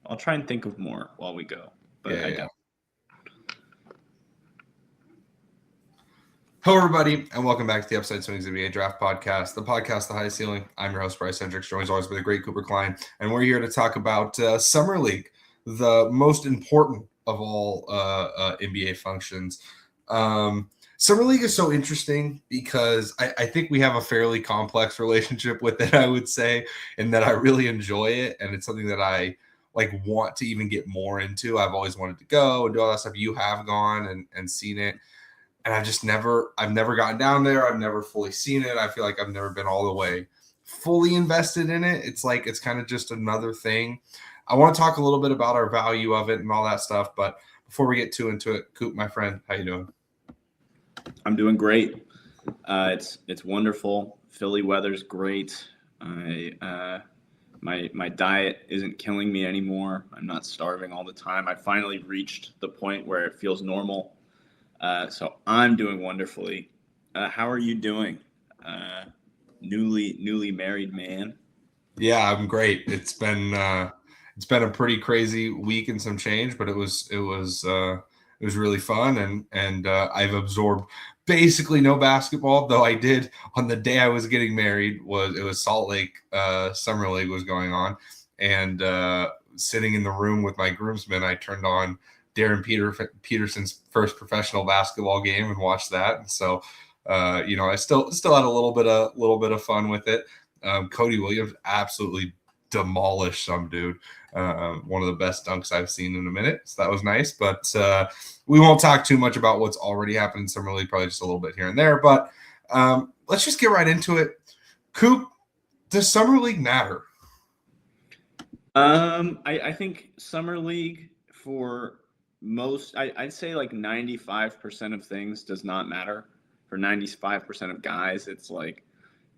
I'll try and think of more while we go, but I Yeah. don't. Hello, everybody, and welcome back to the Upside Swings NBA Draft Podcast, the podcast, The High Ceiling. I'm your host, Bryce Hendricks, joined as always by the great Cooper Klein, and we're here to talk about Summer League, the most important of all NBA functions. Summer League is so interesting because I think we have a fairly complex relationship with it, I would say, and that I really enjoy it, and it's something that I want to even get more into. I've always wanted to go and do all that stuff. You have gone and seen it. And I've never gotten down there. I've never fully seen it. I feel like I've never been all the way fully invested in it. It's kind of just another thing. I want to talk a little bit about our value of it and all that stuff. But before we get too into it, Coop, my friend, how you doing? I'm doing great. It's wonderful. Philly weather's great. My diet isn't killing me anymore. I'm not starving all the time. I finally reached the point where it feels normal. So I'm doing wonderfully. How are you doing? Newly married man. Yeah, I'm great. It's been a pretty crazy week and some change, but it was really fun, and I've absorbed basically no basketball, though I did on the day I was getting married. It was Salt Lake Summer League was going on, and sitting in the room with my groomsmen, I turned on Darren Peterson's first professional basketball game and watched that. And so, I still had a little bit of fun with it. Cody Williams absolutely demolished some dude. One of the best dunks I've seen in a minute. So that was nice. But we won't talk too much about what's already happened in Summer League, probably just a little bit here and there. But let's just get right into it. Coop, does Summer League matter? I think Summer League for most, I'd say like 95% of things does not matter. For 95% of guys, it's like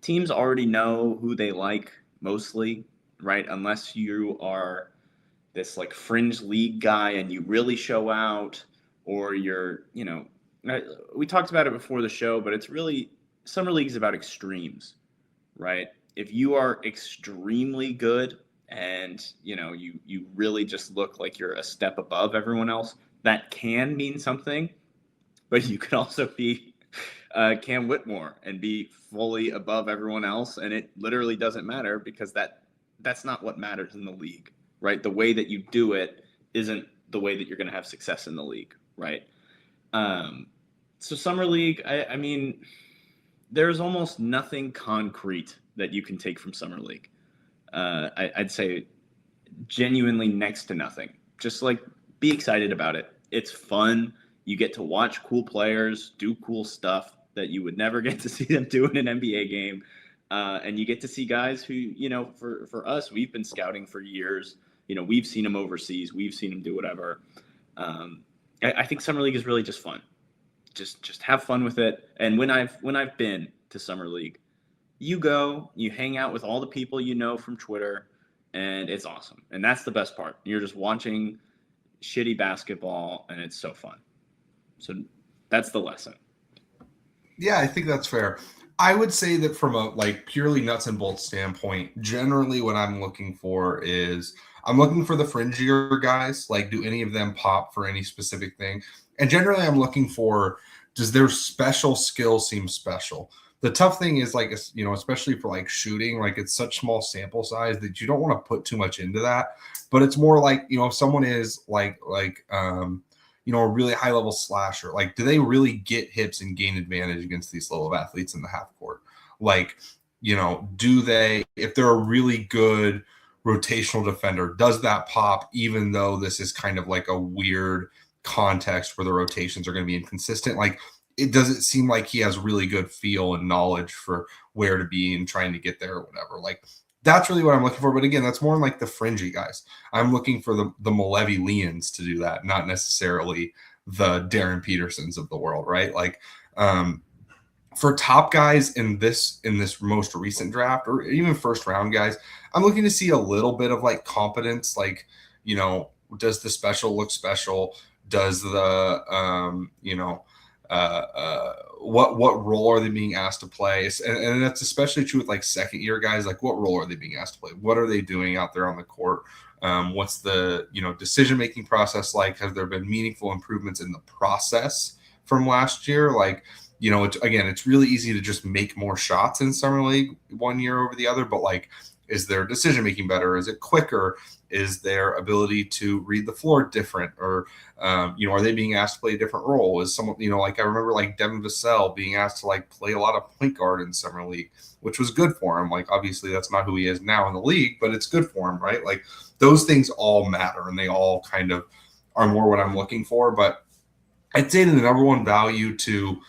teams already know who they like mostly, right? Unless you are this like fringe league guy and you really show out, or we talked about it before the show, but it's really Summer League is about extremes, right? If you are extremely good and you really just look like you're a step above everyone else, that can mean something, but you could also be Cam Whitmore and be fully above everyone else, and it literally doesn't matter because that's not what matters in the league, right? The way that you do it isn't the way that you're going to have success in the league, right? So Summer League, I mean, there's almost nothing concrete that you can take from Summer League. I'd say genuinely next to nothing. Just like be excited about it. It's fun. You get to watch cool players do cool stuff that you would never get to see them do in an NBA game. And you get to see guys who, for us, we've been scouting for years. We've seen them overseas. We've seen them do whatever. I think Summer League is really just fun. Just have fun with it. And when I've been to Summer League, you go, you hang out with all the people you know from Twitter, and it's awesome. And that's the best part. You're just watching shitty basketball, and it's so fun. So that's the lesson. Yeah, I think that's fair. I would say that from a purely nuts and bolts standpoint, generally what I'm looking for is I'm looking for the fringier guys. Like, do any of them pop for any specific thing? And generally I'm looking for, does their special skill seem special? The tough thing is especially for shooting, it's such small sample size that you don't want to put too much into that. But it's more if someone is a really high level slasher, do they really get hips and gain advantage against these level of athletes in the half court? Do they, if they're a really good rotational defender, does that pop even though this is kind of like a weird context where the rotations are going to be inconsistent? It doesn't seem like he has really good feel and knowledge for where to be and trying to get there or whatever. That's really what I'm looking for. But again, that's more in the fringy guys. I'm looking for the Malevi Leans to do that, not necessarily the Darren Petersons of the world, right? For top guys in this most recent draft, or even first round guys, I'm looking to see a little bit of competence. Does the special look special? Does the what role are they being asked to play? And that's especially true with second year guys. What role are they being asked to play? What are they doing out there on the court? What's the decision-making process like? Have there been meaningful improvements in the process from last year? Like, it's really easy to just make more shots in summer league one year over the other, but like, is their decision-making better? Is it quicker? Is their ability to read the floor different? Or, are they being asked to play a different role? Is someone, like I remember like Devin Vassell being asked to like play a lot of point guard in summer league, which was good for him. Like, obviously that's not who he is now in the league, but it's good for him, right? Like, those things all matter, and they all kind of are more what I'm looking for. But I'd say the number one value to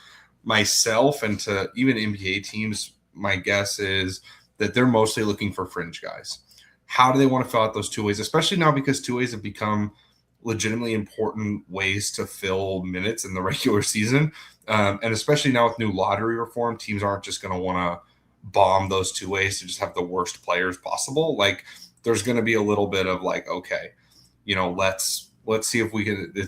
myself and to even NBA teams, my guess is that they're mostly looking for fringe guys. How do they want to fill out those two ways, especially now because two ways have become legitimately important ways to fill minutes in the regular season. And especially now with new lottery reform, teams aren't just going to want to bomb those two ways to just have the worst players possible. Like, there's going to be a little bit of like, okay, let's see if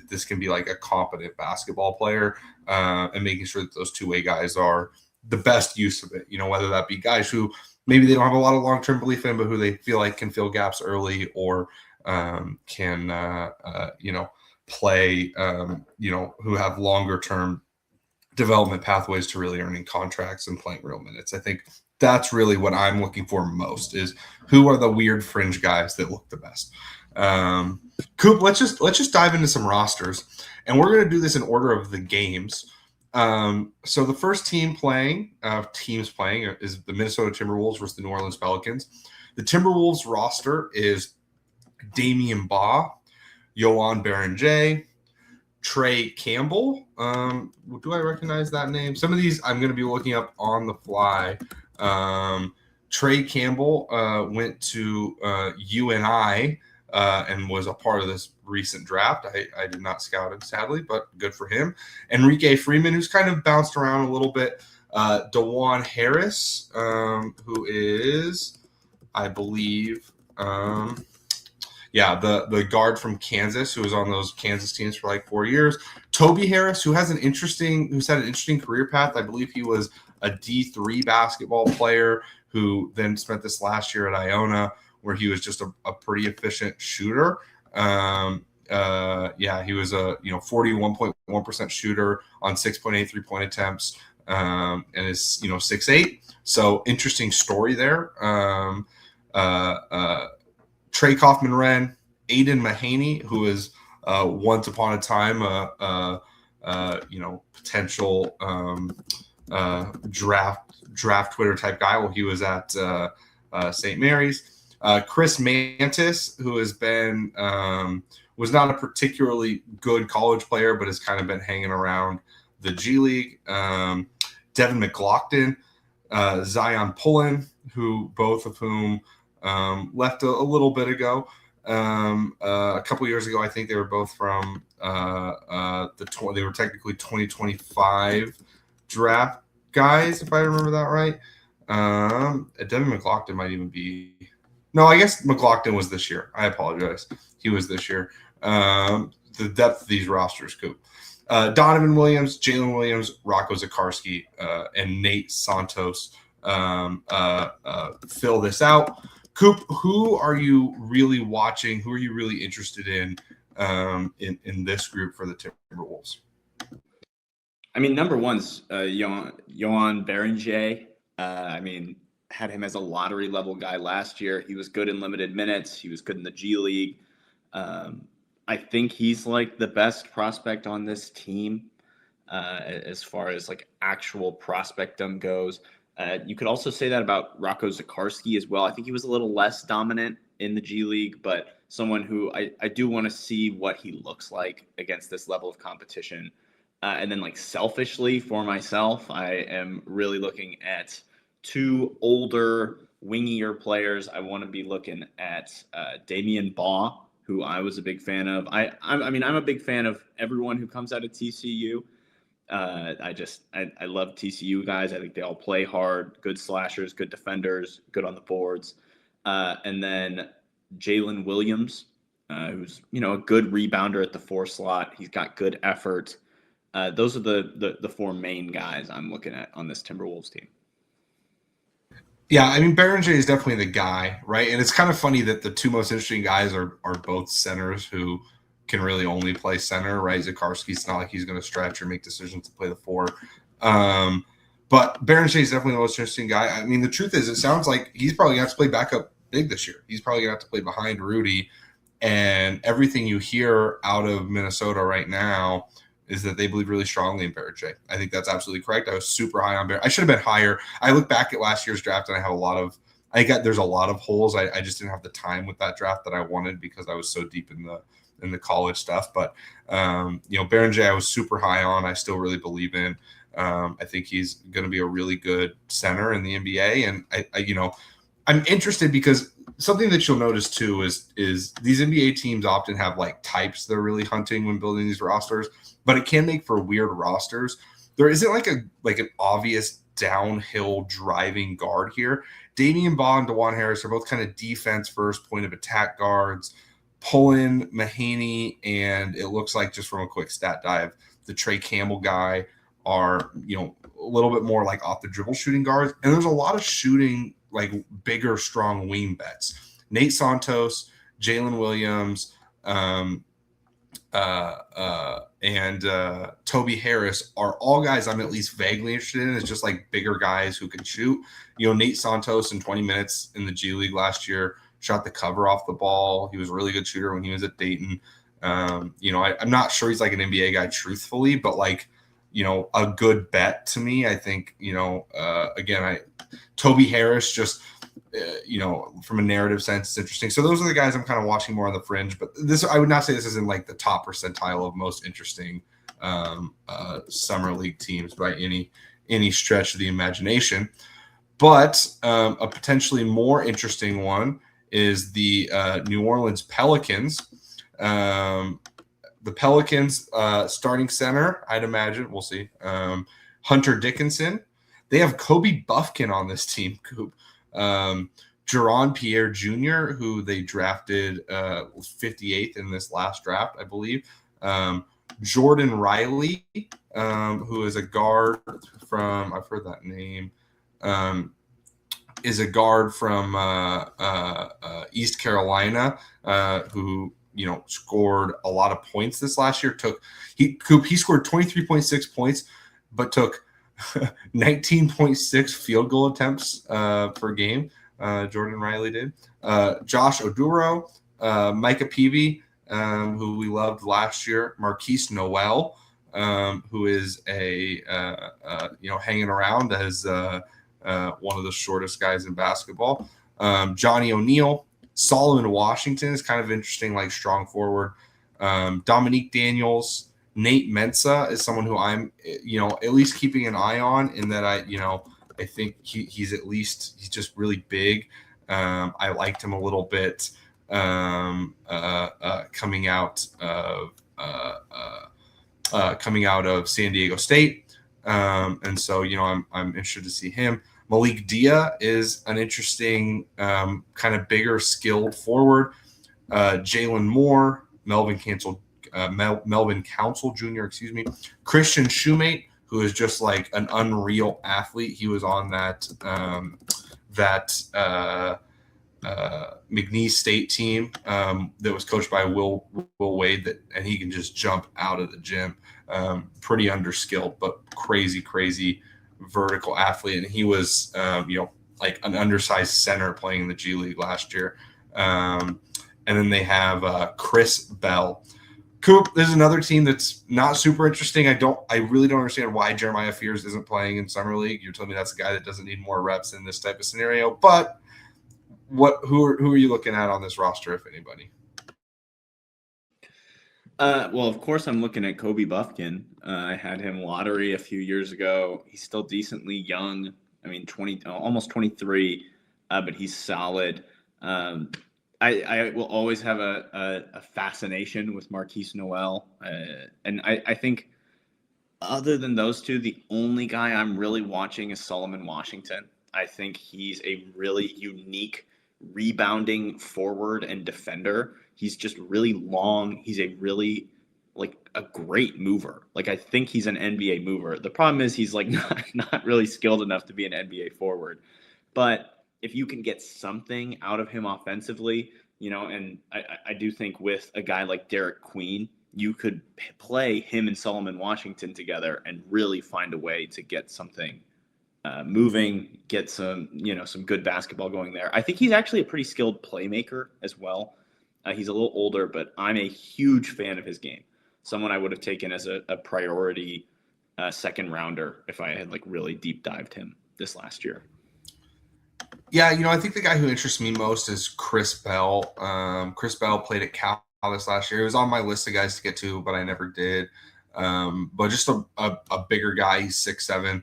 this can be like a competent basketball player, and making sure that those two-way guys are the best use of it. Whether that be guys who maybe they don't have a lot of long-term belief in, but who they feel like can fill gaps early, or can play, who have longer-term development pathways to really earning contracts and playing real minutes. I think that's really what I'm looking for most, is who are the weird fringe guys that look the best. Coop, let's just dive into some rosters, and we're going to do this in order of the games. So the first teams playing is the Minnesota Timberwolves versus the New Orleans Pelicans. The Timberwolves roster is Damian Baugh, Yohan Berenger, Trey Campbell. Do I recognize that name? Some of these I'm going to be looking up on the fly. Trey Campbell went to UNI and was a part of this recent draft. I did not scout him, sadly, but good for him. Enrique Freeman, who's kind of bounced around a little bit. DeJuan Harris, who is, I believe, the guard from Kansas, who was on those Kansas teams for like 4 years. Toby Harris, who's had an interesting career path. I believe he was a D3 basketball player who then spent this last year at Iona, where he was just a pretty efficient shooter. He was a 41.1% shooter on 6.8 3-point attempts, and is 6'8". So interesting story there. Trey Kaufman-Renn, Aiden Mahaney, who is once upon a time potential draft Twitter type guy. Well, he was at St. Mary's. Chris Mantis, who has been was not a particularly good college player, but has kind of been hanging around the G League. Devin McLaughlin, Zion Pullen, who both of whom left a little bit ago. A couple years ago, I think they were both from they were technically 2025 draft guys, if I remember that right. Devin McLaughlin might even be. No, I guess McLaughlin was this year. I apologize. He was this year. The depth of these rosters, Coop. Donovan Williams, Jalen Williams, Rocco Zikarsky, and Nate Santos fill this out. Coop, who are you really watching? Who are you really interested in this group for the Timberwolves? I mean, number one's Yohan Berenger. Had him as a lottery level guy last year. He was good in limited minutes. He was good in the G League. I think he's like the best prospect on this team as far as like actual prospectum goes. You could also say that about Rocco Zikarsky as well. I think he was a little less dominant in the G League, but someone who I do want to see what he looks like against this level of competition. And then like selfishly for myself, I am really looking at two older, wingier players. I want to be looking at Damian Baugh, who I was a big fan of. I'm a big fan of everyone who comes out of TCU. I love TCU guys. I think they all play hard, good slashers, good defenders, good on the boards. And then Jalen Williams, who's a good rebounder at the 4 slot. He's got good effort. Those are the 4 main guys I'm looking at on this Timberwolves team. Yeah, I mean Berenger is definitely the guy, right? And it's kind of funny that the two most interesting guys are both centers who can really only play center, right? Zakarski's not like he's going to stretch or make decisions to play the four. Um, but Berenger is definitely the most interesting guy. I mean, the truth is, it sounds like he's probably going to have to play backup big this year. He's probably going to have to play behind Rudy. And everything you hear out of Minnesota right now is that they believe really strongly in Barrett. I think that's absolutely correct. I was super high on Barrett. I should have been higher. I look back at last year's draft and I have a lot of, there's a lot of holes. I just didn't have the time with that draft that I wanted because I was so deep in the college stuff. But Barrett, I was super high on. I still really believe in. I think he's going to be a really good center in the NBA, and I'm interested because something that you'll notice too is these NBA teams often have like types they're really hunting when building these rosters, but it can make for weird rosters. There isn't like an obvious downhill driving guard here. Damian Baugh and DeJuan Harris are both kind of defense first, point of attack guards. Pullen, Mahaney, and it looks like just from a quick stat dive, the Trey Campbell guy are a little bit more like off the dribble shooting guards, and there's a lot of shooting like bigger, strong wing bets. Nate Santos, Jalen Williams, and Toby Harris are all guys I'm at least vaguely interested in. It's just like bigger guys who can shoot. Nate Santos in 20 minutes in the G League last year shot the cover off the ball. He was a really good shooter when he was at Dayton. I'm not sure he's like an NBA guy truthfully, but like, a good bet to me. I think, Toby Harris just, from a narrative sense, it's interesting. So those are the guys I'm kind of watching more on the fringe. But I would not say this is in like the top percentile of most interesting summer league teams by any stretch of the imagination. But a potentially more interesting one is the New Orleans Pelicans. The Pelicans starting center, I'd imagine, we'll see. Hunter Dickinson. They have Kobe Buffkin on this team, Coop. Jaron Pierre Jr., who they drafted 58th in this last draft, I believe. Jordan Riley, who is a guard from, I've heard that name, is a guard from East Carolina, who scored a lot of points this last year. He scored 23.6 points, but took 19.6 field goal attempts per game. Jordan Riley did. Josh Oduro, Micah Peavy, who we loved last year. Marquise Noel, who is hanging around as one of the shortest guys in basketball. Johnny O'Neal. Solomon Washington is kind of interesting, like strong forward. Dominique Daniels, Nate Mensah is someone who I'm, at least keeping an eye on, in that I think he's just really big. I liked him a little bit coming out of San Diego State, and so I'm interested to see him. Malik Dia is an interesting kind of bigger, skilled forward. Jalen Moore, Melvin Council Jr., Christian Shoemate, who is just like an unreal athlete. He was on that McNeese State team that was coached by Will Wade, and he can just jump out of the gym. Pretty underskilled, but crazy vertical athlete, and he was like an undersized center playing in the G League last year. And then they have Chris Bell. Coop, there's another team that's not super interesting. I really don't understand why Jeremiah Fears isn't playing in summer league. You're telling me that's a guy that doesn't need more reps in this type of scenario. But who are you looking at on this roster, if anybody? Well, of course, I'm looking at Kobe Buffkin. I had him lottery a few years ago. He's still decently young. I mean, almost 23, but he's solid. I will always have a fascination with Marquise Noel, and I think other than those two, the only guy I'm really watching is Solomon Washington. I think he's a really unique rebounding forward and defender. He's just really long. He's a really a great mover. I think he's an NBA mover. The problem is he's not really skilled enough to be an NBA forward. But if you can get something out of him offensively, and I do think with a guy like Derek Queen, you could play him and Solomon Washington together and really find a way to get something moving, get some good basketball going there. I think he's actually a pretty skilled playmaker as well. He's a little older, but I'm a huge fan of his game. Someone I would have taken as a priority second rounder if I had really deep dived him this last year. Yeah, I think the guy who interests me most is Chris Bell. Chris Bell played at Cal this last year. He was on my list of guys to get to, but I never did. But just a bigger guy. He's 6'7",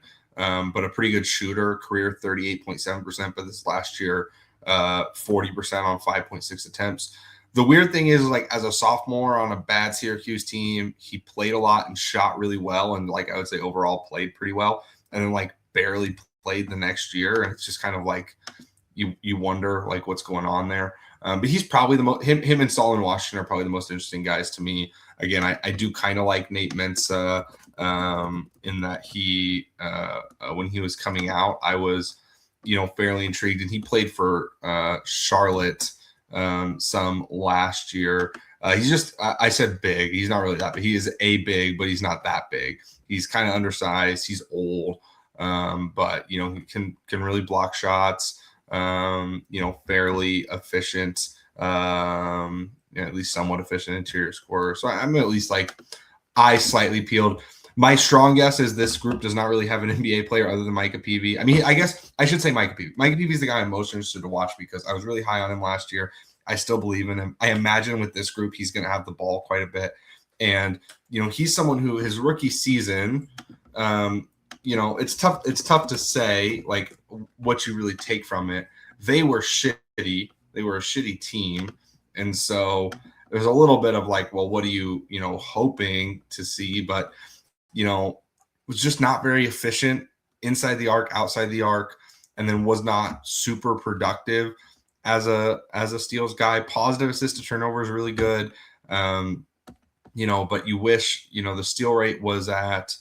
but a pretty good shooter. Career 38.7%, but this last year, 40% on 5.6 attempts. The weird thing is, as a sophomore on a bad Syracuse team, he played a lot and shot really well, and I would say overall played pretty well, and then barely played the next year, and it's just kind of you wonder what's going on there. But he's probably him and Solomon Washington are probably the most interesting guys to me. Again, I do kind of like Nate Mensah in that he when he was coming out, I was fairly intrigued, and he played for Charlotte some last year. He's just I said big. He's not really that big. He is a big, but he's not that big. He's kind of undersized. He's old. But he can really block shots, fairly efficient, at least somewhat efficient interior scorer. So I'm at least eyes slightly peeled. My strong guess is this group does not really have an NBA player other than Micah Peavy. I mean, I guess I should say Micah Peavy. Micah Peavy is the guy I'm most interested to watch because I was really high on him last year. I still believe in him. I imagine with this group, he's going to have the ball quite a bit. And, he's someone who his rookie season, it's tough to say what you really take from it. They were shitty. They were a shitty team. And so there's a little bit of well, what are you, hoping to see? But, was just not very efficient inside the arc, outside the arc, and then was not super productive as a steals guy. Positive assist to turnover is really good. But you wish, the steal rate was at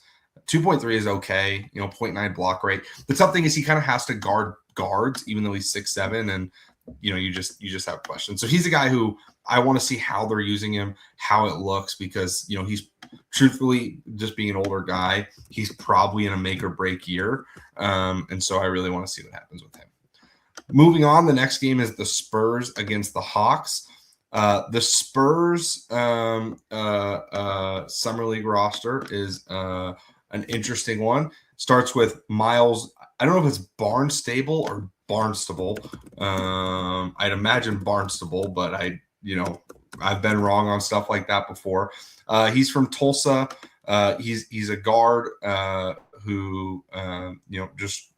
2.3 is okay, 0.9 block rate. The tough thing is he kind of has to guard guards, even though he's 6'7", and you just have questions. So he's a guy who I want to see how they're using him, how it looks, because he's truthfully just being an older guy. He's probably in a make or break year, and so I really want to see what happens with him. Moving on, the next game is the Spurs against the Hawks. The Spurs summer league roster is an interesting one. Starts with Miles. I don't know if it's Barnstable or Barnstable. I'd imagine Barnstable, but I've been wrong on stuff like that before. He's from Tulsa. He's a guard who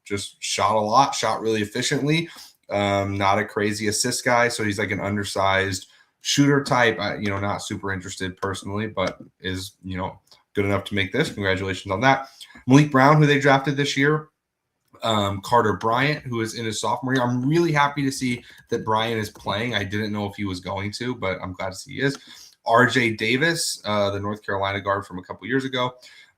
just shot a lot, shot really efficiently. Not a crazy assist guy, so he's an undersized shooter type. Not super interested personally, but is good enough to make this. Congratulations on that. Malik Brown, who they drafted this year. Carter Bryant, who is in his sophomore year. I'm really happy to see that Bryant is playing. I didn't know if he was going to, but I'm glad to see he is. RJ Davis, the North Carolina guard from a couple years ago.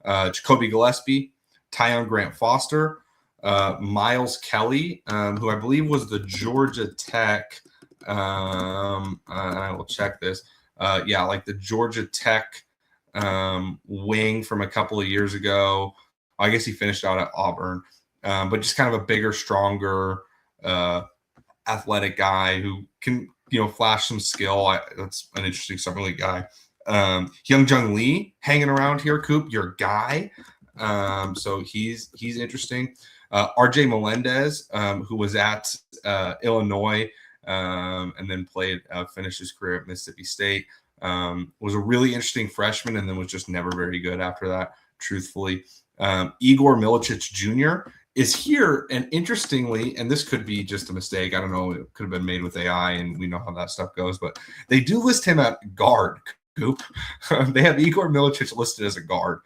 Jacoby Gillespie, Tyon Grant Foster, Miles Kelly, who I believe was the Georgia Tech. I will check this. The Georgia Tech wing from a couple of years ago. I guess he finished out at Auburn, but just kind of a bigger, stronger, athletic guy who can, flash some skill. That's an interesting summer league guy. Young Jung Lee hanging around here, Coop, your guy. So he's interesting. RJ Melendez, who was at Illinois and then finished his career at Mississippi State. Was a really interesting freshman and then was just never very good after that, truthfully. Igor Milicic Jr. is here, and interestingly, and this could be just a mistake, I don't know, it could have been made with AI, and we know how that stuff goes, but they do list him at guard, Coop. They have Igor Milicic listed as a guard.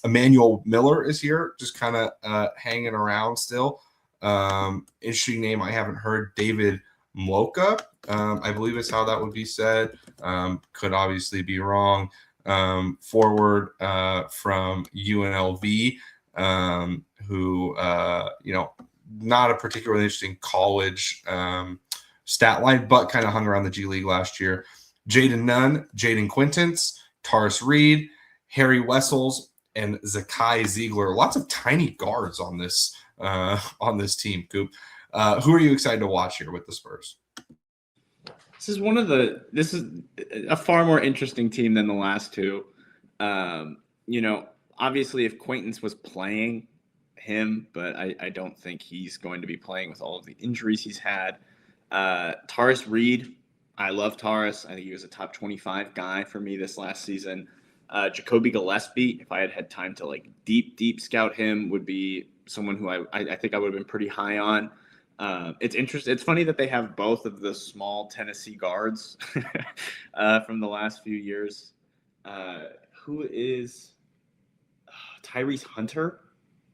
Emmanuel Miller is here, just kind of hanging around still. Interesting name I haven't heard, David Mloka, I believe is how that would be said. Could obviously be wrong. Forward from UNLV, who not a particularly interesting college stat line, but kind of hung around the G League last year. Jaden Nunn, Jaden Quintance, Taurus Reed, Harry Wessels, and Zakai Ziegler. Lots of tiny guards on this team, Coop. Who are you excited to watch here with the Spurs? This is a far more interesting team than the last two. Obviously if Quaintance was playing him, but I don't think he's going to be playing with all of the injuries he's had. Taurus Reed, I love Taurus. I think he was a top 25 guy for me this last season. Jacoby Gillespie, if I had had time to like deep scout him, would be someone who I think I would have been pretty high on. It's interesting. It's funny that they have both of the small Tennessee guards from the last few years. Who is Tyrese Hunter?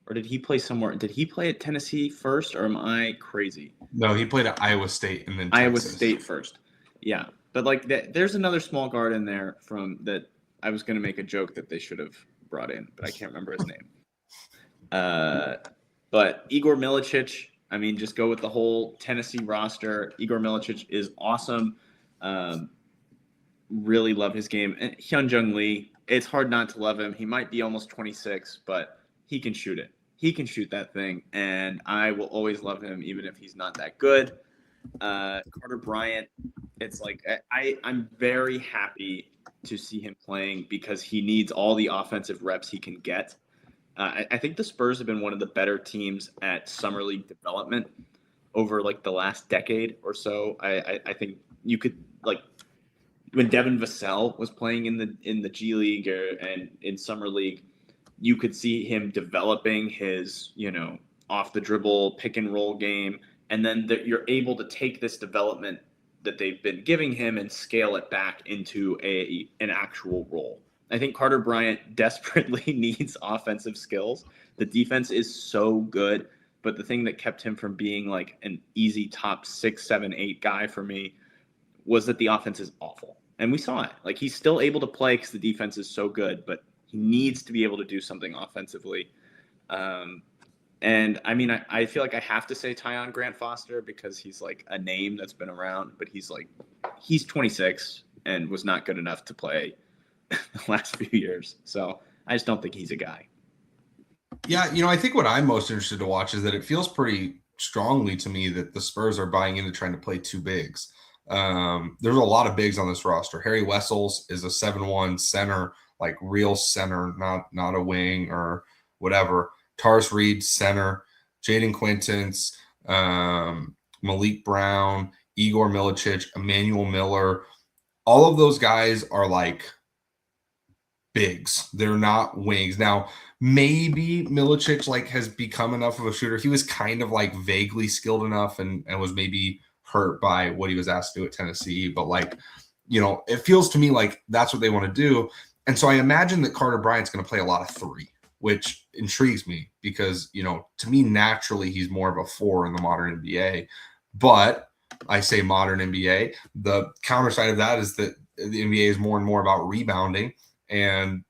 Or did he play somewhere? Did he play at Tennessee first, or am I crazy? No, he played at Iowa State and then Iowa Texas. State first. Yeah, but like there's another small guard in there from that. I was going to make a joke that they should have brought in, but I can't remember his name. But Igor Milicic, I mean, just go with the whole Tennessee roster. Igor Milicic is awesome. Really love his game. And Hyunjung Lee, it's hard not to love him. He might be almost 26, but he can shoot it. He can shoot that thing, and I will always love him, even if he's not that good. Carter Bryant, it's like I'm very happy to see him playing because he needs all the offensive reps he can get. I think the Spurs have been one of the better teams at summer league development over like the last decade or so. I think you could like when Devin Vassell was playing in the G League and in summer league, you could see him developing his off the dribble pick and roll game, and then you're able to take this development that they've been giving him and scale it back into an actual role. I think Carter Bryant desperately needs offensive skills. The defense is so good, but the thing that kept him from being like an easy top 6, 7, 8 guy for me was that the offense is awful. And we saw it. Like he's still able to play because the defense is so good, but he needs to be able to do something offensively. And I mean, I feel like I have to say Tyon Grant Foster because he's like a name that's been around, but he's 26 and was not good enough to play the last few years. So I just don't think he's a guy. Yeah, I think what I'm most interested to watch is that it feels pretty strongly to me that the Spurs are buying into trying to play two bigs. There's a lot of bigs on this roster. Harry Wessels is a 7-1 center, like real center, not a wing or whatever. Taurus Reed, center. Jaden Quintance, Malik Brown, Igor Milicic, Emmanuel Miller. All of those guys are like bigs. They're not wings. Now, maybe Milicic like has become enough of a shooter. He was kind of like vaguely skilled enough and was maybe hurt by what he was asked to do at Tennessee. But like, it feels to me like that's what they want to do. And so I imagine that Carter Bryant's going to play a lot of 3, which intrigues me because, to me, naturally, he's more of a 4 in the modern NBA. But I say modern NBA. The counter side of that is that the NBA is more and more about rebounding. And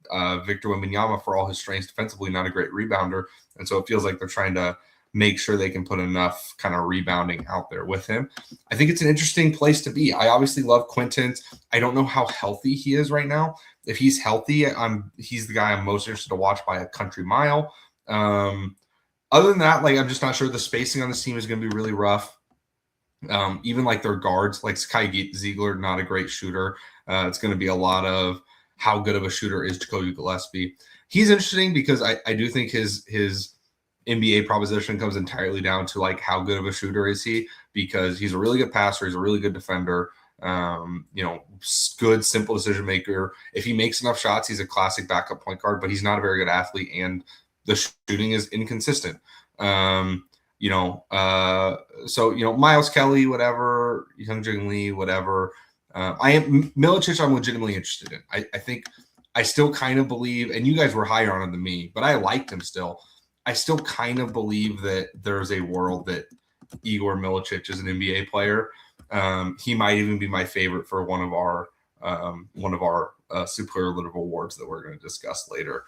Victor Wembanyama, for all his strengths defensively, not a great rebounder. And so it feels like they're trying to make sure they can put enough kind of rebounding out there with him. I think it's an interesting place to be. I obviously love Quintance. I don't know how healthy he is right now. If he's healthy, he's the guy I'm most interested to watch by a country mile. Other than that, like I'm just not sure the spacing on this team is going to be really rough. Even like their guards, like Zakai Ziegler, not a great shooter. It's going to be a lot of how good of a shooter is Jacoby Gillespie. He's interesting because I do think his NBA proposition comes entirely down to like how good of a shooter is he, because he's a really good passer, he's a really good defender, good simple decision maker. If he makes enough shots, he's a classic backup point guard, but he's not a very good athlete and the shooting is inconsistent. So Miles Kelly, whatever, Hyunjung Lee, whatever. Milicic, I'm legitimately interested in. I think I still kind of believe, and you guys were higher on him than me, but I liked him still. I still kind of believe that there's a world that Igor Milicic is an NBA player. He might even be my favorite for one of our superlative awards that we're going to discuss later.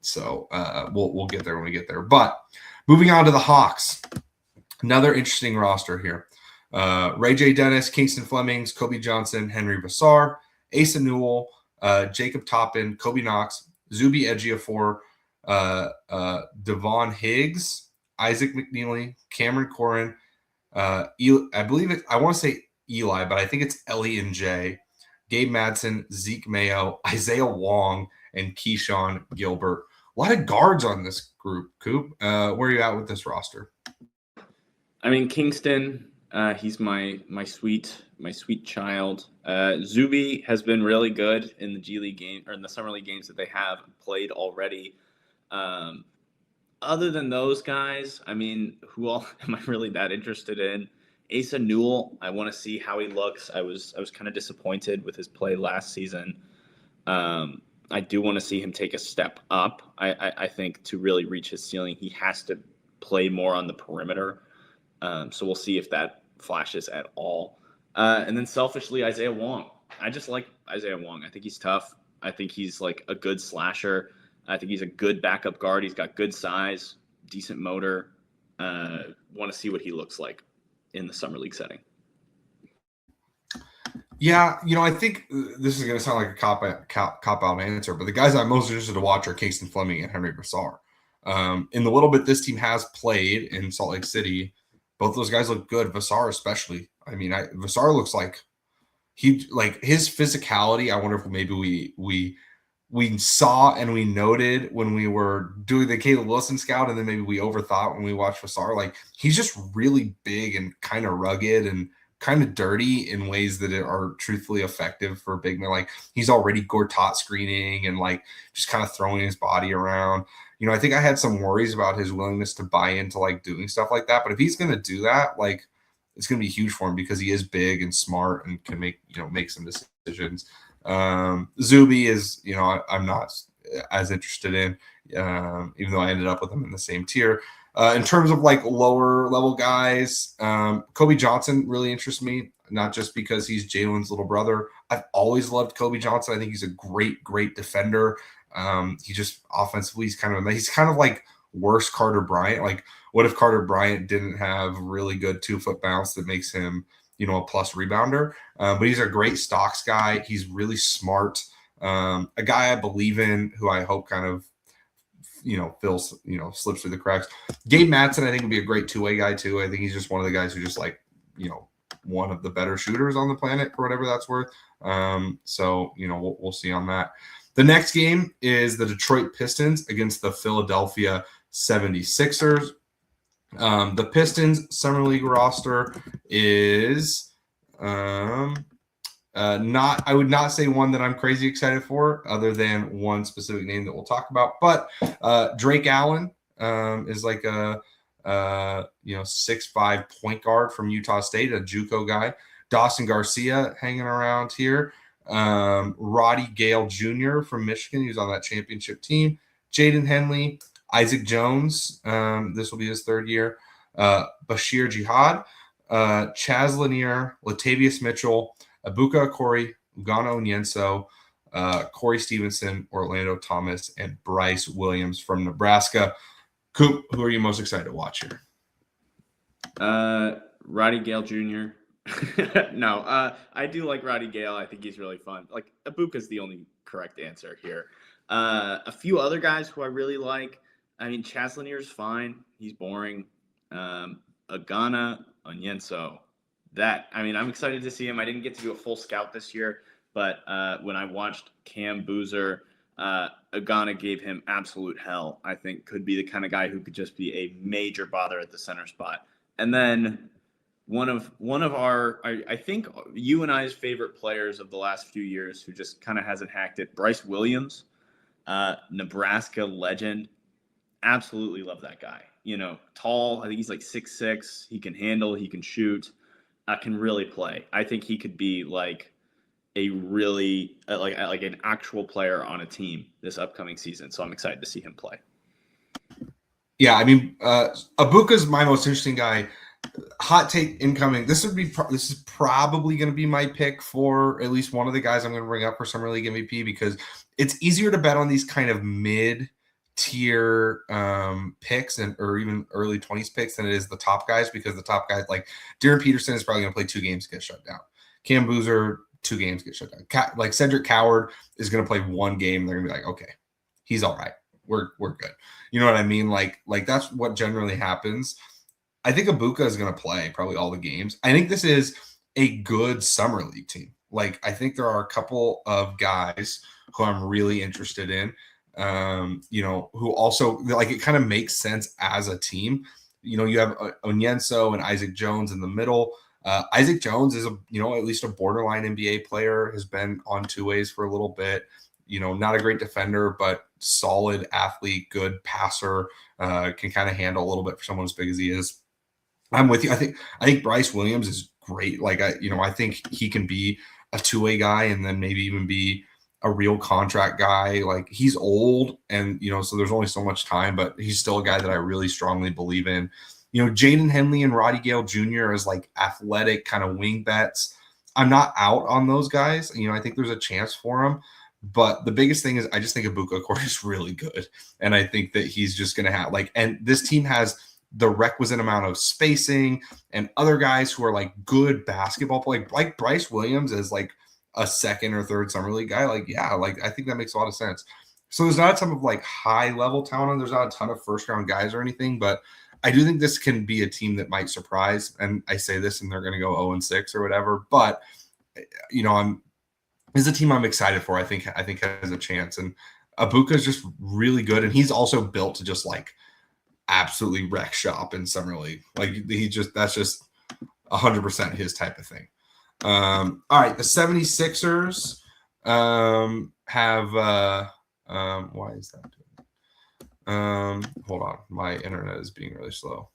So we'll get there when we get there. But moving on to the Hawks, another interesting roster here. Ray J. Dennis, Kingston Flemings, Kobe Johnson, Henry Vassar, Asa Newell, Jacob Toppin, Kobe Knox, Zuby Ejiofor, Devon Higgs, Isaac McNeely, Cameron Corrin, I believe I want to say Eli, but I think it's Ellie and Jay, Gabe Madsen, Zeke Mayo, Isaiah Wong, and Keyshawn Gilbert. A lot of guards on this group, Coop. Where are you at with this roster? I mean, Kingston, he's my sweet child. Zuby has been really good in the G League game or in the summer league games that they have played already. Other than those guys, I mean, who all am I really that interested in? Asa Newell, I want to see how he looks. I was kind of disappointed with his play last season. I do want to see him take a step up. I think to really reach his ceiling, he has to play more on the perimeter. So we'll see if that flashes at all. And then selfishly, Isaiah Wong. I just like Isaiah Wong. I think he's tough. I think he's like a good slasher. I think he's a good backup guard. He's got good size, decent motor. Want to see what he looks like in the summer league setting. Yeah, I think this is going to sound like a cop-out answer, but the guys I'm most interested to watch are Kingston Fleming and Henry Brassard. In the little bit this team has played in Salt Lake City, both those guys look good. Vassar especially. I mean, Vassar looks like his physicality. I wonder if maybe we saw and we noted when we were doing the Caleb Wilson scout, and then maybe we overthought when we watched Vassar. Like, he's just really big and kind of rugged and kind of dirty in ways that are truthfully effective for big men. Like, he's already Gortat screening and like just kind of throwing his body around. I think I had some worries about his willingness to buy into like doing stuff like that. But if he's going to do that, like, it's going to be huge for him because he is big and smart and can make some decisions. Zuby is, I'm not as interested in, even though I ended up with him in the same tier. In terms of like lower level guys, Kobe Johnson really interests me, not just because he's Jalen's little brother. I've always loved Kobe Johnson. I think he's a great defender. He just offensively, he's kind of like worse Carter Bryant. Like, what if Carter Bryant didn't have really good 2-foot bounce that makes him, a plus rebounder? But he's a great stocks guy. He's really smart. A guy I believe in, who I hope kind of, fills, slips through the cracks. Gabe Madsen, I think, would be a great two-way guy too. I think he's just one of the guys who just like, one of the better shooters on the planet for whatever that's worth. So, we'll see on that. The next game is the Detroit Pistons against the Philadelphia 76ers. The Pistons summer league roster is I would not say one that I'm crazy excited for, other than one specific name that we'll talk about. But Drake Allen is like a 6'5" point guard from Utah State, a JUCO guy. Dawson Garcia hanging around here. Roddy Gale Jr. from Michigan, who's on that championship team. Jaden Henley, Isaac Jones, this will be his third year. Bashir Jihad, Chaz Lanier, Latavius Mitchell, Abuka Corey, Ugano Nyenso, Corey Stevenson, Orlando Thomas, and Bryce Williams from Nebraska. Coop, who are you most excited to watch here? Roddy Gale Jr. No, I do like Roddy Gale. I think he's really fun. Like, Abuka's the only correct answer here. A few other guys who I really like. I mean, Chaz Lanier's fine. He's boring. Agana Onyenso. I'm excited to see him. I didn't get to do a full scout this year, but when I watched Cam Boozer, Agana gave him absolute hell. I think could be the kind of guy who could just be a major bother at the center spot. And then one of our, I think you and I's favorite players of the last few years who just kind of hasn't hacked it, Bryce Williams, Nebraska legend. Absolutely love that guy. Tall. I think he's like 6'6". He can handle. He can shoot. Can really play. I think he could be like a really like an actual player on a team this upcoming season. So I'm excited to see him play. Yeah, I mean, Abuka's my most interesting guy. Hot take incoming. This is probably going to be my pick for at least one of the guys I'm going to bring up for Summer League MVP, because it's easier to bet on these kind of mid-tier tier picks or even early 20s picks than it is the top guys, because the top guys like Darren Peterson is probably going to play 2 games, get shut down. Cam Boozer, 2 games, get shut down. Like Cedric Coward is going to play 1 game. They're going to be like, okay, he's all right. We're good. You know what I mean? Like that's what generally happens. I think Ibuka is going to play probably all the games. I think this is a good summer league team. Like I think there are a couple of guys who I'm really interested in. Who also like it kind of makes sense as a team. You have Onyenso and Isaac Jones in the middle. Isaac Jones is at least a borderline NBA player, has been on 2 ways for a little bit. Not a great defender, but solid athlete, good passer, can kind of handle a little bit for someone as big as he is. I'm with you. I think Bryce Williams is great. Like I think he can be a 2-way guy and then maybe even be a real contract guy. Like he's old and, so there's only so much time, but he's still a guy that I really strongly believe in. Jaden Henley and Roddy Gale Jr. as like athletic kind of wing bets. I'm not out on those guys. I think there's a chance for them, but the biggest thing is I just think Ibuka Core is really good. And I think that he's just going to have and this team has the requisite amount of spacing and other guys who are like good basketball play, like Bryce Williams is like a 2nd or 3rd summer league guy. I think that makes a lot of sense. So there's not a ton of like high level talent. There's not a ton of 1st round guys or anything, but I do think this can be a team that might surprise. And I say this and they're going to go 0-6 or whatever, but is a team I'm excited for. I think has a chance. And Ibuka is just really good. And he's also built to just like absolutely wreck shop in summer league. Like that's just 100% his type of thing. All right. The 76ers have why is that doing? Hold on. My internet is being really slow.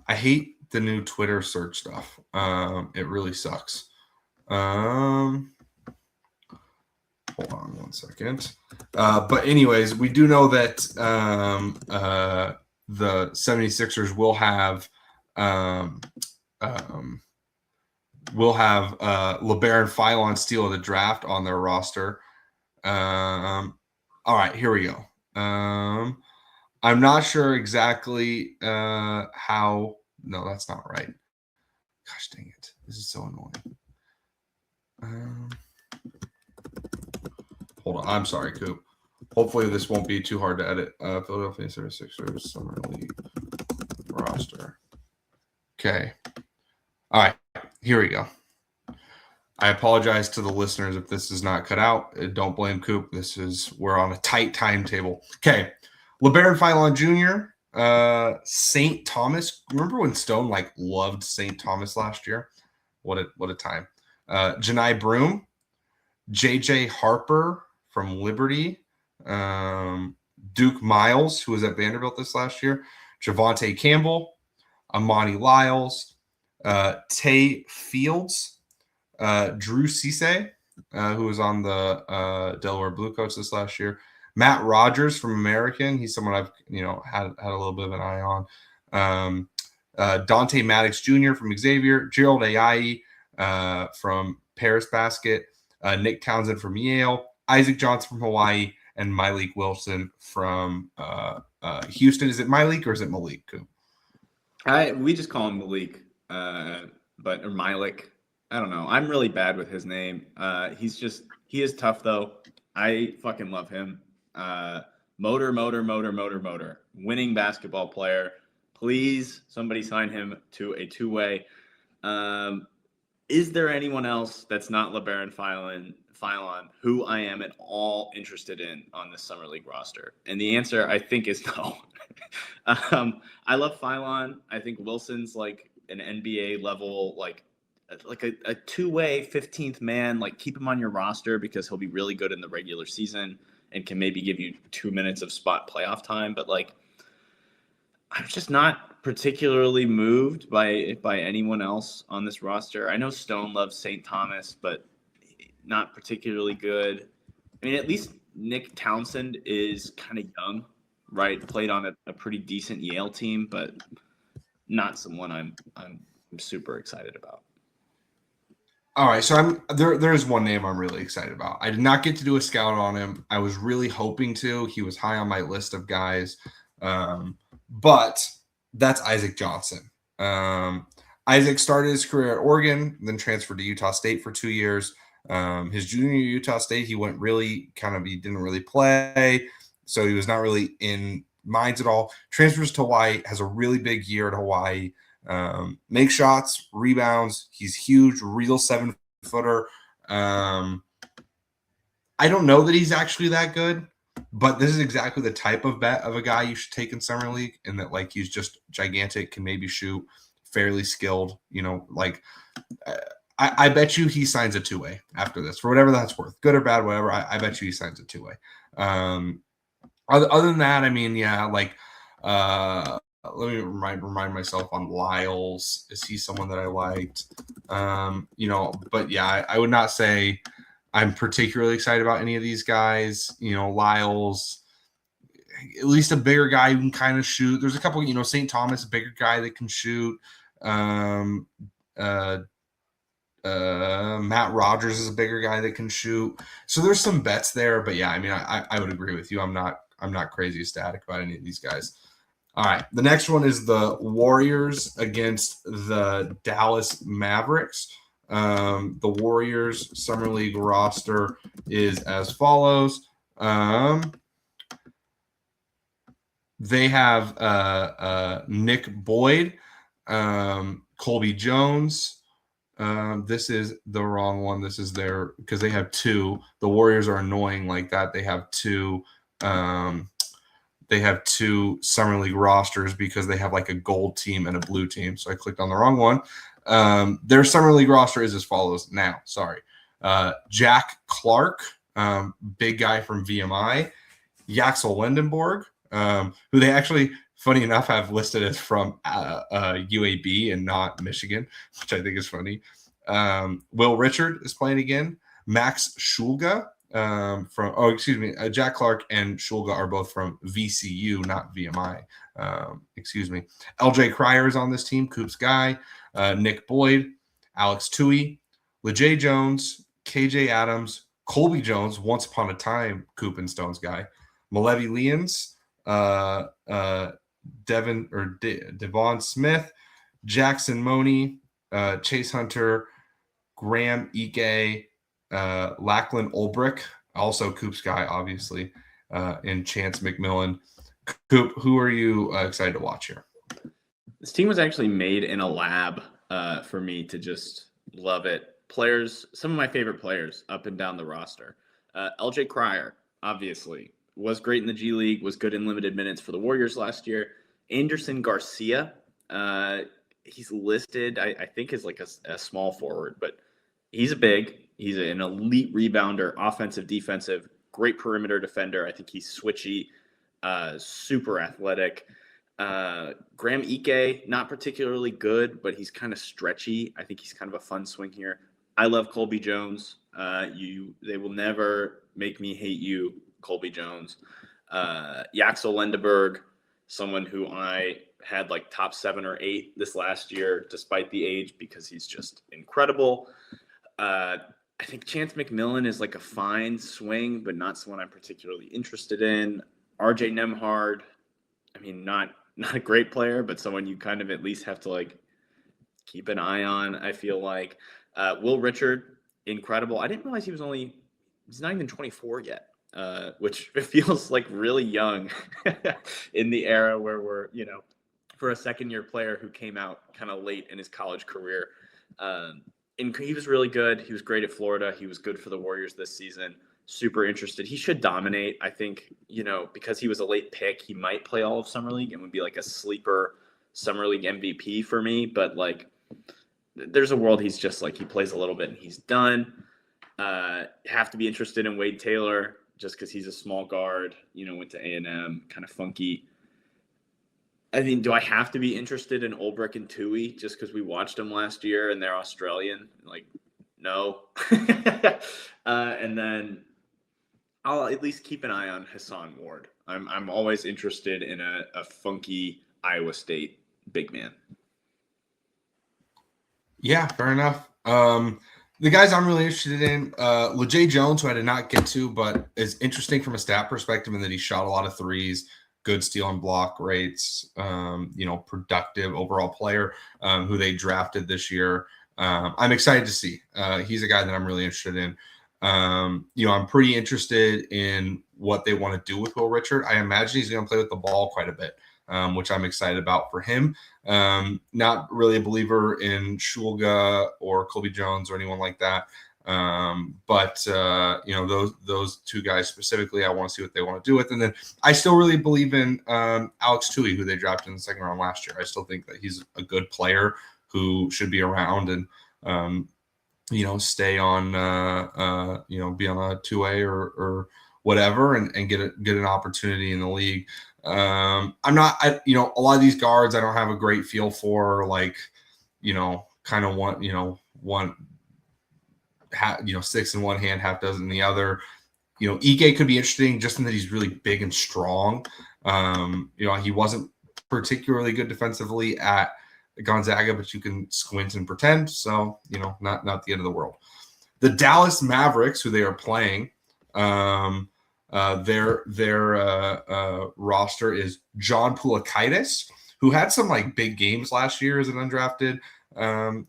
I hate the new Twitter search stuff. It really sucks. Hold on 1 second. But anyways, we do know that the 76ers will have LeBaron Philon steal of the draft on their roster. All right, here we go. I'm not sure exactly how. No, that's not right. Gosh dang it. This is so annoying. Hold on. I'm sorry, Coop. Hopefully this won't be too hard to edit. Philadelphia 76ers Summer League roster. Okay. All right. Here we go. I apologize to the listeners if this is not cut out. Don't blame Coop. We're on a tight timetable. Okay. LeBaron Philon Jr., St. Thomas. Remember when Stone loved St. Thomas last year? What a time. Janai Broom, JJ Harper from Liberty, Duke Miles, who was at Vanderbilt this last year, Javonte Campbell, Amani Lyles, Tay Fields, Drew Cisse, who was on the Delaware Blue Coats this last year, Matt Rogers from American. He's someone I've had a little bit of an eye on. Dante Maddox Jr. from Xavier, Gerald Ayayi from Paris Basket, Nick Townsend from Yale, Isaac Johnson from Hawaii, and Malik Wilson from Houston. Is it Malik or is it Malik? We just call him Malik, or Malik. I don't know. I'm really bad with his name. He is tough though. I fucking love him. Motor. Winning basketball player. Please, somebody sign him to a 2-way. Is there anyone else that's not LeBaron Philon who I am at all interested in on this summer league roster? And the answer, I think, is no. I love Philon. I think Wilson's like an NBA level, like a 2-way 15th man. Like, keep him on your roster because he'll be really good in the regular season and can maybe give you 2 minutes of spot playoff time. But I'm just not particularly moved by anyone else on this roster. I know Stone loves St. Thomas, but not particularly good. I mean, at least Nick Townsend is kind of young, right? Played on a pretty decent Yale team, but not someone I'm super excited about. All right, so there's one name I'm really excited about. I did not get to do a scout on him. I was really hoping to. He was high on my list of guys. But that's Isaac Johnson. Isaac started his career at Oregon, then transferred to Utah State for 2 years. His junior year Utah State, he didn't really play, so he was not really in minds at all. Transfers to Hawaii, has a really big year at Hawaii. Make shots, rebounds. He's huge, real 7-footer. I don't know that he's actually that good, but this is exactly the type of bet of a guy you should take in summer league, and that like he's just gigantic, can maybe shoot, fairly skilled. I bet you he signs a 2-way after this, for whatever that's worth, good or bad, whatever. I bet you he signs a 2-way. Other than that, I mean, yeah, like let me remind myself on Lyles. Is he someone that I liked? But yeah, I would not say I'm particularly excited about any of these guys. Lyles, at least a bigger guy who can kind of shoot. There's a couple, St. Thomas, a bigger guy that can shoot. Matt Rogers is a bigger guy that can shoot. So there's some bets there, but yeah, I mean, I would agree with you. I'm not crazy ecstatic about any of these guys. All right, the next one is the Warriors against the Dallas Mavericks. The Warriors Summer League roster is as follows. They have Nick Boyd, Colby Jones. This is the wrong one. This is because they have two. The Warriors are annoying like that. They have two. They have two summer league rosters because they have like a gold team and a blue team. So I clicked on the wrong one. Their summer league roster is as follows now. Sorry. Jack Clark, big guy from VMI. Yaxel Lindenborg, who they actually, funny enough, have listed as from UAB and not Michigan, which I think is funny. Will Richard is playing again. Max Schulga, Jack Clark and Schulga are both from VCU, not VMI. LJ Cryer is on this team, Coop's guy. Nick Boyd, Alex Tui, LeJay Jones, KJ Adams, Colby Jones, once upon a time Coop and Stone's guy. Malevi Leons, Devon Smith, Jackson Money, Chase Hunter, Graham Ike, Lachlan Ulbrich, also Coop's guy, obviously, and Chance McMillan. Coop, who are you excited to watch here? This team was actually made in a lab for me to just love it. Players, some of my favorite players up and down the roster. LJ Cryer, obviously, was great in the G League, was good in limited minutes for the Warriors last year. Anderson Garcia, he's listed, I think, as like a small forward, but he's a big. He's an elite rebounder, offensive, defensive, great perimeter defender. I think he's switchy, super athletic. Graham Ike, not particularly good, but he's kind of stretchy. I think he's kind of a fun swing here. I love Colby Jones. They will never make me hate you, Colby Jones. Yaxel Lindenberg, someone who I had like top 7 or 8 this last year, despite the age, because he's just incredible. I think Chance McMillan is like a fine swing, but not someone I'm particularly interested in. RJ Nembhard, I mean, not a great player, but someone you kind of at least have to like keep an eye on, I feel like. Will Richard, incredible. I didn't realize he's not even 24 yet, which feels like really young in the era where we're, for a second-year player who came out kind of late in his college career. And he was really good. He was great at Florida. He was good for the Warriors this season. Super interested. He should dominate. I think, because he was a late pick, he might play all of Summer League and would be like a sleeper Summer League MVP for me. But like, there's a world he's just like, he plays a little bit and he's done. Have to be interested in Wade Taylor just because he's a small guard, went to A&M, kind of funky. I mean, do I have to be interested in Ulbrich and Tui just because we watched them last year and they're Australian? Like, no. And then I'll at least keep an eye on Hassan Ward. I'm always interested in a funky Iowa State big man. Yeah, fair enough. The guys I'm really interested in, LeJay Jones, who I did not get to, but is interesting from a stat perspective in that he shot a lot of threes, good steal and block rates, productive overall player who they drafted this year. I'm excited to see. He's a guy that I'm really interested in. I'm pretty interested in what they want to do with Will Richard. I imagine he's going to play with the ball quite a bit, which I'm excited about for him. Not really a believer in Shulga or Colby Jones or anyone like that. But those two guys specifically, I want to see what they want to do with. And then I still really believe in Alex Tui, who they drafted in the second round last year. I still think that he's a good player who should be around and stay on be on a 2A or whatever and get an opportunity in the league. A lot of these guards I don't have a great feel for, kind of one six in one hand, half dozen in the other. Ike could be interesting just in that he's really big and strong. He wasn't particularly good defensively at Gonzaga, but you can squint and pretend. So, not the end of the world. The Dallas Mavericks, who they are playing, their roster is John Poulakaitis, who had some big games last year as an undrafted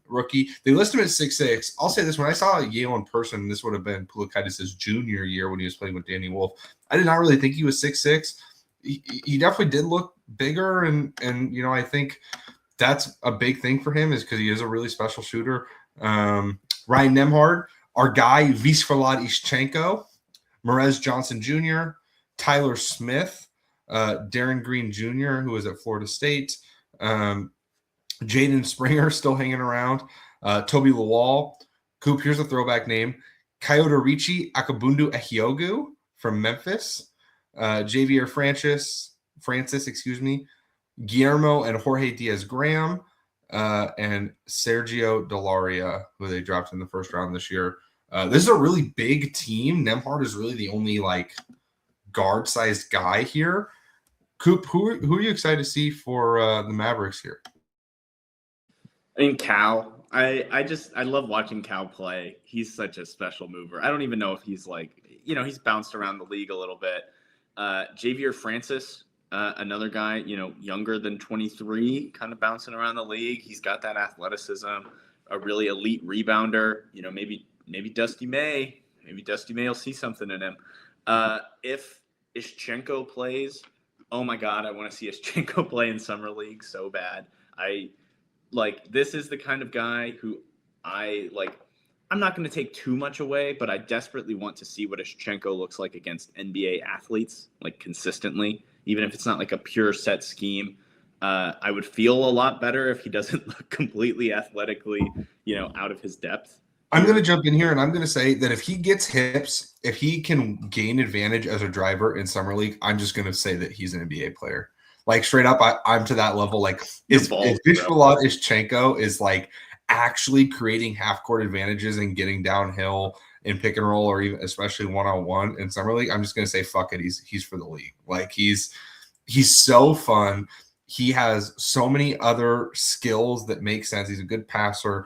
rookie. They list him at 6'6". I'll say this: when I saw Yale in person, this would have been Poulakaitis' junior year when he was playing with Danny Wolf. I did not really think he was 6'6". He definitely did look bigger, and I think that's a big thing for him is because he is a really special shooter. Ryan Nembhard, our guy Visvalad Ischenko, Merez Johnson Jr., Tyler Smith, Darren Green Jr., who was at Florida State, Jaden Springer still hanging around, Toby Lawal. Coop, here's a throwback name, Kyoto-Richi Akabundu Ehiogu from Memphis, Javier Francis, Guillermo and Jorge Diaz-Graham, and Sergio Delaria, who they dropped in the first round this year. This is a really big team. Nembhard is really the only guard-sized guy here. Coop, who are you excited to see for the Mavericks here? I mean, Cal. I love watching Cal play. He's such a special mover. I don't even know if he's he's bounced around the league a little bit. Javier Francis, another guy, younger than 23, kind of bouncing around the league. He's got that athleticism, a really elite rebounder. Maybe Dusty May. Maybe Dusty May will see something in him. If Ischenko plays, oh my God, I want to see Ischenko play in summer league so bad. This is the kind of guy who I'm not going to take too much away, but I desperately want to see what Ischenko looks like against NBA athletes, consistently, even if it's not a pure set scheme. I would feel a lot better if he doesn't look completely athletically, out of his depth. I'm going to jump in here and I'm going to say that if he gets hips, if he can gain advantage as a driver in summer league, I'm just going to say that he's an NBA player. Straight up, I'm to that level. Is Visvalad Ischenko is actually creating half-court advantages and getting downhill in pick and roll or even especially one-on-one in summer league, I'm just going to say, fuck it. He's for the league. He's so fun. He has so many other skills that make sense. He's a good passer.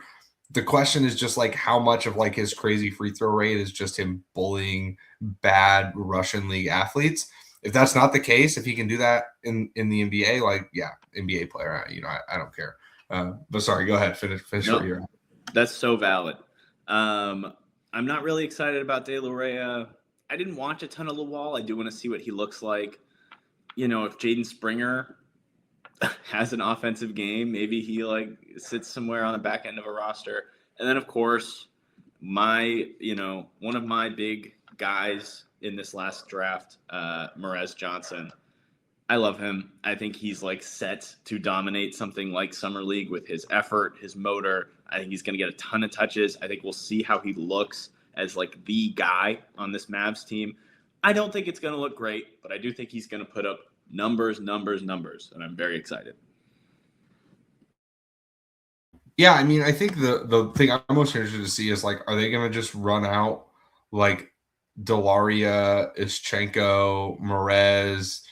The question is just how much of his crazy free throw rate is just him bullying bad Russian league athletes. If that's not the case, if he can do that in the NBA, NBA player, I don't care. But sorry, go ahead. Finish what you're at. That's so valid. I'm not really excited about De La Rey. I didn't watch a ton of Lawal. I do want to see what he looks like. If Jaden Springer has an offensive game, maybe he sits somewhere on the back end of a roster. And then of course, one of my big guys in this last draft, Merez Johnson. I love him. I think he's set to dominate something like Summer League with his effort, his motor. I think he's going to get a ton of touches. I think we'll see how he looks as the guy on this Mavs team. I don't think it's going to look great, but I do think he's going to put up numbers, and I'm very excited. Yeah, I mean, I think the thing I'm most interested to see is are they going to just run out Delaria, Ischenko, Merez,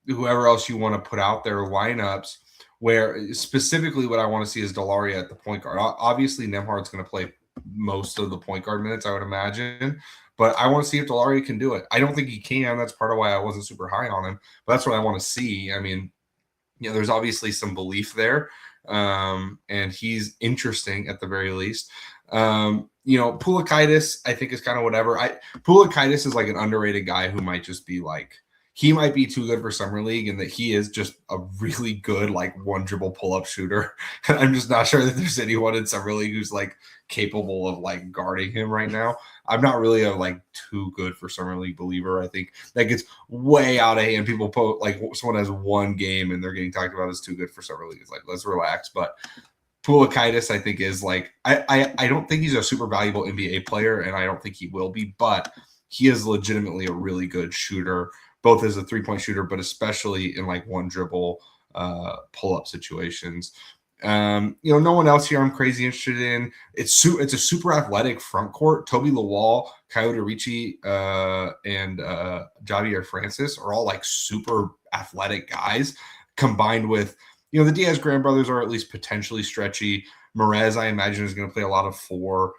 whoever else you want to put out there lineups, where specifically what I want to see is Delaria at the point guard. Obviously, Nembhard's going to play most of the point guard minutes, I would imagine. But I want to see if Delarie can do it. I don't think he can. That's part of why I wasn't super high on him. But that's what I want to see. I mean, there's obviously some belief there. And he's interesting at the very least. Pulakaitis, I think, is kind of whatever. Pulakaitis is like an underrated guy who might just be like, he might be too good for summer league, and that he is just a really good like one dribble pull up shooter. I'm just not sure that there's anyone in summer league who's like capable of like guarding him right now. I'm not really a like too good for summer league believer. I think that gets way out of hand. People put like someone has one game and they're getting talked about as too good for summer league. It's like, let's relax. But Pulakaitis, I think, is like I don't think he's a super valuable NBA player, and I don't think he will be, but he is legitimately a really good shooter, both as a 3-point shooter, but especially in like one dribble pull-up situations. No one else here I'm crazy interested in. It's a super athletic front court. Toby Lawal, Coyote Ricci, and Javier Francis are all like super athletic guys, combined with the Diaz grandbrothers are at least potentially stretchy. Merez, I imagine, is going to play a lot of 4.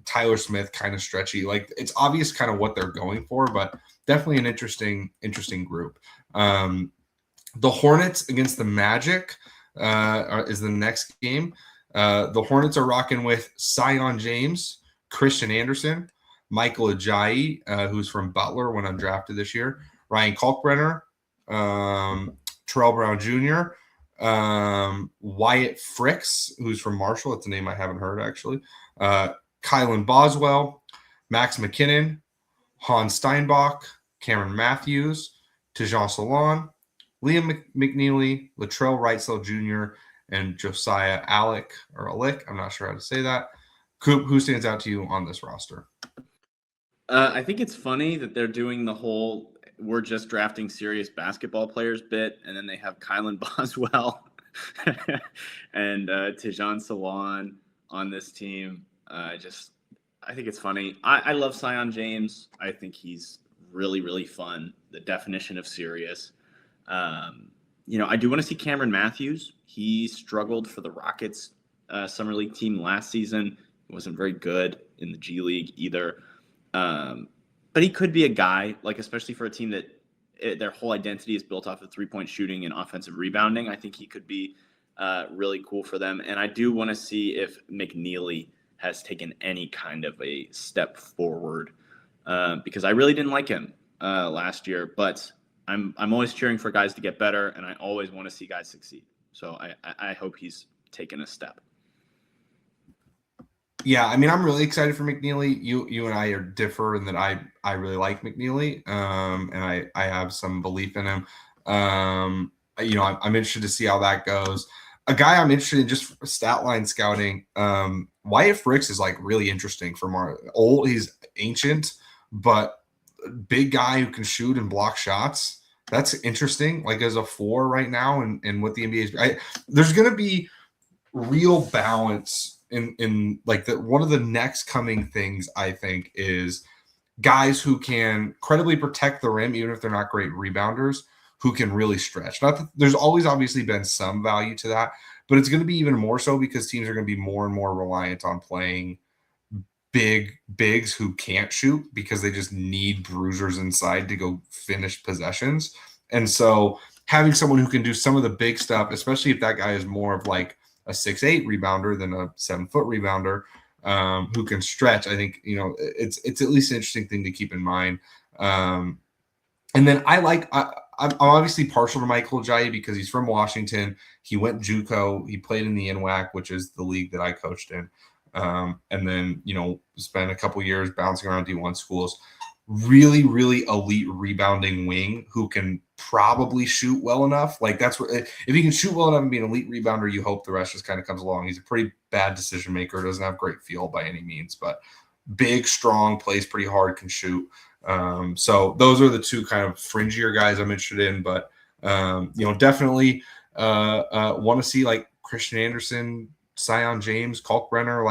Tyler Smith, kind of stretchy. Like, it's obvious kind of what they're going for, but definitely an interesting group. The Hornets against the Magic is the next game. The Hornets are rocking with Zion James, Christian Anderson, Michael Ajayi, who's from Butler, went undrafted this year, Ryan Kalkbrenner, Terrell Brown Jr., Wyatt Fricks, who's from Marshall. That's a name I haven't heard, actually. Kylan Boswell, Max McKinnon, Hans Steinbach, Cameron Matthews, Tejan Salon, Liam McNeely, Latrell Wrightsell Jr., and Josiah Alec. I'm not sure how to say that. Coop, who stands out to you on this roster? I think it's funny that they're doing the whole we're just drafting serious basketball players bit, and then they have Kylan Boswell and Tejan Salon on this team. I think it's funny. I love Zion James. I think he's really, really fun. The definition of serious. I do want to see Cameron Matthews. He struggled for the Rockets summer league team last season. He wasn't very good in the G League either. But he could be a guy, like, especially for a team that their whole identity is built off of 3-point shooting and offensive rebounding. I think he could be really cool for them. And I do want to see if McNeely has taken any kind of a step forward because I really didn't like him last year. But I'm always cheering for guys to get better, and I always want to see guys succeed. So I hope he's taken a step. Yeah, I mean, I'm really excited for McNeely. You and I are differ in that I really like McNeely, and I have some belief in him. I'm interested to see how that goes. A guy I'm interested in just stat line scouting. Wyatt Fricks is like really interesting for old. He's ancient, but big guy who can shoot and block shots. That's interesting. Like as a 4 right now, and what the NBA is. There's going to be real balance in like one of the next coming things, I think, is guys who can credibly protect the rim, even if they're not great rebounders, who can really stretch. Not that there's always obviously been some value to that, but it's going to be even more so because teams are going to be more and more reliant on playing bigs who can't shoot because they just need bruisers inside to go finish possessions. And so having someone who can do some of the big stuff, especially if that guy is more of like a 6'8" rebounder than a 7-foot rebounder, who can stretch, I think, it's at least an interesting thing to keep in mind. And then I'm obviously partial to Michael Ajayi because he's from Washington. He went JUCO. He played in the NWAC, which is the league that I coached in. And then, spent a couple years bouncing around D1 schools. Really, really elite rebounding wing who can probably shoot well enough. Like that's what, if he can shoot well enough and be an elite rebounder, you hope the rest just kind of comes along. He's a pretty bad decision maker. Doesn't have great feel by any means, but big, strong, plays pretty hard, can shoot. So those are the two kind of fringier guys I'm interested in, but definitely want to see like Christian Anderson, Zion James, Kalkbrenner,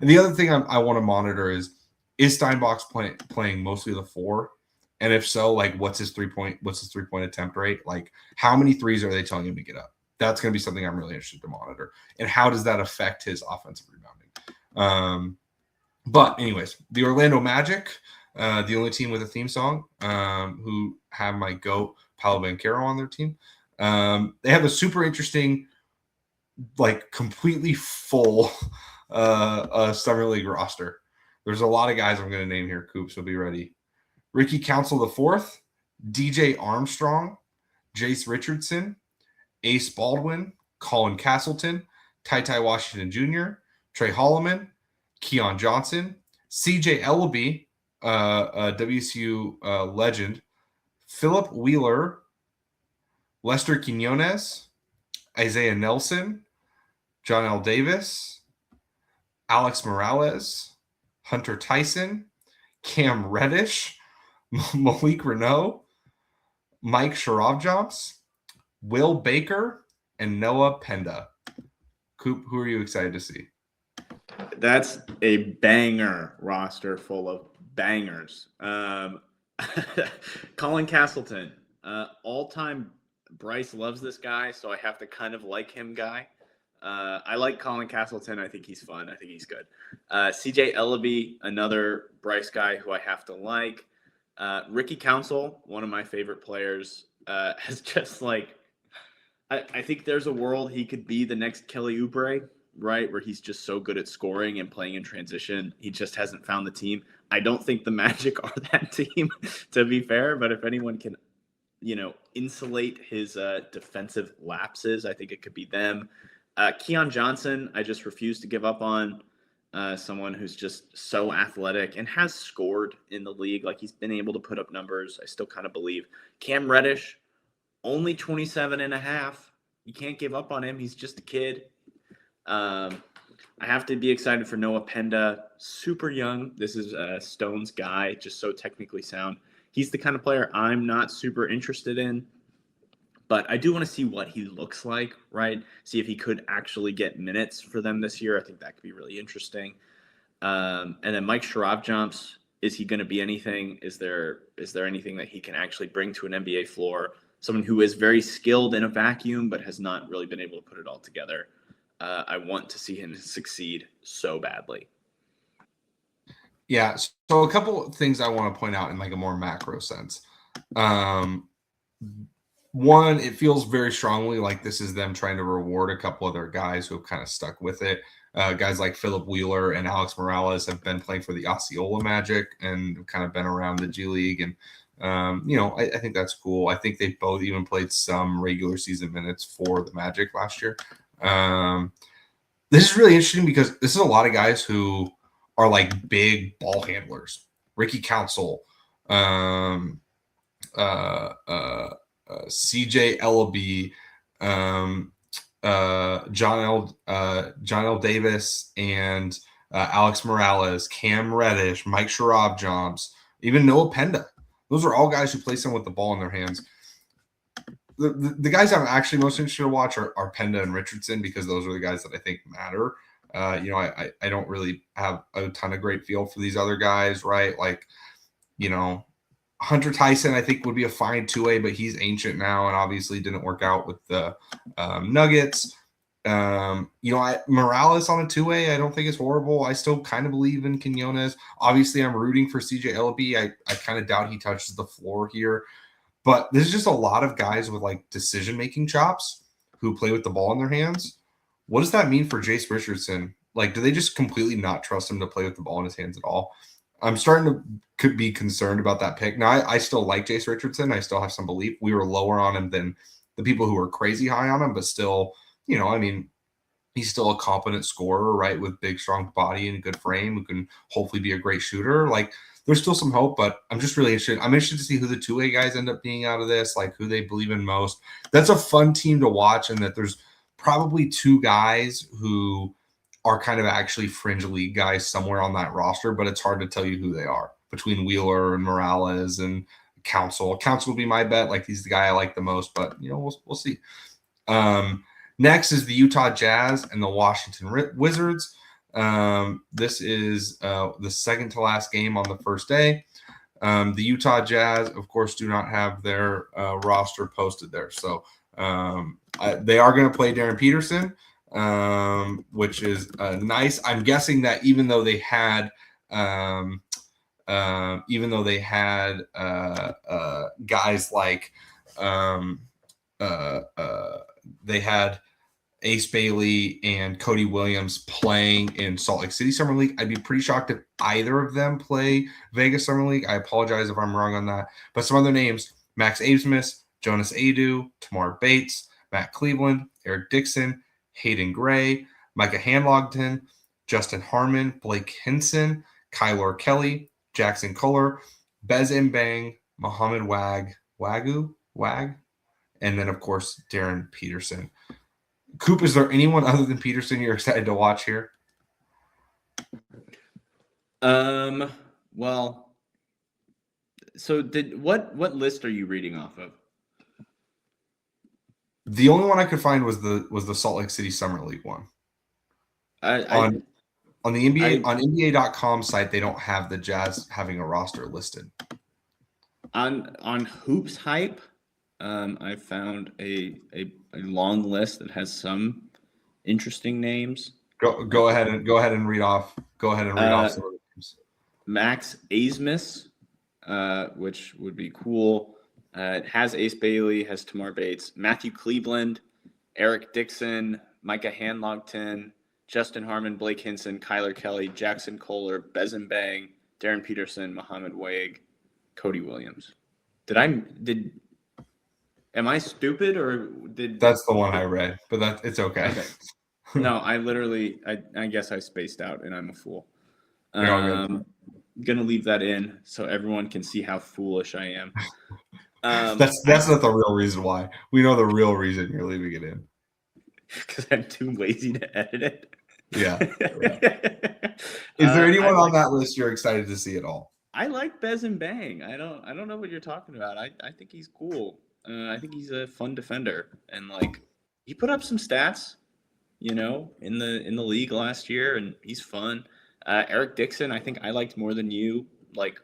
and the other thing I want to monitor is Steinbach's playing mostly the 4? And if so, like what's his 3-point attempt rate? Like how many threes are they telling him to get up? That's going to be something I'm really interested to monitor. And how does that affect his offensive rebounding? But anyways, the Orlando Magic, the only team with a theme song, who have my GOAT, Paolo Banchero, on their team. They have a super interesting, like completely full Summer League roster. There's a lot of guys I'm going to name here, Coop, so be ready. Ricky Council IV, DJ Armstrong, Jace Richardson, Ace Baldwin, Colin Castleton, Ty Washington Jr., Trey Holloman, Keon Johnson, CJ Ellaby, WSU legend, Philip Wheeler, Lester Quinones, Isaiah Nelson, John L. Davis, Alex Morales, Hunter Tyson, Cam Reddish, Malik Renault, Mike Sharavjamps, Will Baker, and Noah Penda. Coop, who are you excited to see? That's a banger roster full of bangers. Colin Castleton, all-time Bryce loves this guy, so I have to kind of like him guy. I like Colin Castleton. I think he's fun. I think he's good. CJ Ellaby, another Bryce guy who I have to like. Ricky Council, one of my favorite players, has just like, I think there's a world he could be the next Kelly Oubre, right? Where he's just so good at scoring and playing in transition. He just hasn't found the team. I don't think the Magic are that team, to be fair, but if anyone can, insulate his defensive lapses, I think it could be them. Keon Johnson, I just refuse to give up on. Someone who's just so athletic and has scored in the league. Like, he's been able to put up numbers. I still kind of believe. Cam Reddish, only 27 and a half. You can't give up on him. He's just a kid. I have to be excited for Noah Penda. Super young. This is Stone's guy, just so technically sound. He's the kind of player I'm not super interested in. But I do want to see what he looks like, right? See if he could actually get minutes for them this year. I think that could be really interesting. And then Mike Sharavjamps, is he going to be anything? Is there anything that he can actually bring to an NBA floor? Someone who is very skilled in a vacuum, but has not really been able to put it all together. I want to see him succeed so badly. Yeah. So a couple of things I want to point out in like a more macro sense. One, it feels very strongly like this is them trying to reward a couple of their guys who have kind of stuck with it. Guys like Philip Wheeler and Alex Morales have been playing for the Osceola Magic and have kind of been around the G League. And, I think that's cool. I think they both even played some regular season minutes for the Magic last year. This is really interesting because this is a lot of guys who are like big ball handlers. Ricky Council, CJ Ellaby, John L. Davis, and Alex Morales, Cam Reddish, Mike Sharavjamps, even Noah Penda. Those are all guys who play some with the ball in their hands. The guys I'm actually most interested to watch are Penda and Richardson, because those are the guys that I think matter. I don't really have a ton of great feel for these other guys, right? Like, Hunter Tyson, I think, would be a fine 2A, but he's ancient now and obviously didn't work out with the Nuggets. Morales on a 2A, I don't think is horrible. I still kind of believe in Quinones. Obviously, I'm rooting for CJ Ellaby. I kind of doubt he touches the floor here. But there's just a lot of guys with like decision-making chops who play with the ball in their hands. What does that mean for Jace Richardson? Like, do they just completely not trust him to play with the ball in his hands at all? I'm starting to be concerned about that pick. Now, I still like Jace Richardson. I still have some belief. We were lower on him than the people who were crazy high on him, but still, he's still a competent scorer, right, with big, strong body and a good frame who can hopefully be a great shooter. Like, there's still some hope, but I'm just really interested. I'm interested to see who the 2A guys end up being out of this, like who they believe in most. That's a fun team to watch, and that there's probably two guys who are kind of actually fringe league guys somewhere on that roster, but it's hard to tell you who they are between Wheeler and Morales and Council. Council would be my bet. Like, he's the guy I like the most, but we'll see. Next is the Utah Jazz and the Washington Wizards. This is the second to last game on the first day. The Utah Jazz, of course, do not have their roster posted there. So They are going to play Darren Peterson, which is nice. I'm guessing that even though they had guys like they had Ace Bailey and Cody Williams playing in Salt Lake City Summer League, I'd be pretty shocked if either of them play Vegas Summer League. I apologize if I'm wrong on that. But some other names: Max Absmus, Jonas Adu, Tamar Bates, Matt Cleveland, Eric Dixon, Hayden Gray, Micah Hanlogton, Justin Harmon, Blake Hinson, Kyler Kelly, Jackson Kohler, Bez Mbang, Muhammad Wag, and then, of course, Darren Peterson. Coop, is there anyone other than Peterson you're excited to watch here? Well, so what list are you reading off of? The only one I could find was the Salt Lake City Summer League one. On the NBA on NBA.com site, they don't have the Jazz having a roster listed. On Hoops Hype, I found a long list that has some interesting names. Go ahead and read off. Go ahead and read off some of the names. Max Absmus, which would be cool. It has Ace Bailey, has Tamar Bates, Matthew Cleveland, Eric Dixon, Micah Hanlogton, Justin Harmon, Blake Hinson, Kyler Kelly, Jackson Kohler, Bez Mbang, Darren Peterson, Muhammad Wag, Cody Williams. Am I stupid or did? That's the one I read, but it's okay. No, I guess I spaced out and I'm a fool. I'm gonna leave that in so everyone can see how foolish I am. That's not the real reason why. We know the real reason you're leaving it in. Because I'm too lazy to edit it. Yeah. Is there anyone on that list you're excited to see at all? I like Bez Mbang. I don't know what you're talking about. I think he's cool. I think he's a fun defender, and like he put up some stats, in the league last year, and he's fun. Eric Dixon, I think I liked more than you. Like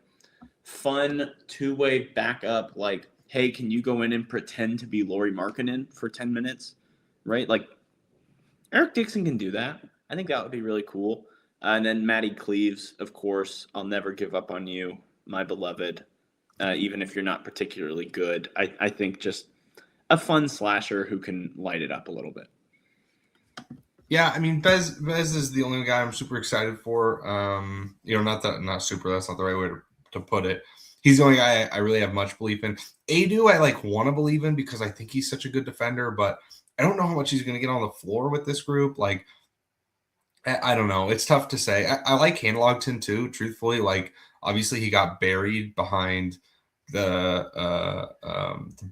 fun two-way backup. Like, hey, can you go in and pretend to be Lauri Markkanen for 10 minutes? Right? Like Eric Dixon can do that. I think that would be really cool. And then Matty Cleaves, of course. I'll never give up on you, my beloved. Even if you're not particularly good, I think just a fun slasher who can light it up a little bit. Yeah, I mean, Bez is the only guy I'm super excited for. Not super. That's not the right way to put it. He's the only guy I really have much belief in. Adu, I want to believe in because I think he's such a good defender, but I don't know how much he's going to get on the floor with this group. Like, I don't know. It's tough to say. I like Hanlogton too, truthfully. Like, obviously he got buried behind the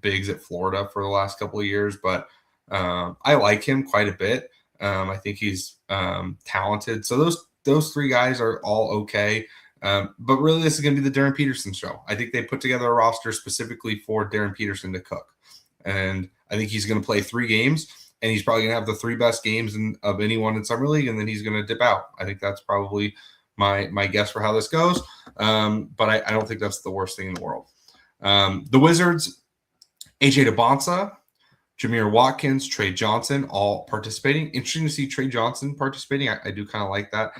bigs at Florida for the last couple of years, but I like him quite a bit. I think he's talented. So those three guys are all okay. But really, this is going to be the Darren Peterson show. I think they put together a roster specifically for Darren Peterson to cook. And I think he's going to play 3 games, and he's probably going to have the 3 best games of anyone in Summer League, and then he's going to dip out. I think that's probably my guess for how this goes. But I don't think that's the worst thing in the world. The Wizards, AJ DeBonsa, Jameer Watkins, Trey Johnson, all participating. Interesting to see Trey Johnson participating. I do kind of like that.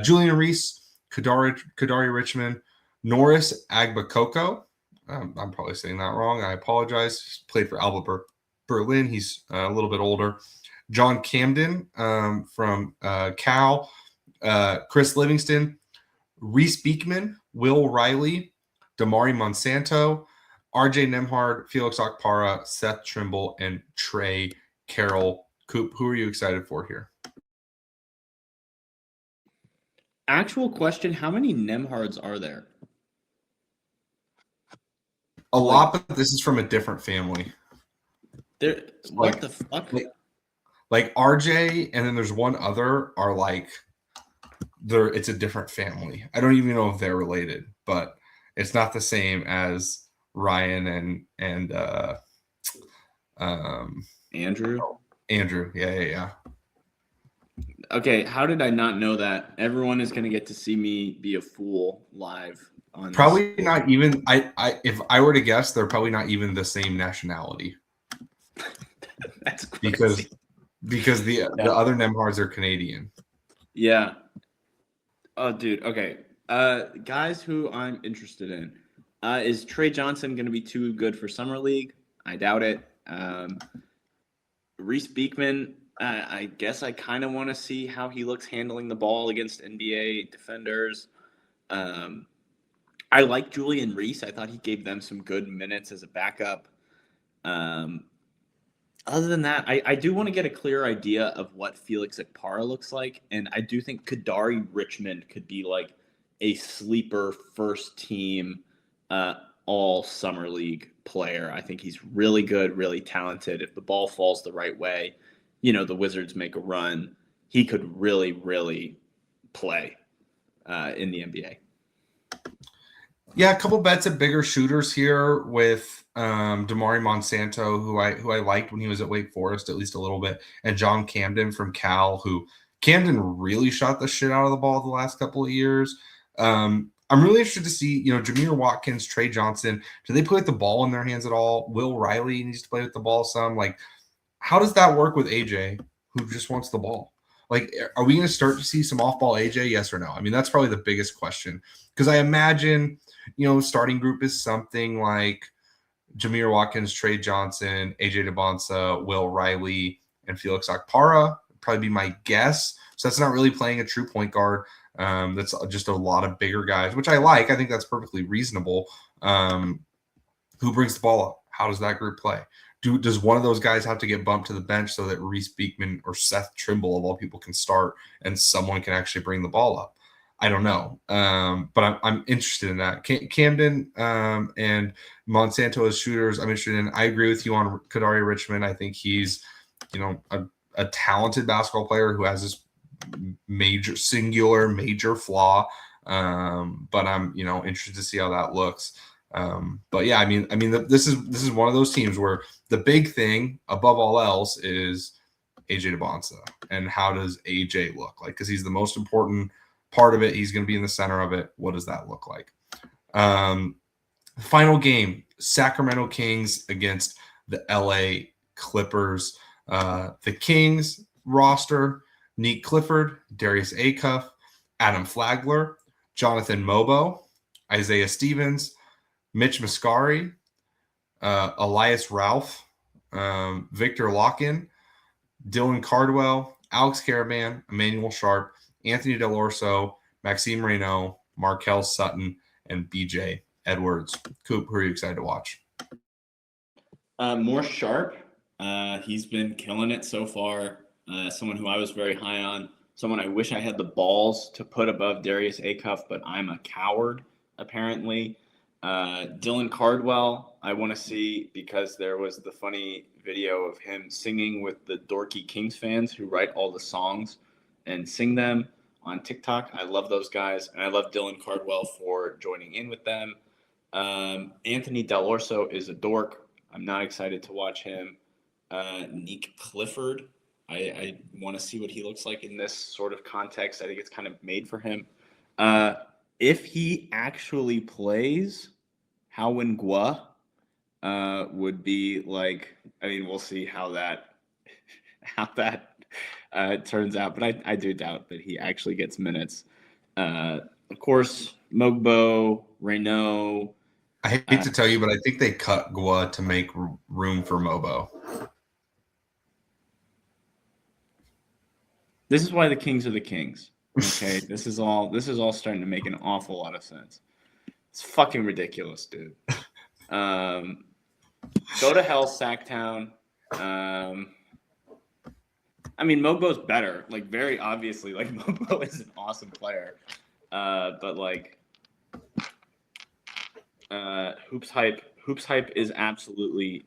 Julian Reese, Kadari Richmond, Norris Agbakoko. I'm probably saying that wrong. I apologize. He's played for Alba Berlin. He's a little bit older. John Camden from Cal. Chris Livingston, Reese Beekman, Will Riley, Damari Monsanto, RJ Nemhard, Felix Okpara, Seth Trimble, and Trey Carroll. Coop, who are you excited for here? Actual question, how many Nemhards are there? A lot, but this is from a different family. What the fuck? Like RJ, and then there's one other are like it's a different family. I don't even know if they're related, but it's not the same as Ryan and Andrew. Andrew, yeah. Okay, how did I not know that? Everyone is going to get to see me be a fool live on probably this. Not even I if I were to guess, they're probably not even the same nationality. That's because crazy. the other Nemhards are Canadian. Yeah. Oh, dude. Okay. Guys who I'm interested in. Is Trey Johnson going to be too good for summer league? I doubt it. Reese Beekman. I guess I kind of want to see how he looks handling the ball against NBA defenders. Um, I like Julian Reese. I thought he gave them some good minutes as a backup. Um, Other than that, I do want to get a clear idea of what Felix Akpara looks like, and I do think Kadari Richmond could be like a sleeper first team uh, all summer league player. I think he's really good, really talented. If the ball falls the right way, the Wizards make a run, he could really, really play in the NBA. Yeah, a couple bets at bigger shooters here with Damari Monsanto, who I liked when he was at Wake Forest at least a little bit, and John Camden from Cal, who Camden really shot the shit out of the ball the last couple of years. I'm really interested to see, Jameer Watkins, Trey Johnson, do they put the ball in their hands at all? Will Riley needs to play with the ball some. Like, how does that work with AJ, who just wants the ball? Like, are we going to start to see some off-ball AJ? Yes or no? I mean, that's probably the biggest question, because I imagine – starting group is something like Jameer Watkins, Trey Johnson, AJ DeBonsa, Will Riley, and Felix Akpara. Probably be my guess. So that's not really playing a true point guard. That's just a lot of bigger guys, which I like. I think that's perfectly reasonable. Who brings the ball up? How does that group play? Does one of those guys have to get bumped to the bench so that Reese Beekman or Seth Trimble, of all people, can start and someone can actually bring the ball up? I don't know, but I'm interested in that. Camden and Monsanto as shooters, I'm interested in. I agree with you on Kadari Richmond. I think he's, a talented basketball player who has this major flaw. But I'm, interested to see how that looks. But yeah, I mean, this is one of those teams where the big thing above all else is AJ DeBonsa and how does AJ look like? Because he's the most important part of it. He's going to be in the center of it. What does that look like? Final game, Sacramento Kings against the LA Clippers. The Kings roster, Nick Clifford, Darius Acuff, Adam Flagler, Jonathan Mobo, Isaiah Stevens, Mitch Muscari, Elias Ralph, Victor Lockin, Dylan Cardwell, Alex Caravan, Emmanuel Sharp, Anthony Delorso, Maxime Reynaud, Markel Sutton, and BJ Edwards. Coop, who are you excited to watch? More Sharp. He's been killing it so far. Someone who I was very high on. Someone I wish I had the balls to put above Darius Acuff, but I'm a coward, apparently. Dylan Cardwell, I want to see because there was the funny video of him singing with the dorky Kings fans who write all the songs and sing them on TikTok. I love those guys, and I love Dylan Cardwell for joining in with them. Anthony Delorso is a dork. I'm not excited to watch him. Nick Clifford, I want to see what he looks like in this sort of context. I think it's kind of made for him. If he actually plays, Howin Gua would be like. I mean, we'll see how that turns out, but I do doubt that he actually gets minutes. Of course, Mogbo, Reynaud. I hate to tell you, but I think they cut Gua to make room for Mobo. This is why the Kings are the Kings. Okay, this is all starting to make an awful lot of sense. It's fucking ridiculous, dude. Go to hell, Sacktown. I mean, Mobo's better. Like, very obviously, like, Mobo is an awesome player. But, like, Hoops Hype is absolutely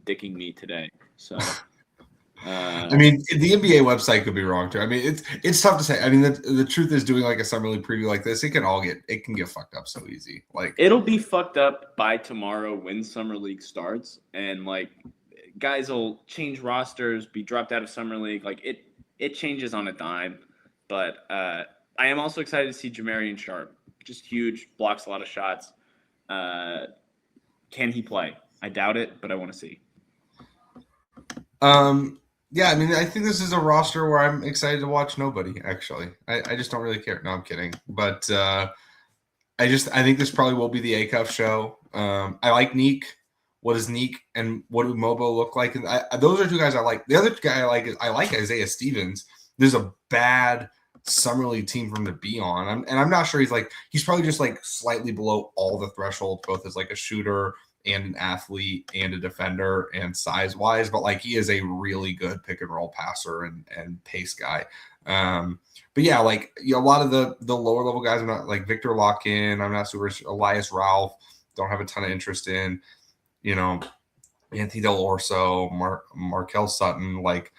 dicking me today. So, I mean, the NBA website could be wrong, too. I mean, it's tough to say. I mean, the truth is doing, like, a summer league preview like this, it can get fucked up so easy. Like, it'll be fucked up by tomorrow when summer league starts. And, like, guys will change rosters, be dropped out of summer league. Like it changes on a dime. But I am also excited to see Jamarian Sharp. Just huge, blocks a lot of shots. Can he play? I doubt it, but I want to see. Yeah, I mean, I think this is a roster where I'm excited to watch nobody, actually. I just don't really care. No, I'm kidding. But I think this probably will be the A-Cuff show. I like Neek. What does Neek and what do Mobo look like? And those are two guys I like. The other guy I like Isaiah Stevens. There's a bad summer league team for him to be on. I'm not sure he's probably just like slightly below all the thresholds, both as like a shooter and an athlete and a defender and size wise, but like he is a really good pick and roll passer and pace guy. But yeah, like a lot of the lower level guys, I'm not like Victor Lock-in. I'm not super Elias Ralph. Don't have a ton of interest in. Anthony Del Orso, Markel Sutton. Like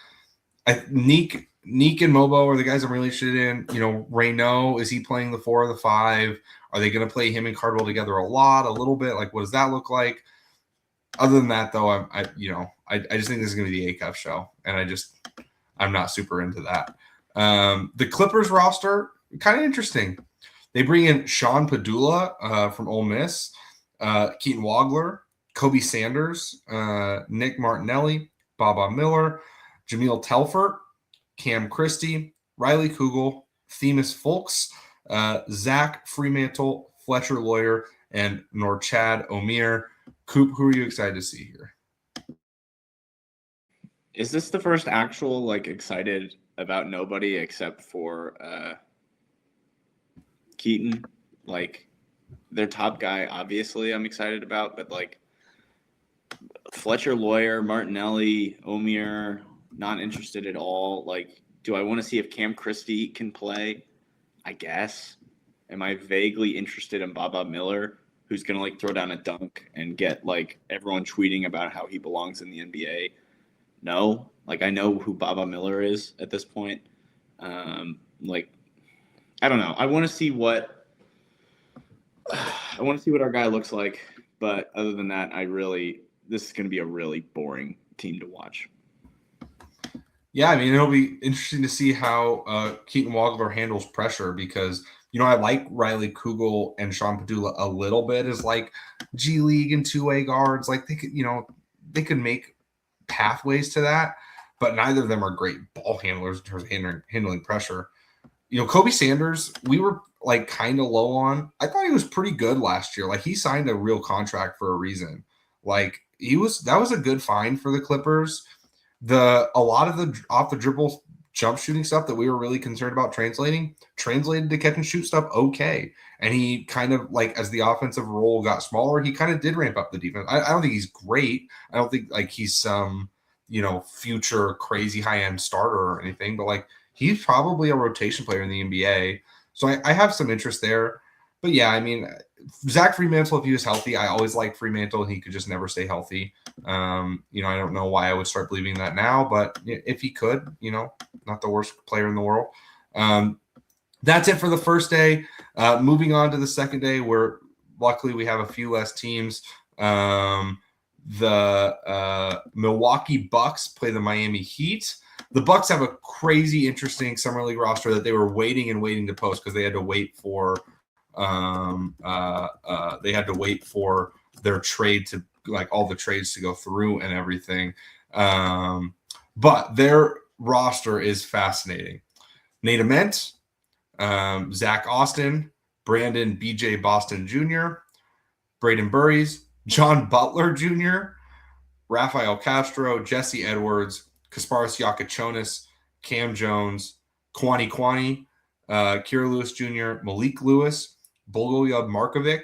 Neek and Mobo are the guys I'm really interested in. Reynaud, is he playing the 4 or the 5? Are they going to play him and Cardwell together a little bit? Like, what does that look like? Other than that, though, I just think this is going to be the A-Cuff show, and I'm not super into that. The Clippers roster, kind of interesting. They bring in Sean Padula from Ole Miss, Keaton Wagler, Kobe Sanders, Nick Martinelli, Baba Miller, Jameel Telfort, Cam Christie, Riley Kugel, Themis Folks, Zach Fremantle, Fletcher Lawyer, and Norchad Omir. Coop, who are you excited to see here? Is this the first actual like excited about nobody except for Keaton? Like their top guy, obviously, I'm excited about, but like Fletcher Lawyer, Martinelli, Omir, not interested at all. Like, do I want to see if Cam Christie can play? I guess. Am I vaguely interested in Baba Miller, who's gonna like throw down a dunk and get like everyone tweeting about how he belongs in the NBA? No. Like I know who Baba Miller is at this point. Like I don't know. I want to see what our guy looks like, but other than that, this is going to be a really boring team to watch. Yeah, I mean, it'll be interesting to see how Keaton Wagler handles pressure because, I like Riley Kugel and Sean Padula a little bit as like G League and two-way guards. Like they could make pathways to that, but neither of them are great ball handlers in terms of handling pressure. Kobe Sanders, we were like kind of low on. I thought he was pretty good last year. Like he signed a real contract for a reason. Like that was a good find for the Clippers. A lot of the off the dribble jump shooting stuff that we were really concerned about translated to catch and shoot stuff okay. And he kind of like as the offensive role got smaller, he kind of did ramp up the defense. I don't think he's great. I don't think like he's some future crazy high end starter or anything, but like he's probably a rotation player in the NBA. So I have some interest there. But yeah, I mean, Zach Fremantle, if he was healthy, I always liked Fremantle. He could just never stay healthy. I don't know why I would start believing that now, but if he could, not the worst player in the world. That's it for the first day. Moving on to the second day, where luckily we have a few less teams. The Milwaukee Bucks play the Miami Heat. The Bucks have a crazy, interesting summer league roster that they were waiting to post because they had to wait for their trade to like all the trades to go through and everything. But their roster is fascinating. Nate Ament, Zach Austin, Brandon BJ Boston Jr., Braden Burries, John Butler Jr., Rafael Castro, Jesse Edwards, Kasparis Yakachonis, Cam Jones, Kwani, Kira Lewis Jr., Malik Lewis, Bogolyub Markovic,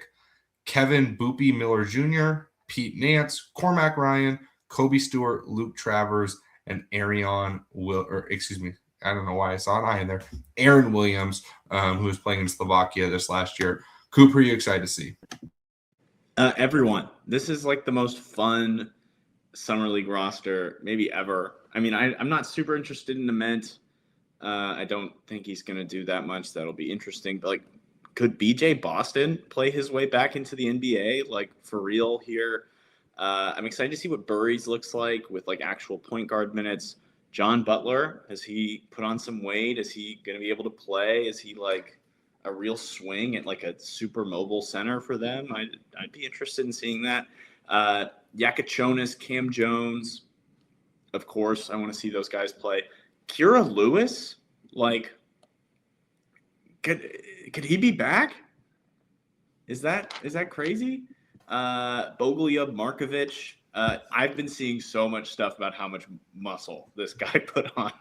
Kevin Boopy Miller Jr., Pete Nance, Cormac Ryan, Kobe Stewart, Luke Travers, and I don't know why I saw an I in there. Aaron Williams, who was playing in Slovakia this last year. Cooper, are you excited to see? Everyone. This is like the most fun summer league roster maybe ever. I mean, I'm not super interested in Ament. I don't think he's going to do that much. That'll be interesting. But like, could BJ Boston play his way back into the NBA? Like for real here? I'm excited to see what Burries looks like with like actual point guard minutes. John Butler, has he put on some weight? Is he going to be able to play? Is he like a real swing at like a super mobile center for them? I'd be interested in seeing that. Yakachonis, Cam Jones, of course, I want to see those guys play. Kira Lewis, like, could he be back? Is that crazy? Bogolyub Markovic. I've been seeing so much stuff about how much muscle this guy put on,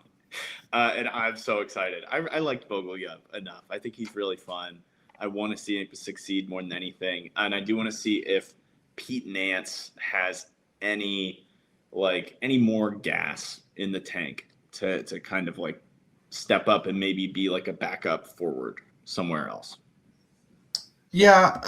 and I'm so excited. I liked Bogolyub enough. I think he's really fun. I want to see him succeed more than anything, and I do want to see if Pete Nance has any more gas in the tank to kind of like step up and maybe be like a backup forward somewhere else. Yeah,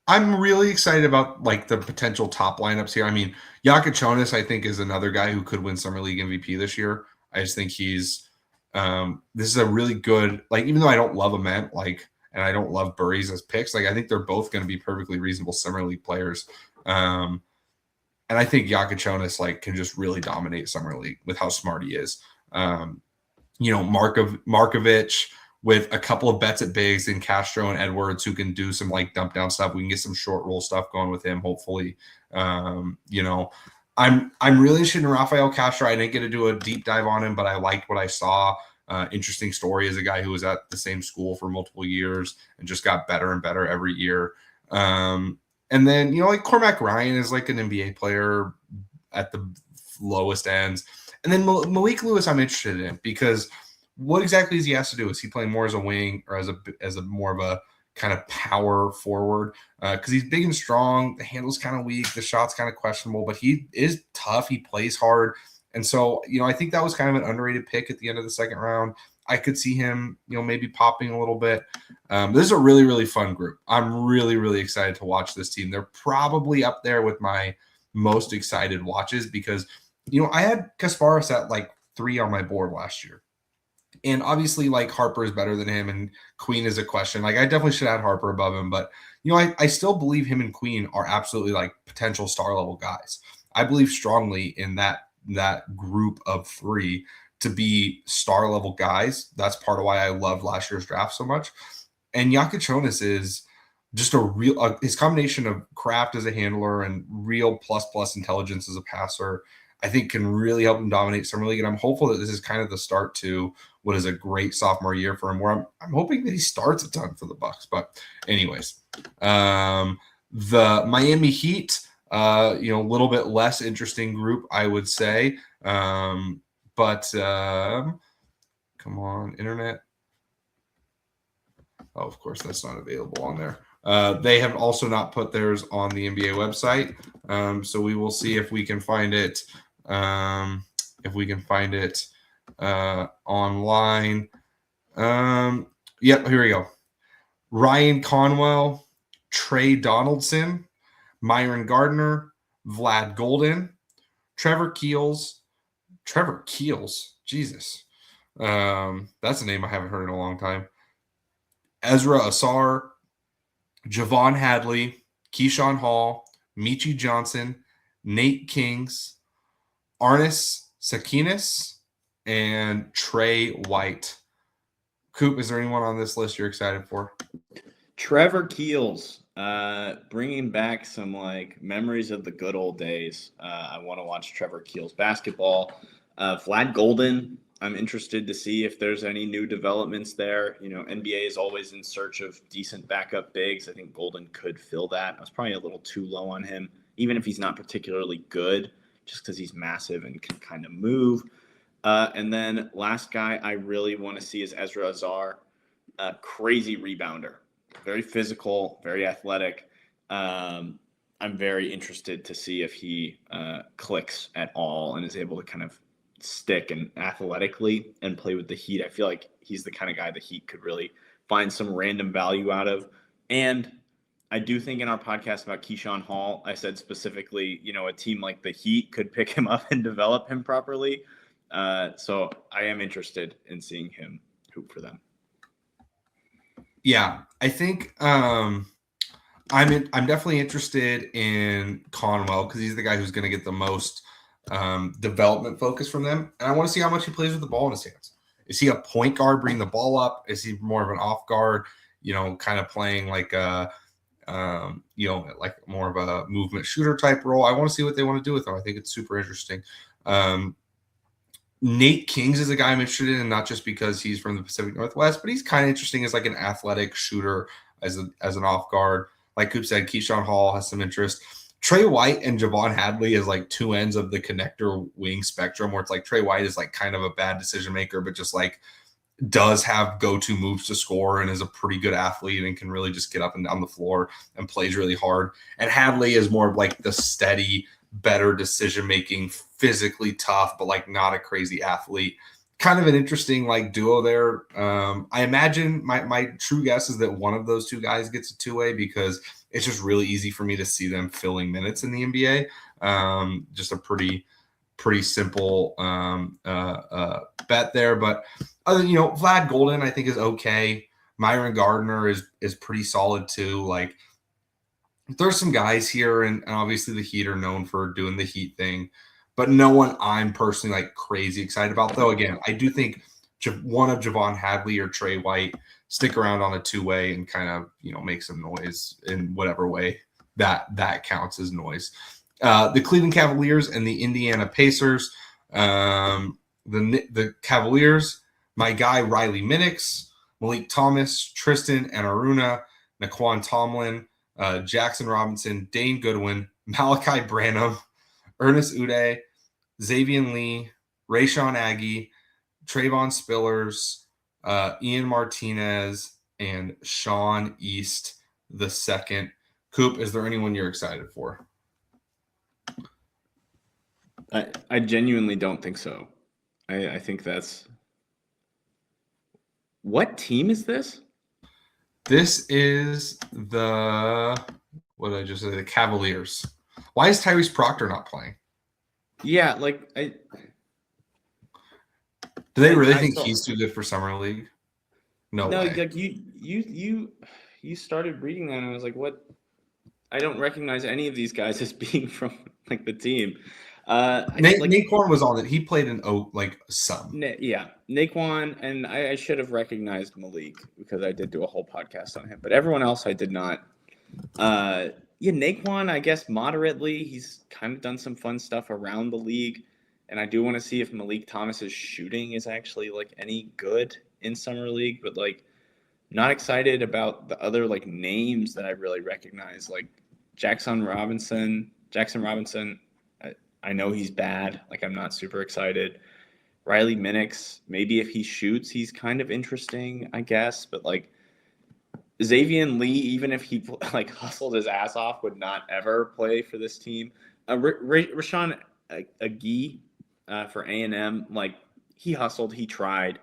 I'm really excited about like the potential top lineups here. I mean, Yakachonis, I think, is another guy who could win Summer League MVP this year. I just think he's this is a really good, like, even though I don't love Ament, like, and I don't love Burries as picks, like, I think they're both going to be perfectly reasonable Summer League players. And I think Yakachonis like can just really dominate Summer League with how smart he is. Markovic with a couple of bets at bigs and Castro and Edwards who can do some like dump down stuff. We can get some short roll stuff going with him, hopefully. I'm really interested in Rafael Castro. I didn't get to do a deep dive on him, but I liked what I saw. Interesting story as a guy who was at the same school for multiple years and just got better and better every year. And then, like Cormac Ryan is like an NBA player at the lowest ends. And then Malik Lewis, I'm interested in because what exactly does he have to do? Is he playing more as a wing or as a more of a kind of power forward? Because he's big and strong. The handle's kind of weak. The shot's kind of questionable, but he is tough. He plays hard. And so, I think that was kind of an underrated pick at the end of the second round. I could see him, maybe popping a little bit. This is a really, really fun group. I'm really, really excited to watch this team. They're probably up there with my most excited watches because, I had Kasparas at like 3 on my board last year. And obviously, like, Harper is better than him, and Queen is a question. Like, I definitely should add Harper above him, but I still believe him and Queen are absolutely like potential star level guys. I believe strongly in that group of 3 to be star level guys. That's part of why I loved last year's draft so much. And Yakachonis is just a real his combination of craft as a handler and real plus intelligence as a passer, I think can really help him dominate Summer League. And I'm hopeful that this is kind of the start to what is a great sophomore year for him, where I'm hoping that he starts a ton for the Bucks. But anyways, the Miami Heat, a little bit less interesting group, I would say. Come on, internet. Oh, of course, that's not available on there. They have also not put theirs on the NBA website. So we will see if we can find it. Online. Yep, here we go. Ryan Conwell, Trey Donaldson, Myron Gardner, Vlad Golden, Trevor Keels, Jesus. That's a name I haven't heard in a long time. Ezra Asar, Javon Hadley, Keyshawn Hall, Michi Johnson, Nate Kings, Arnis Sakinis, and Trey White. Coop, is there anyone on this list you're excited for? Trevor Keels, bringing back some like memories of the good old days. I want to watch Trevor Keels basketball. Vlad Golden, I'm interested to see if there's any new developments there. NBA is always in search of decent backup bigs. I think Golden could fill that. I was probably a little too low on him, even if he's not particularly good, just because he's massive and can kind of move. And then last guy I really want to see is Ezra Azar, crazy rebounder, very physical, very athletic. I'm very interested to see if he clicks at all and is able to kind of stick and athletically and play with the Heat. I feel like he's the kind of guy the Heat could really find some random value out of. And I do think in our podcast about Keyshawn Hall, I said specifically, a team like the Heat could pick him up and develop him properly. So I am interested in seeing him hoop for them. Yeah, I think I'm definitely interested in Conwell because he's the guy who's going to get the most development focus from them. And I want to see how much he plays with the ball in his hands. Is he a point guard bringing the ball up? Is he more of an off guard, kind of playing like a, like more of a movement shooter type role? I want to see what they want to do with him. I think it's super interesting. Nate Kings is a guy I'm interested in, not just because he's from the Pacific Northwest, but he's kind of interesting as like an athletic shooter as an off guard. Like Coop said, Keyshawn Hall has some interest. Trey White and Javon Hadley is like two ends of the connector wing spectrum, where it's like Trey White is like kind of a bad decision maker, but just like does have go-to moves to score and is a pretty good athlete and can really just get up and down the floor and plays really hard. And Hadley is more of like the steady, better decision-making, physically tough, but like not a crazy athlete. Kind of an interesting like duo there. I imagine my true guess is that one of those two guys gets a two-way because it's just really easy for me to see them filling minutes in the NBA. Just a pretty simple bet there. But other, Vlad Golden I think is okay. Myron Gardner is pretty solid too. Like there's some guys here, and obviously the Heat are known for doing the Heat thing, but no one I'm personally like crazy excited about. Though again, I do think one of Javon Hadley or Trey White stick around on a two-way and kind of make some noise in whatever way that counts as noise. The Cleveland Cavaliers and the Indiana Pacers. The Cavaliers, my guy Riley Minix, Malik Thomas, Tristan Anaruna, Naquan Tomlin, Jackson Robinson, Dane Goodwin, Malachi Branham, Ernest Uday, Xavier Lee, Rayshawn Aggie, Trayvon Spillers, Ian Martinez, and Sean East the second. Coop, is there anyone you're excited for? I genuinely don't think so. I think that's – what team is this? This is the – what did I just say? The Cavaliers. Why is Tyrese Proctor not playing? Yeah, do they really think he's too good for Summer League? No way. Like you started reading that and I was like, what? I don't recognize any of these guys as being from like the team. Naquan was on it. He played in some. Naquan, and I should have recognized Malik because I did do a whole podcast on him, but everyone else I did not. Naquan, I guess moderately. He's kind of done some fun stuff around the league, and I do want to see if Malik Thomas's shooting is actually like any good in Summer League, but like not excited about the other like names that I really recognize, like Jackson Robinson. I know he's bad. Like I'm not super excited. Riley Minix, maybe if he shoots, he's kind of interesting, I guess, but like Xavier Lee, even if he like hustled his ass off, would not ever play for this team. Rashawn Agee for A&M, like he hustled, he tried.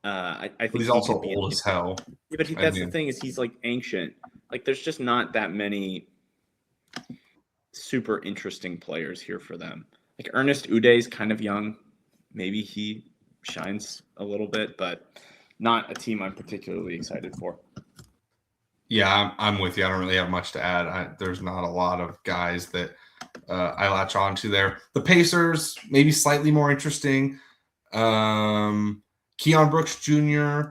I think he's also old as hell. Yeah, but that's the thing is he's like ancient. Like there's just not that many super interesting players here for them. Like Ernest Uday's kind of young. Maybe he shines a little bit, but not a team I'm particularly excited for. Yeah, I'm with you. I don't really have much to add. There's not a lot of guys that I latch on to there. The Pacers, maybe slightly more interesting. Keon Brooks Jr.,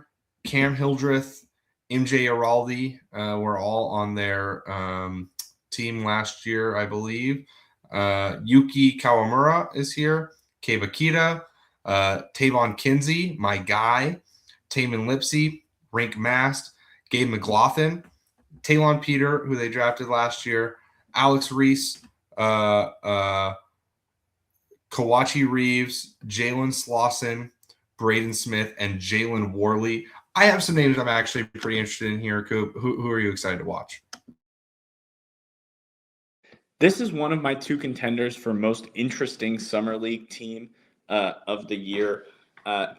Cam Hildreth, MJ Araldi were all on their team last year, I believe. Yuki Kawamura is here. Keiva Kita, Tavon Kinsey, my guy. Taman Lipsey, Rink Mast, Gabe McLaughlin, Talon Peter, who they drafted last year, Alex Reese, Kawachi Reeves, Jalen Slauson, Braden Smith, and Jalen Worley. I have some names I'm actually pretty interested in here, Coop. Who are you excited to watch? This is one of my two contenders for most interesting Summer League team of the year.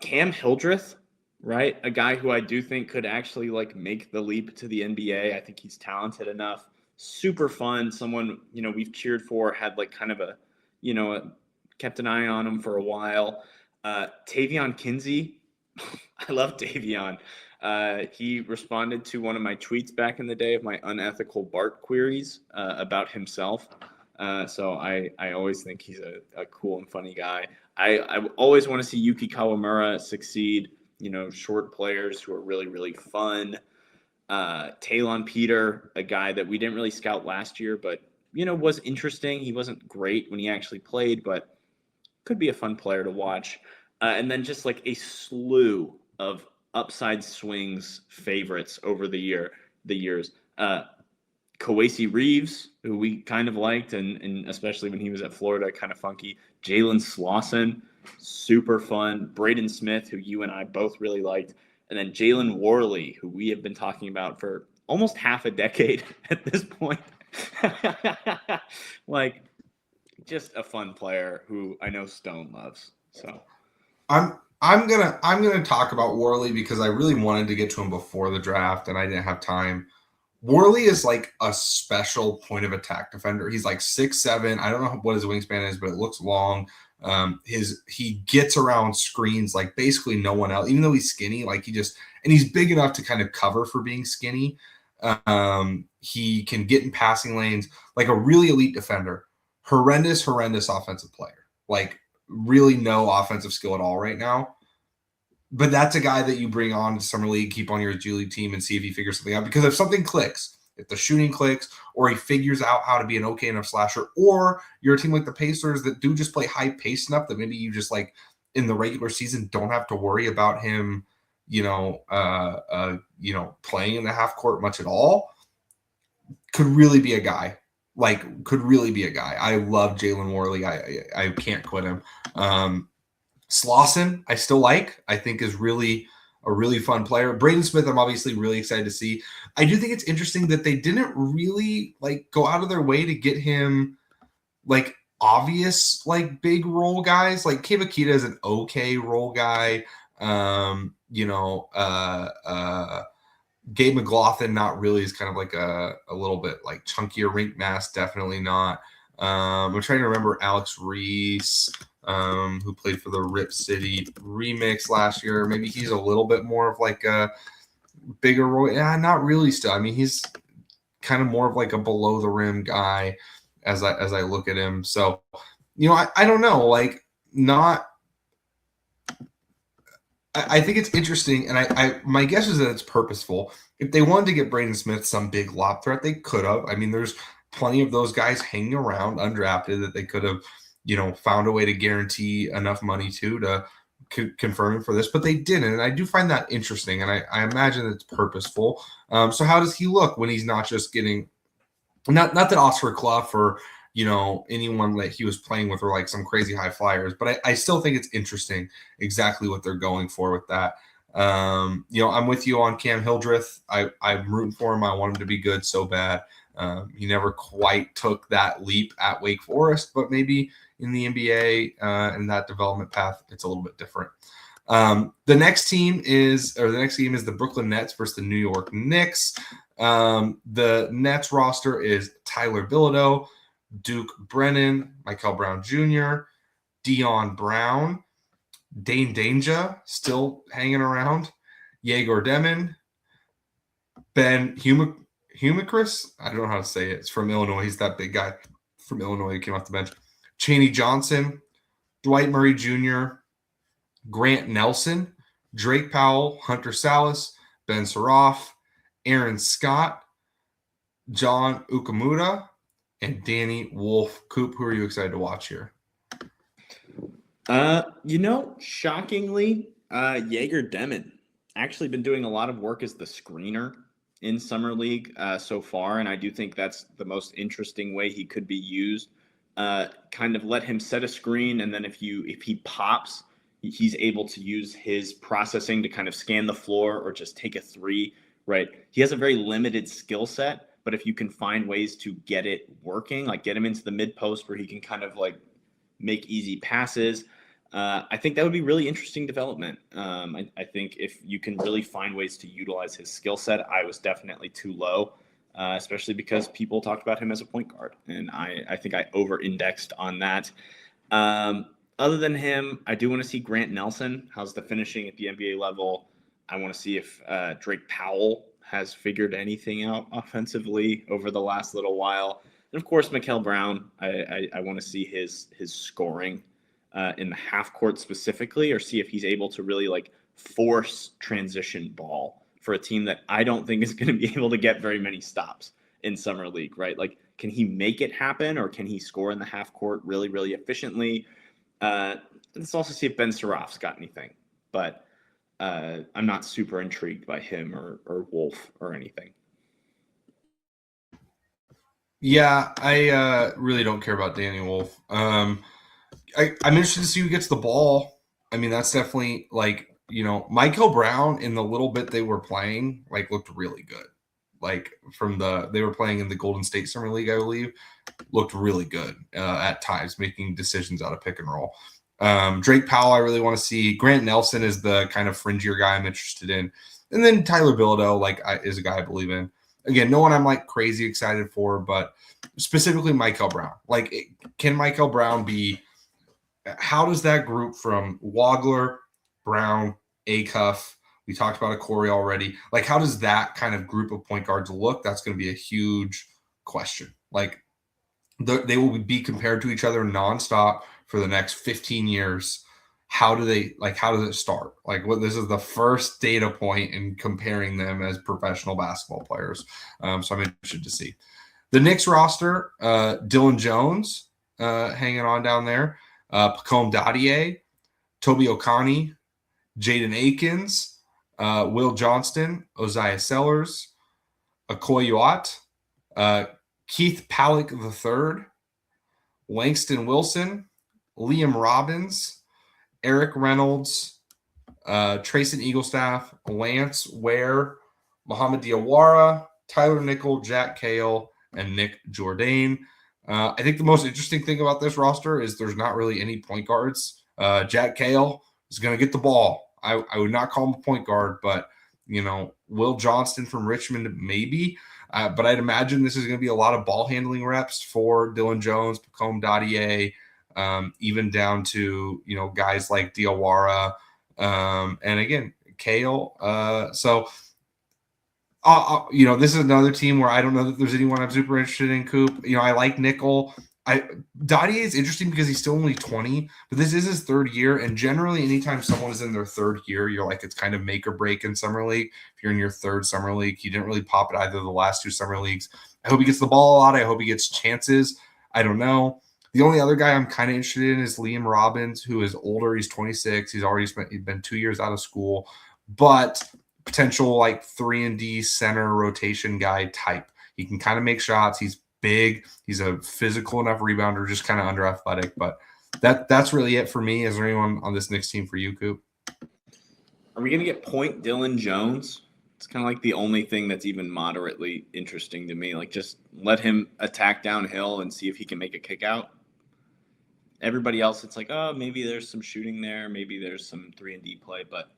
Cam Hildreth, right? A guy who I do think could actually like make the leap to the NBA. I think he's talented enough. Super fun. Someone, we've cheered for, had like kind of a, kept an eye on him for a while. Tavion Kinsey. I love Tavion. He responded to one of my tweets back in the day of my unethical Bart queries about himself. So I always think he's a cool and funny guy. I always want to see Yuki Kawamura succeed. Short players who are really, really fun. Talon Peter, a guy that we didn't really scout last year, but, was interesting. He wasn't great when he actually played, but could be a fun player to watch. And then just like a slew of upside swings favorites over the years. Kawasi Reeves, who we kind of liked, and especially when he was at Florida, kind of funky. Jalen Slauson, super fun. Braden Smith, who you and I both really liked. And then Jalen Warley, who we have been talking about for almost half a decade at this point. Like, just a fun player who I know Stone loves. So I'm gonna talk about Worley because I really wanted to get to him before the draft and I didn't have time. Worley is like a special point of attack defender. He's like 6'7". I don't know what his wingspan is, but it looks long. He gets around screens like basically no one else, even though he's skinny. Like and he's big enough to kind of cover for being skinny. He can get in passing lanes, like a really elite defender. Horrendous offensive player. Like really no offensive skill at all right now. But that's a guy that you bring on to Summer League, keep on your G League team and see if he figures something out. Because if something clicks, if the shooting clicks, or he figures out how to be an okay enough slasher, or you're a team like the Pacers that do just play high pace enough that maybe you just like in the regular season don't have to worry about him, playing in the half court much at all, could really be a guy. I love Jalen Warley. I can't quit him. Slauson, I still like. I think is really a really fun player. Braden Smith, I'm obviously really excited to see. I do think it's interesting that they didn't really like go out of their way to get him like obvious like big role guys. Like Kevakita is an okay role guy. Gabe McLaughlin, not really, is kind of like a little bit like chunkier rink mass, definitely not. I'm trying to remember Alex Reese, who played for the Rip City Remix last year. Maybe he's a little bit more of like a bigger role. Yeah, not really still. I mean, he's kind of more of like a below the rim guy as I look at him. So, I don't know, like not. I think it's interesting, and I my guess is that it's purposeful. If they wanted to get Braden Smith some big lob threat, they could have. I mean, there's plenty of those guys hanging around undrafted that they could have, found a way to guarantee enough money to confirm him for this, but they didn't. And I do find that interesting, and I imagine it's purposeful. So how does he look when he's not just getting not that Oscar Clough or anyone that he was playing with were like some crazy high flyers, but I still think it's interesting exactly what they're going for with that. I'm with you on Cam Hildreth. I'm rooting for him. I want him to be good so bad. He never quite took that leap at Wake Forest, but maybe in the NBA and that development path, it's a little bit different. The next game is the Brooklyn Nets versus the New York Knicks. The Nets roster is Tyler Bilodeau, Duke Brennan, Michael Brown Jr., Dion Brown, Dane Danger still hanging around, Yegor Demon, Ben Humicris. I don't know how to say it. It's from Illinois. He's that big guy from Illinois who came off the bench. Chaney Johnson, Dwight Murray Jr., Grant Nelson, Drake Powell, Hunter Salas, Ben Saroff, Aaron Scott, John Ukamuda, and Danny Wolf. Coop, who are you excited to watch here? Shockingly, Jaeger Demon actually been doing a lot of work as the screener in Summer League so far, and I do think that's the most interesting way he could be used. Kind of let him set a screen, and then if he pops, he's able to use his processing to kind of scan the floor or just take a three, right? He has a very limited skill set, but if you can find ways to get it working, like get him into the mid post where he can kind of like make easy passes, I think that would be really interesting development. I think if you can really find ways to utilize his skill set, I was definitely too low, especially because people talked about him as a point guard, and I think I over-indexed on that. Other than him, I do want to see Grant Nelson. How's the finishing at the NBA level? I want to see if Drake Powell has figured anything out offensively over the last little while. And of course, Mikel Brown, I want to see his scoring in the half court specifically, or see if he's able to really like force transition ball for a team that I don't think is going to be able to get very many stops in Summer League, right? Like, can he make it happen, or can he score in the half court really, really efficiently? Let's also see if Ben Saraf's got anything. But I'm not super intrigued by him or Wolf or anything. Yeah, I really don't care about Danny Wolf. I'm interested to see who gets the ball. I mean, that's definitely like, Michael Brown in the little bit they were playing, like, looked really good. Like they were playing in the Golden State Summer League, I believe, looked really good at times, making decisions out of pick and roll. Drake Powell, I really want to see. Grant Nelson is the kind of fringier guy I'm interested in. And then Tyler Bilodeau, is a guy I believe in. Again, no one I'm like crazy excited for, but specifically Michael Brown. Like, can Michael Brown be? How does that group from Wagler, Brown, Acuff? We talked about a Corey already. Like, how does that kind of group of point guards look? That's going to be a huge question. Like, they will be compared to each other nonstop for the next 15 years. How does it start? Like, this is the first data point in comparing them as professional basketball players. So I'm interested to see. The Knicks roster, Dylan Jones hanging on down there, Pacome Dadier, Toby Okani, Jaden Akins, Will Johnston, Oziah Sellers, Akoy Yoat, Keith Pallick III, Langston Wilson, Liam Robbins, Eric Reynolds, Trayson Eaglestaff, Lance Ware, Muhammad Diawara, Tyler Nickel, Jack Cale, and Nick Jourdain. I think the most interesting thing about this roster is there's not really any point guards. Jack Cale is going to get the ball. I would not call him a point guard, but, Will Johnston from Richmond, maybe. But I'd imagine this is going to be a lot of ball handling reps for Dylan Jones, Pacome Dadier, even down to, guys like Diawara, and again, Cale. This is another team where I don't know that there's anyone I'm super interested in, Coop. I like Nickel. Dadier is interesting because he's still only 20, but this is his third year. And generally, anytime someone is in their third year, you're like, it's kind of make or break in summer league. If you're in your third summer league, you didn't really pop at either of the last two summer leaes. I hope he gets the ball a lot. I hope he gets chances. I don't know. The only other guy I'm kind of interested in is Liam Robbins, who is older. He's 26. He's been 2 years out of school, but potential like 3-and-D center rotation guy type. He can kind of make shots. He's big. He's a physical enough rebounder, just kind of under athletic. But that's really it for me. Is there anyone on this Knicks team for you, Coop? Are we going to get point Dylan Jones? It's kind of like the only thing that's even moderately interesting to me. Like, just let him attack downhill and see if he can make a kick out. Everybody else, it's like, oh, maybe there's some shooting there. Maybe there's some 3-and-D play. But,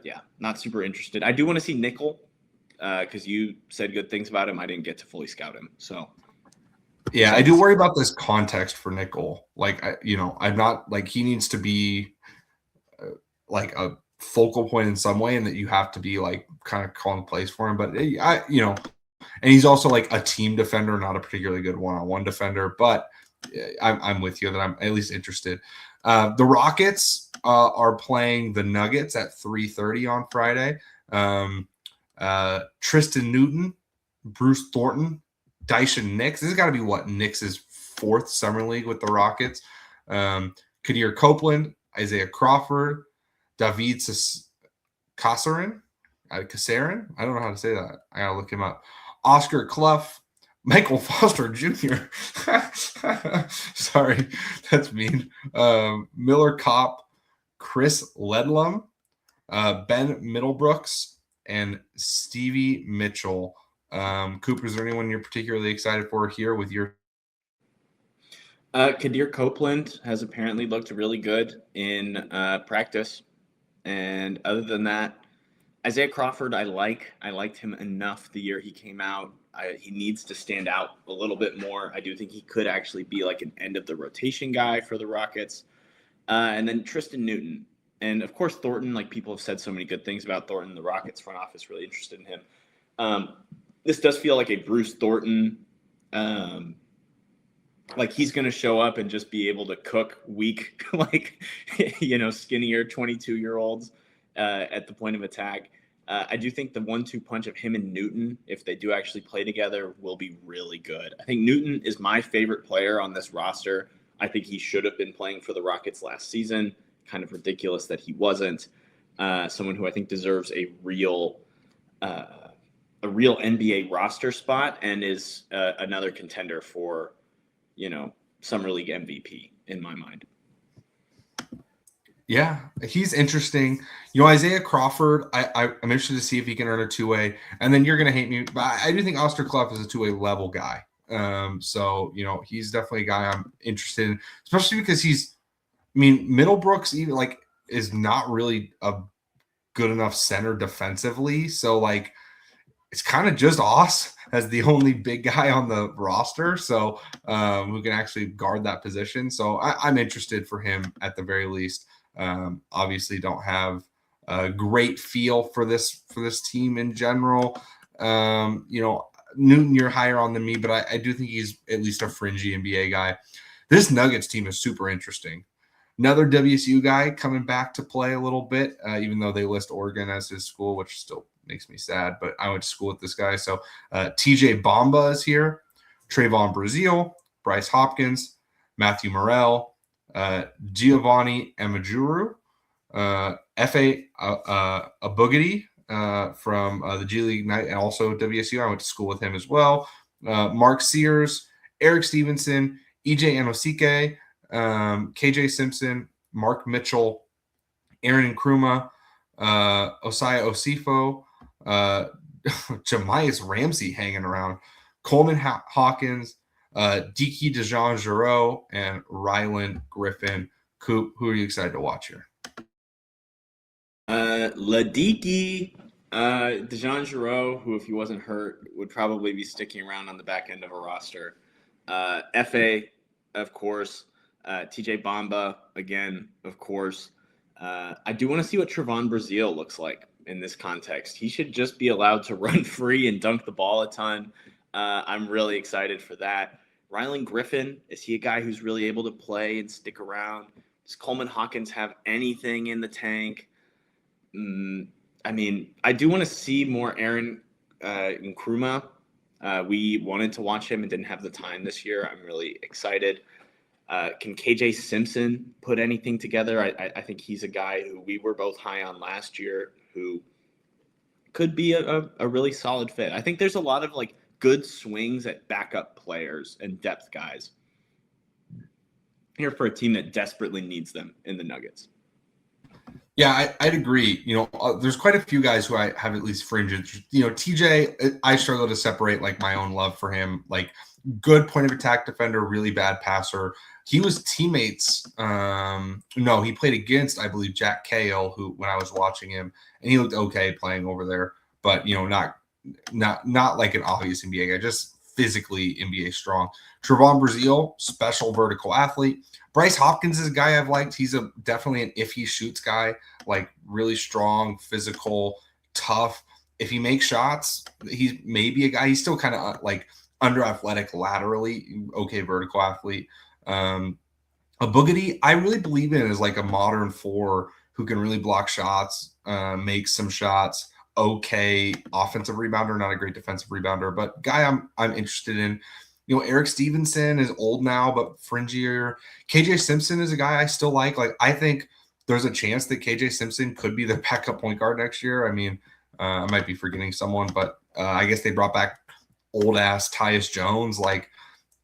yeah, not super interested. I do want to see Nickel because you said good things about him. I didn't get to fully scout him. So, yeah, I do worry about this context for Nickel. Like, I'm not like he needs to be like a focal point in some way, and that you have to be like kind of calling plays for him. But and he's also like a team defender, not a particularly good one-on-one defender. But I'm with you that I'm at least interested. The Rockets are playing the Nuggets at 3:30 on Friday. Tristan Newton, Bruce Thornton, Dyson Nix. This has got to be Nix's fourth summer league with the Rockets. Kadir Copeland, Isaiah Crawford, David Casarin. I don't know how to say that. I gotta look him up. Oscar Clough, Michael Foster Jr. Sorry, that's mean. Miller Kopp, Chris Ledlum, Ben Middlebrooks, and Stevie Mitchell. Cooper, is there anyone you're particularly excited for here with your? Kadir Copeland has apparently looked really good in practice. And other than that, Isaiah Crawford, I liked him enough the year he came out. He needs to stand out a little bit more. I do think he could actually be like an end of the rotation guy for the Rockets. And then Tristan Newton. And of course, Thornton, like people have said so many good things about Thornton. The Rockets front office really interested in him. This does feel like a Bruce Thornton. Like he's going to show up and just be able to cook weak, like, skinnier 22-year-olds at the point of attack. I do think the 1-2 punch of him and Newton, if they do actually play together, will be really good. I think Newton is my favorite player on this roster I think he should have been playing for the Rockets last season. Kind of ridiculous that he wasn't. Someone who I think deserves a real NBA roster spot and is another contender for, Summer League MVP in my mind. Yeah, he's interesting. Isaiah Crawford, I'm interested to see if he can earn a two-way. And then you're going to hate me, but I do think Osterkloff is a two-way level guy. So, he's definitely a guy I'm interested in, especially because Middlebrooks even is not really a good enough center defensively. So it's kind of just Oss as the only big guy on the roster. So who can actually guard that position. So I'm interested for him at the very least. Obviously don't have a great feel for this team in general. Newton, you're higher on than me, but I do think he's at least a fringy NBA guy. This Nuggets team is super interesting. Another WSU guy coming back to play a little bit, even though they list Oregon as his school, which still makes me sad, but I went to school with this guy. So TJ Bamba is here, Trayvon Brazile, Bryce Hopkins, Matthew Morrell, Giovanni Amajuru, F.A. Abugadi from the G League Night, and also WSU. I went to school with him as well. Mark Sears, Eric Stevenson, EJ Anosike, KJ Simpson, Mark Mitchell, Aaron Nkrumah, Osai Osifo, Jamias Ramsey hanging around, Coleman Hawkins, Diki DeJean-Jarreau, and Rylan Griffin. Coop, who are you excited to watch here? Ladiki DeJean-Jarreau, who if he wasn't hurt would probably be sticking around on the back end of a roster. F.A., of course. TJ Bamba, again, of course. I do want to see what Trayvon Brazile looks like in this context. He should just be allowed to run free and dunk the ball a ton. I'm really excited for that. Rylan Griffin, is he a guy who's really able to play and stick around? Does Coleman Hawkins have anything in the tank? I do want to see more Aaron Nkrumah. We wanted to watch him and didn't have the time this year. I'm really excited. Can KJ Simpson put anything together? I think he's a guy who we were both high on last year who could be a really solid fit. I think there's a lot of good swings at backup players and depth guys here for a team that desperately needs them in the Nuggets. Yeah, I'd agree. There's quite a few guys who I have at least fringe. TJ, I struggle to separate my own love for him. Good point of attack defender, really bad passer. He was teammates. He played against, I believe, Jack Cahill, who when I was watching him, and he looked okay playing over there, but not like an obvious NBA guy, just physically NBA strong. Trayvon Brazile, special vertical athlete. Bryce Hopkins is a guy I've liked. He's definitely an if he shoots guy, really strong, physical, tough. If he makes shots, he's maybe a guy. He's still kind of under athletic laterally, okay vertical athlete. Abugadi, I really believe in as a modern four who can really block shots, make some shots, okay offensive rebounder, not a great defensive rebounder, but guy I'm interested in. Eric Stevenson is old now, but fringier. KJ Simpson is a guy I still like. I think there's a chance that KJ Simpson could be the backup point guard next year. I might be forgetting someone, but I guess they brought back old ass Tyus Jones.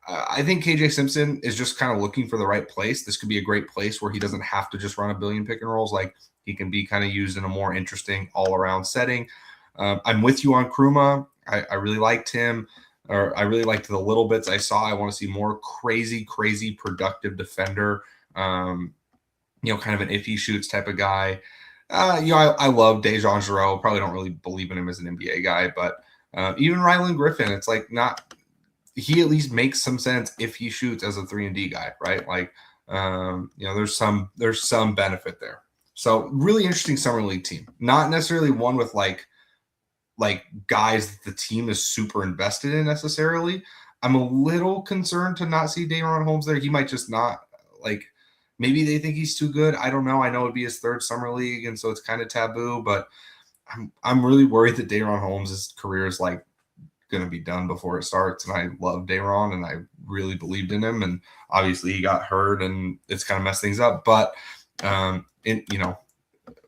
I think KJ Simpson is just kind of looking for the right place. This could be a great place where he doesn't have to just run a billion pick and rolls. He can be kind of used in a more interesting all around setting. I'm with you on Nkrumah. I really liked him. Or I really liked the little bits I saw. I want to see more crazy productive defender. Kind of an if he shoots type of guy. I love DeJean-Jarreau. Probably don't really believe in him as an NBA guy, but even Rylan Griffin, it's not. He at least makes some sense if he shoots as a 3-and-D guy, right? There's some benefit there. So really interesting summer league team. Not necessarily one with guys that the team is super invested in necessarily. I'm a little concerned to not see Daron Holmes there. He might just not maybe they think he's too good. I don't know. I know it'd be his third summer league, and so it's kind of taboo, but I'm really worried that Daron Holmes' career is going to be done before it starts. And I love Dayron, and I really believed in him. And obviously he got hurt, and it's kind of messed things up. But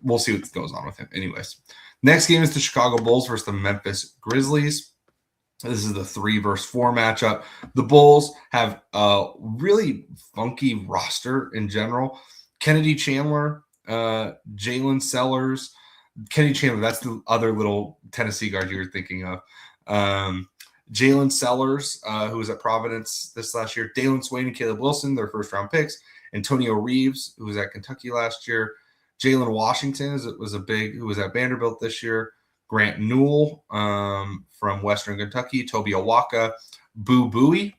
we'll see what goes on with him. Anyways, next game is the Chicago Bulls versus the Memphis Grizzlies. This is the 3-versus-4 matchup. The Bulls have a really funky roster in general. Kennedy Chandler, Jalen Sellers. Kennedy Chandler, that's the other little Tennessee guard you were thinking of. Jalen Sellers, who was at Providence this last year. Dalen Swain and Caleb Wilson, their first-round picks. Antonio Reeves, who was at Kentucky last year. Jalen Washington who was at Vanderbilt this year. Grant Newell from Western Kentucky. Toby Awaka. Boo Buie.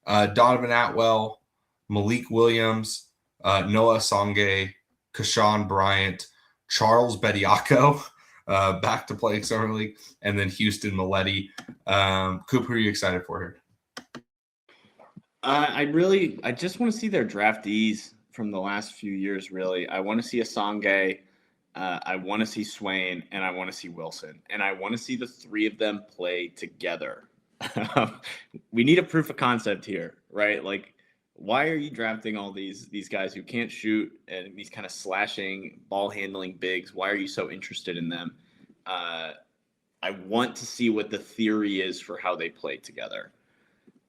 Donovan Atwell. Malik Williams. Noah Songe. Kashawn Bryant. Charles Bediako. Back to playing Summer League. And then Houston Maletti. Coop, who are you excited for here? I just want to see their draftees from the last few years, really. I want to see Asonge, I want to see Swain, and I want to see Wilson. And I want to see the three of them play together. We need a proof of concept here, right? Like, why are you drafting all these guys who can't shoot and these kind of slashing, ball-handling bigs? Why are you so interested in them? I want to see what the theory is for how they play together.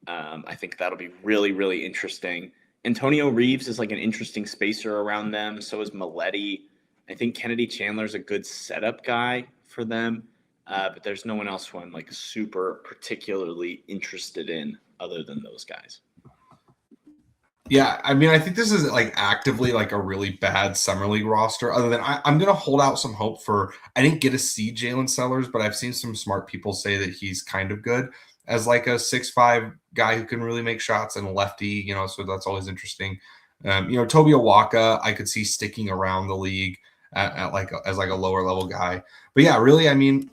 I think that'll be really, really interesting. Antonio Reeves is like an interesting spacer around them. So is Maletti. I think Kennedy Chandler's a good setup guy for them. But there's no one else who I'm like super particularly interested in other than those guys. Yeah, I mean, I think this is like actively like a really bad summer league roster. Other than I'm going to hold out some hope for. I didn't get to see Jalen Sellers, but I've seen some smart people say that he's kind of good as like a 6'5" guy who can really make shots and a lefty. So that's always interesting. Toby Awaka, I could see sticking around the league at like as like a lower level guy. But yeah, really, I mean.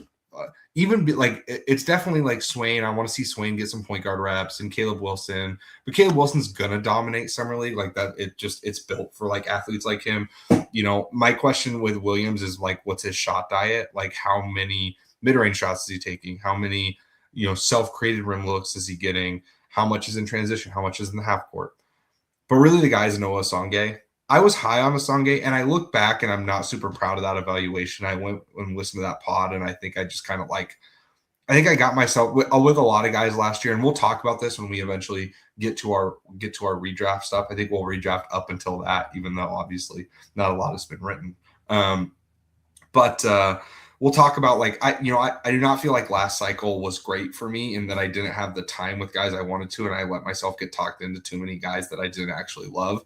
It's definitely like Swain. I want to see Swain get some point guard reps and Caleb Wilson, but Caleb Wilson's gonna dominate summer league like that. It's built for like athletes like him. My question with Williams is like, what's his shot diet? Like, how many mid-range shots is he taking? How many self-created rim looks is he getting? How much is in transition? How much is in the half court? But really, the guys Noah Songe. I was high on Asonge, and I look back, and I'm not super proud of that evaluation. I went and listened to that pod, and I think I just kind of I think I got myself with a lot of guys last year, and we'll talk about this when we eventually get to our redraft stuff. I think we'll redraft up until that, even though obviously not a lot has been written. But we'll talk about I do not feel like last cycle was great for me in that I didn't have the time with guys I wanted to, and I let myself get talked into too many guys that I didn't actually love.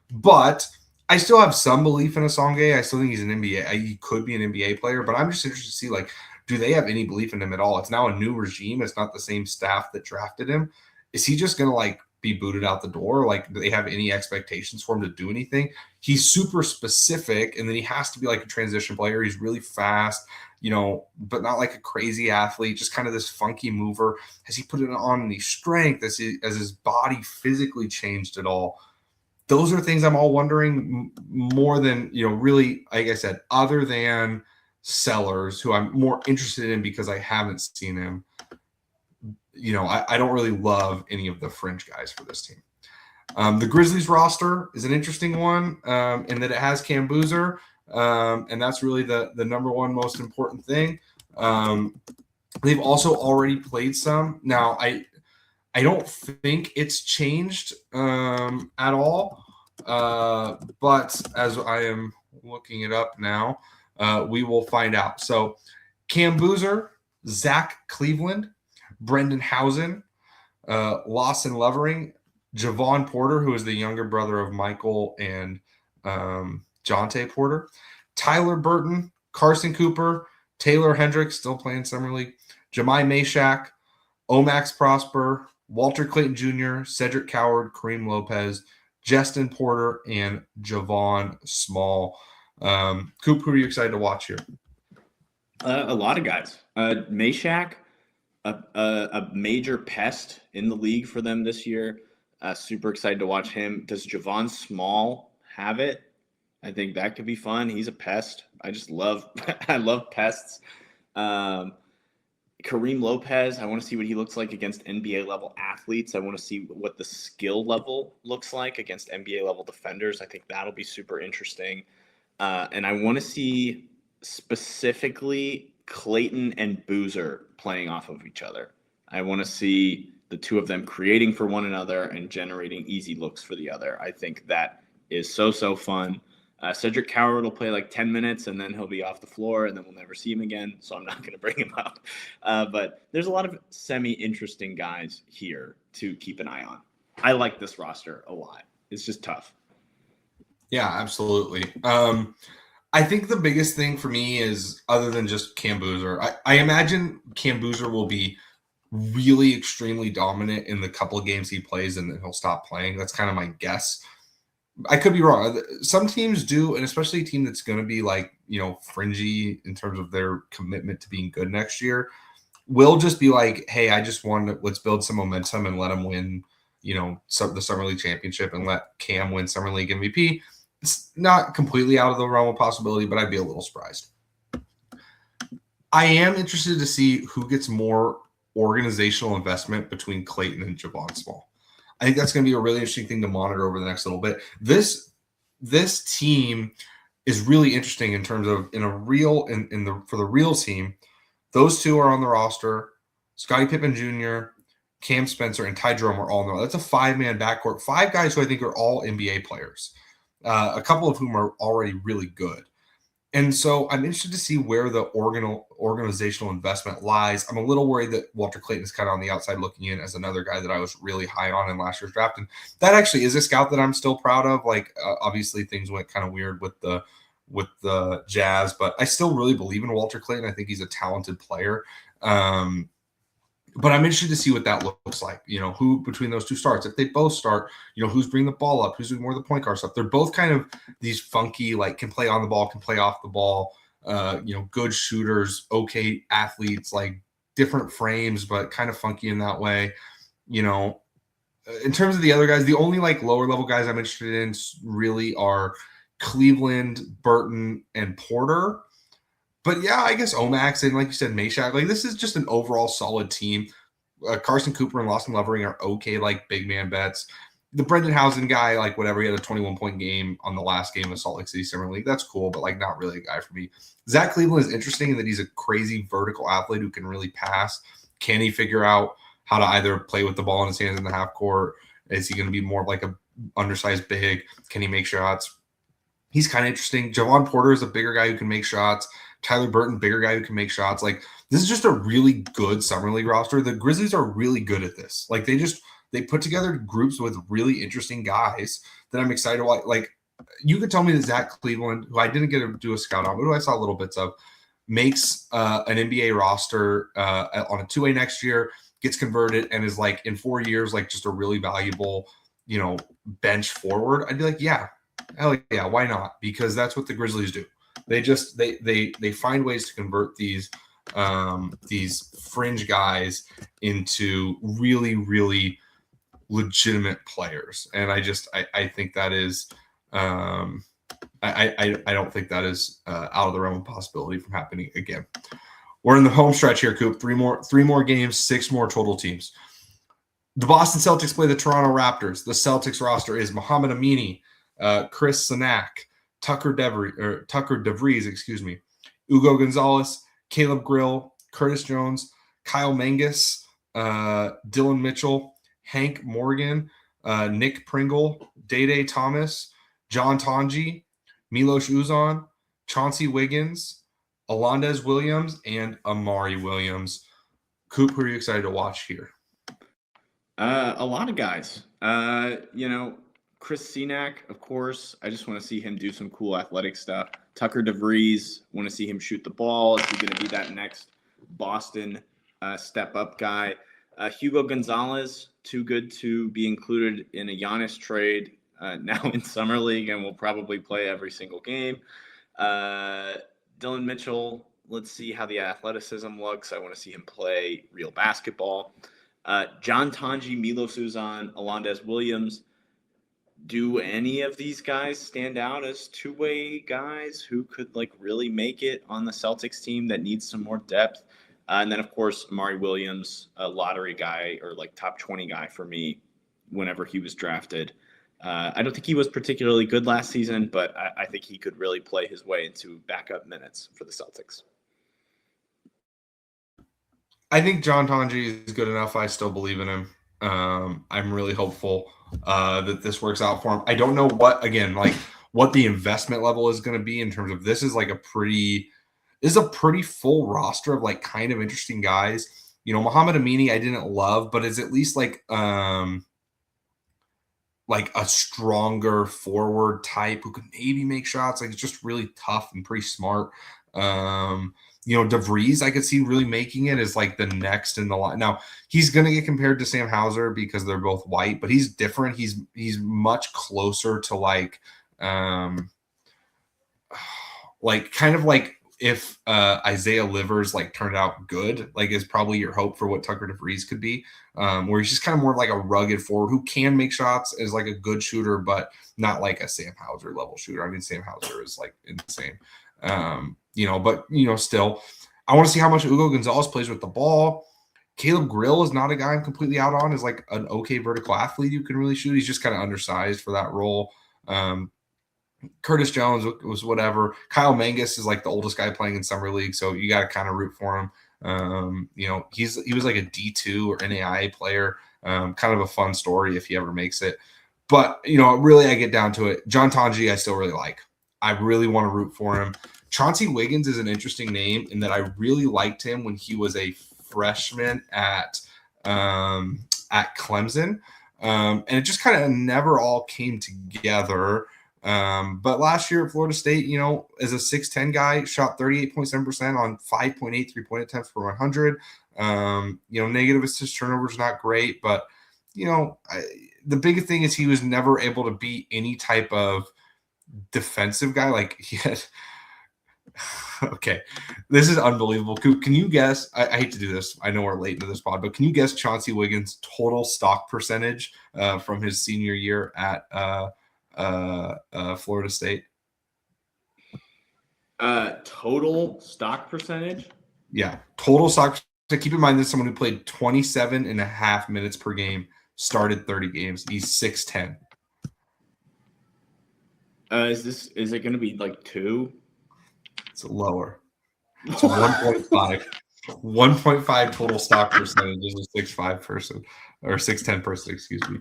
But I still have some belief in Asonge. I still think he's an NBA. He could be an NBA player, but I'm just interested to see, do they have any belief in him at all? It's now a new regime. It's not the same staff that drafted him. Is he just going to, be booted out the door? Do they have any expectations for him to do anything? He's super specific, and then he has to be like a transition player. He's really fast, but not like a crazy athlete, just kind of this funky mover. Has he put it on any strength? Has his body physically changed at all? Those are things I'm all wondering more than, really, like I said, other than Sellers, who I'm more interested in because I haven't seen him. I don't really love any of the fringe guys for this team. The Grizzlies roster is an interesting one in that it has Cam Boozer, and that's really the number one most important thing. They've also already played some. Now, I don't think it's changed at all, but as I am looking it up now, we will find out. So Cam Boozer, Zach Cleveland, Brendan Housen, Lawson Lovering, Javon Porter, who is the younger brother of Michael and Jonte Porter, Tyler Burton, Carson Cooper, Taylor Hendricks, still playing Summer League, Jemai Mashak, Omax Prosper, Walter Clayton Jr., Cedric Coward, Kareem Lopez, Justin Porter, and Javon Small. Coop, who are you excited to watch here? A lot of guys. Mashak, a major pest in the league for them this year. Super excited to watch him. Does Javon Small have it? I think that could be fun. He's a pest. I love pests. Kareem Lopez, I want to see what he looks like against NBA level athletes. I want to see what the skill level looks like against NBA level defenders. I think that'll be super interesting. And I want to see specifically Clayton and Boozer playing off of each other. I want to see the two of them creating for one another and generating easy looks for the other. I think that is so fun. Cedric Coward will play like 10 minutes and then he'll be off the floor and then we'll never see him again. So I'm not going to bring him up. But there's a lot of semi-interesting guys here to keep an eye on. I like this roster a lot. It's just tough. Yeah, absolutely. I think the biggest thing for me is, other than just Cam Boozer, I imagine Cam Boozer will be really extremely dominant in the couple of games he plays and then he'll stop playing. That's kind of my guess. I could be wrong. Some teams do, and especially a team that's going to be like, fringy in terms of their commitment to being good next year, will just be like, hey, I just won. Let's build some momentum and let them win, the Summer League championship and let Cam win Summer League MVP. It's not completely out of the realm of possibility, but I'd be a little surprised. I am interested to see who gets more organizational investment between Clayton and Javon Small. I think that's going to be a really interesting thing to monitor over the next little bit. This team is really interesting in terms of for the real team. Those two are on the roster. Scottie Pippen Jr., Cam Spencer, and Ty Jerome are all in there. That's a 5-man backcourt. 5 guys who I think are all NBA players, a couple of whom are already really good. And so I'm interested to see where the organizational investment lies. I'm a little worried that Walter Clayton is kind of on the outside looking in as another guy that I was really high on in last year's draft. And that actually is a scout that I'm still proud of. Like, obviously things went kind of weird with the Jazz, but I still really believe in Walter Clayton. I think he's a talented player. But I'm interested to see what that looks like. Who between those two starts. If they both start, who's bringing the ball up, who's doing more of the point guard stuff. They're both kind of these funky, like, can play on the ball, can play off the ball, good shooters, okay athletes, like different frames, but kind of funky in that way. In terms of the other guys, the only like lower level guys I'm interested in really are Cleveland, Burton, and Porter. But yeah, I guess Omax and, like you said, Meshack, like, this is just an overall solid team. Carson Cooper and Lawson Lovering are okay, like, big man bets. The Brendan Housen guy, like, whatever, he had a 21-point game on the last game of Salt Lake City Summer League. That's cool, but, like, not really a guy for me. Zach Cleveland is interesting in that he's a crazy vertical athlete who can really pass. Can he figure out how to either play with the ball in his hands in the half court? Is he going to be more like a undersized big? Can he make shots? He's kind of interesting. Javon Porter is a bigger guy who can make shots. Tyler Burton, bigger guy who can make shots. Like, this is just a really good Summer League roster. The Grizzlies are really good at this. Like, they put together groups with really interesting guys that I'm excited to watch. Like, you could tell me that Zach Cleveland, who I didn't get to do a scout on, but who I saw little bits of, makes an NBA roster on a two-way next year, gets converted, and is, like, in 4 years, like, just a really valuable, bench forward. I'd be like, yeah, hell yeah, why not? Because that's what the Grizzlies do. They just they find ways to convert these fringe guys into really, really legitimate players, and I think that is I don't think that is out of the realm of possibility from happening again. We're in the home stretch here, Coop. Three more games, 6 more total teams. The Boston Celtics play the Toronto Raptors. The Celtics roster is Mohamed Amini, Chris Sanak, Tucker DeVries, Ugo Gonzalez, Caleb Grill, Curtis Jones, Kyle Mangus, Dylan Mitchell, Hank Morgan, Nick Pringle, Day Thomas, John Tonji, Milos Uzan, Chauncey Wiggins, Alondez Williams, and Amari Williams. Coop, who are you excited to watch here? A lot of guys. Chris Senack, of course. I just want to see him do some cool athletic stuff. Tucker DeVries, want to see him shoot the ball. Is he going to be that next Boston step-up guy? Hugo Gonzalez, too good to be included in a Giannis trade now in Summer League and will probably play every single game. Dylan Mitchell, let's see how the athleticism looks. I want to see him play real basketball. John Tonji, Milos Uzan, Alondez Williams. Do any of these guys stand out as two-way guys who could, like, really make it on the Celtics team that needs some more depth? And then, of course, Amari Williams, a lottery guy or like top 20 guy for me whenever he was drafted. I don't think he was particularly good last season, but I think he could really play his way into backup minutes for the Celtics. I think John Tonji is good enough. I still believe in him. I'm really hopeful that this works out for him. I don't know what the investment level is going to be in terms of this is like a pretty full roster of like kind of interesting guys. You know, Muhammad Amini I didn't love, but is at least like a stronger forward type who can maybe make shots. Like it's just really tough and pretty smart. DeVries, I could see really making it as like the next in the line. Now he's going to get compared to Sam Hauser because they're both white, but he's different. He's much closer to like kind of like if Isaiah Livers like turned out good, like is probably your hope for what Tucker DeVries could be, where he's just kind of more like a rugged forward who can make shots, is like a good shooter, but not like a Sam Hauser level shooter. I mean, Sam Hauser is like insane. Still, I want to see how much Hugo Gonzalez plays with the ball. Caleb Grill is not a guy I'm completely out on. Is like an okay vertical athlete who can really shoot. He's just kind of undersized for that role. Curtis Jones was whatever. Kyle Mangus is like the oldest guy playing in summer league, so you got to kind of root for him. He was like a D2 or NAIA player. Kind of a fun story if he ever makes it. But really, I get down to it. John Tonji, I still really like. I really want to root for him. Chauncey Wiggins is an interesting name in that I really liked him when he was a freshman at Clemson, and it just kind of never all came together. But last year at Florida State, as a 6'10 guy, shot 38.7% on 5.8 3-point attempts per 100. Negative assist turnovers not great, but the biggest thing is he was never able to be any type of defensive guy. Like he had. Okay, this is unbelievable. Can you guess? I hate to do this. I know we're late into this pod, but can you guess Chauncey Wiggins' total stock percentage from his senior year at Florida State? Total stock percentage? Yeah, total stock. So keep in mind this is someone who played 27 and a half minutes per game, started 30 games. He's 6'10". Is it going to be like 2? It's lower. It's 1.5. 1.5 total stock percentage is a 6'5" person or 6'10" person, excuse me.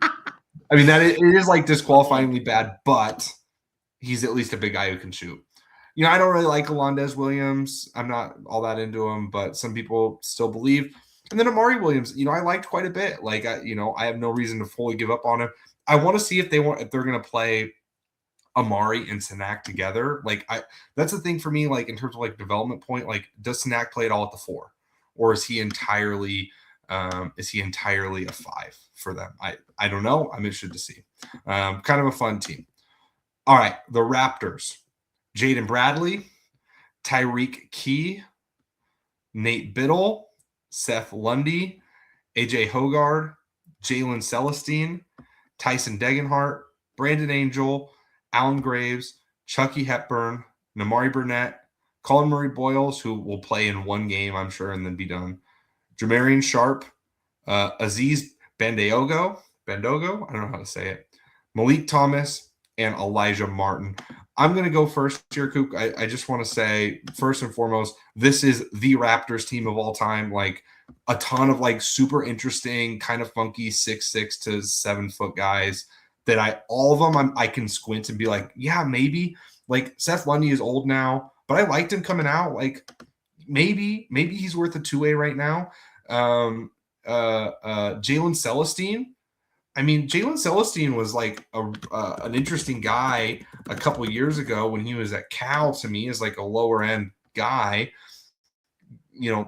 I mean, it is like disqualifyingly bad, but he's at least a big guy who can shoot. I don't really like Alondes Williams. I'm not all that into him, but some people still believe. And then Amari Williams, I liked quite a bit. Like, I have no reason to fully give up on him. I want to see if they're going to play Amari and Sanak together. Like, that's the thing for me, like in terms of like development point, like does Sanak play it all at the 4, or is he entirely a 5 for them? I don't know. I'm interested to see. Kind of a fun team. All right, the Raptors. Jaden Bradley, Tyreek Key, Nate Biddle, Seth Lundy, AJ Hoggard, Jalen Celestine, Tyson Degenhart, Brandon Angel, Alan Graves, Chucky Hepburn, Namari Burnett, Colin Murray Boyles, who will play in one game, I'm sure, and then be done. Jamarian Sharp, Aziz Bandogo, I don't know how to say it, Malik Thomas, and Elijah Martin. I'm going to go first here, Kook. I just want to say, first and foremost, this is the Raptors team of all time. Like, a ton of, like, super interesting, kind of funky 6'6" to 7 foot guys that all of them I can squint and be like, yeah, maybe. Like, Seth Lundy is old now, but I liked him coming out. Like, maybe he's worth a 2-way right now. Jalen Celestine. I mean, Jalen Celestine was like an interesting guy a couple years ago when he was at Cal, to me, as like a lower end guy.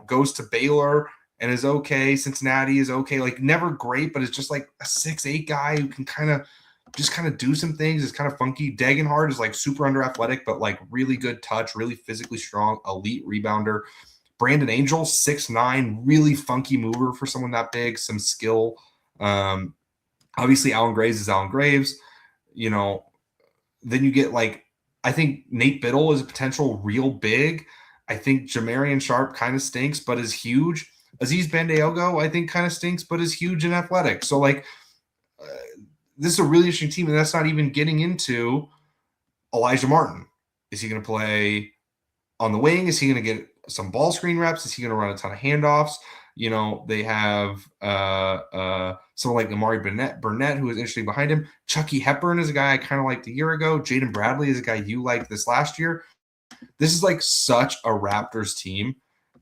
Goes to Baylor and is okay. Cincinnati is okay. Like, never great, but it's just like a 6'8" guy who can kind of do some things. It's kind of funky. Degenhart is like super under athletic, but like really good touch, really physically strong, elite rebounder. Brandon Angel, 6'9", really funky mover for someone that big, some skill. Obviously, Alan Graves is Alan Graves. Then you get like, I think Nate Biddle is a potential real big. I think Jamarian Sharp kind of stinks, but is huge. Aziz Bandaogo, I think, kind of stinks, but is huge and athletic. So, like, this is a really interesting team, and that's not even getting into Elijah Martin. Is he going to play on the wing? Is he going to get some ball screen reps? Is he going to run a ton of handoffs? You know, they have someone like Amari Burnett, who is interesting behind him. Chucky Hepburn is a guy I kind of liked a year ago. Jaden Bradley is a guy you liked this last year. This is like such a Raptors team,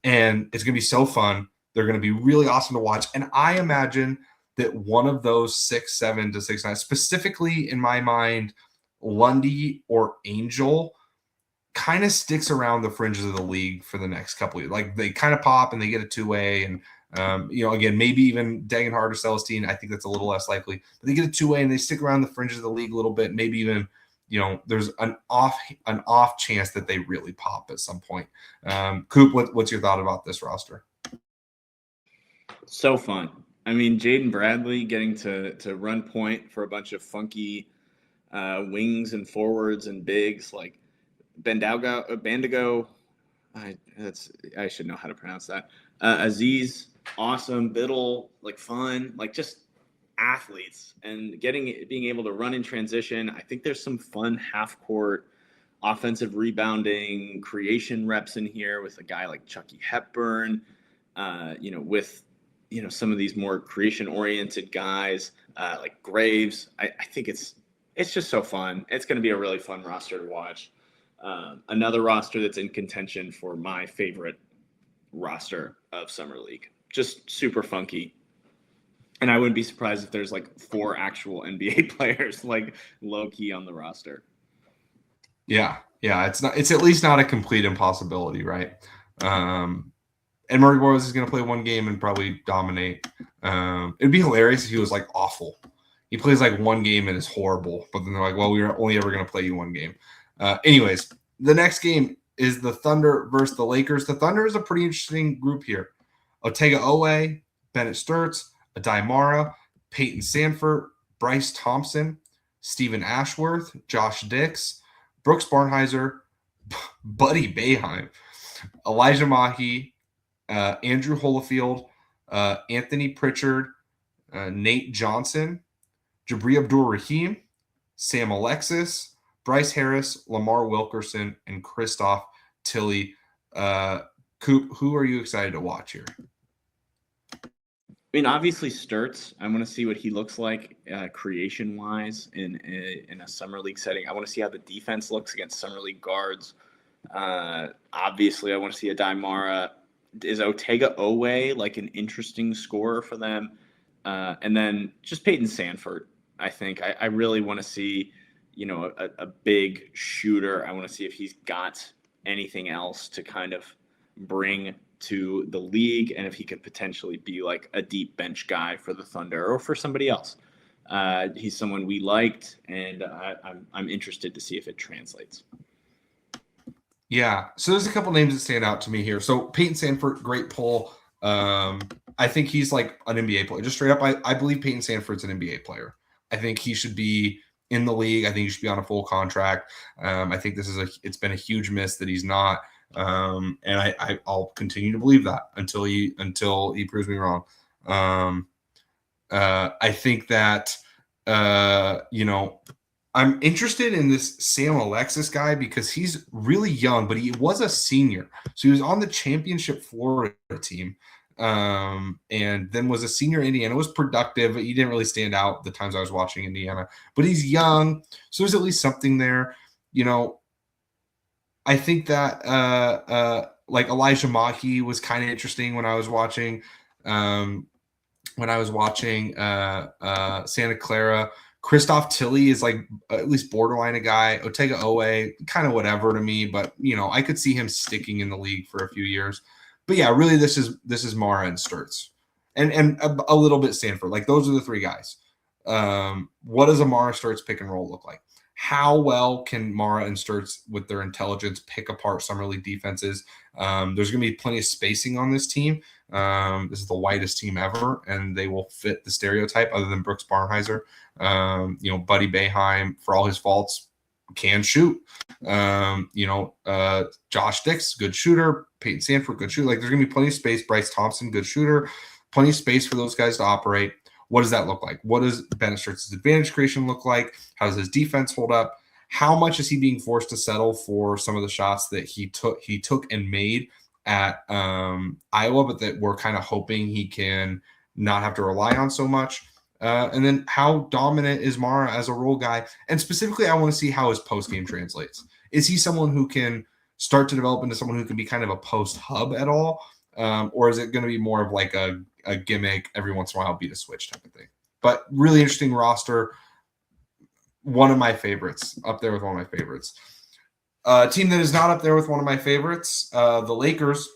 and it's going to be so fun. They're going to be really awesome to watch. And I imagine that one of those 6'7" to 6'9", specifically in my mind, Lundy or Angel, kind of sticks around the fringes of the league for the next couple of years. Like, they kind of pop and they get a two-way, and again, maybe even Dagenhart or Celestine. I think that's a little less likely, but they get a two-way and they stick around the fringes of the league a little bit. Maybe even, there's an off chance that they really pop at some point. Coop, what's your thought about this roster? So fun. I mean, Jaden Bradley getting to run point for a bunch of funky wings and forwards and bigs like Bandago. I should know how to pronounce that. Aziz, awesome. Biddle, like fun, like just athletes, and being able to run in transition. I think there's some fun half court offensive rebounding creation reps in here with a guy like Chucky Hepburn, with some of these more creation oriented guys like Graves. I think it's just so fun. It's going to be a really fun roster to watch. Another roster that's in contention for my favorite roster of Summer League. Just super funky. And I wouldn't be surprised if there's like 4 actual NBA players like low key on the roster. Yeah. It's at least not a complete impossibility, right? And Murray Boyles is going to play one game and probably dominate. It'd be hilarious if he was like awful. He plays like one game and is horrible, but then they're like, well, we're only ever going to play you one game. Anyways, the next game is the Thunder versus the Lakers. The Thunder is a pretty interesting group here. Otega Owe, Bennett Sturtz, Adai Mara, Peyton Sanford, Bryce Thompson, Stephen Ashworth, Josh Dix, Brooks Barnhizer, Buddy Boeheim, Elijah Mahi, Andrew Holofield, Anthony Pritchard, Nate Johnson, Jabri Abdur-Rahim, Sam Alexis, Bryce Harris, Lamar Wilkerson, and Christoph Tilley. Coop, who are you excited to watch here? I mean, obviously Sturtz. I want to see what he looks like creation-wise in a Summer League setting. I want to see how the defense looks against Summer League guards. Obviously, I want to see Adai Mara. Is Otega Owe like an interesting scorer for them? And then just Peyton Sanford. I think I really want to see, a big shooter. I want to see if he's got anything else to kind of bring to the league, and if he could potentially be like a deep bench guy for the Thunder or for somebody else. He's someone we liked, and I'm interested to see if it translates. Yeah, so there's a couple names that stand out to me here. So Peyton Sanford, great pull. I think he's like an NBA player. Just straight up, I believe Peyton Sanford's an NBA player. I think he should be in the league. I think he should be on a full contract. I think it's been a huge miss that he's not. And I'll continue to believe that until he proves me wrong. I think that I'm interested in this Sam Alexis guy because he's really young, but he was a senior, so he was on the championship Florida team. And then was a senior in Indiana, was productive, but he didn't really stand out the times I was watching Indiana. But he's young, so there's at least something there. I think that like Elijah Mahi was kind of interesting when I was watching Santa Clara. Christoph Tilley is like at least borderline a guy. Otega Owe, kind of whatever to me, but I could see him sticking in the league for a few years. But yeah, really, this is Mara and Sturtz, and a little bit Sanford. Like, those are the 3 guys. What does a Mara Sturtz pick and roll look like? How well can Mara and Sturtz, with their intelligence, pick apart Summer League defenses? There's going to be plenty of spacing on this team. This is the whitest team ever, and they will fit the stereotype other than Brooks Barnhizer. Buddy Boeheim, for all his faults, can shoot. Josh Dix, good shooter. Peyton Sanford, good shooter. Like, there's going to be plenty of space. Bryce Thompson, good shooter. Plenty of space for those guys to operate. What does that look like? What does Bennett Stritz's advantage creation look like? How does his defense hold up? How much is he being forced to settle for some of the shots that he took and made at Iowa, but that we're kind of hoping he can not have to rely on so much? And then how dominant is Mara as a role guy? And specifically, I want to see how his post game translates. Is he someone who can start to develop into someone who can be kind of a post hub at all? Or is it going to be more of like a gimmick every once in a while, beat a switch type of thing? But really interesting roster. One of my favorites, up there with one of my favorites. Team that is not up there with one of my favorites, the Lakers.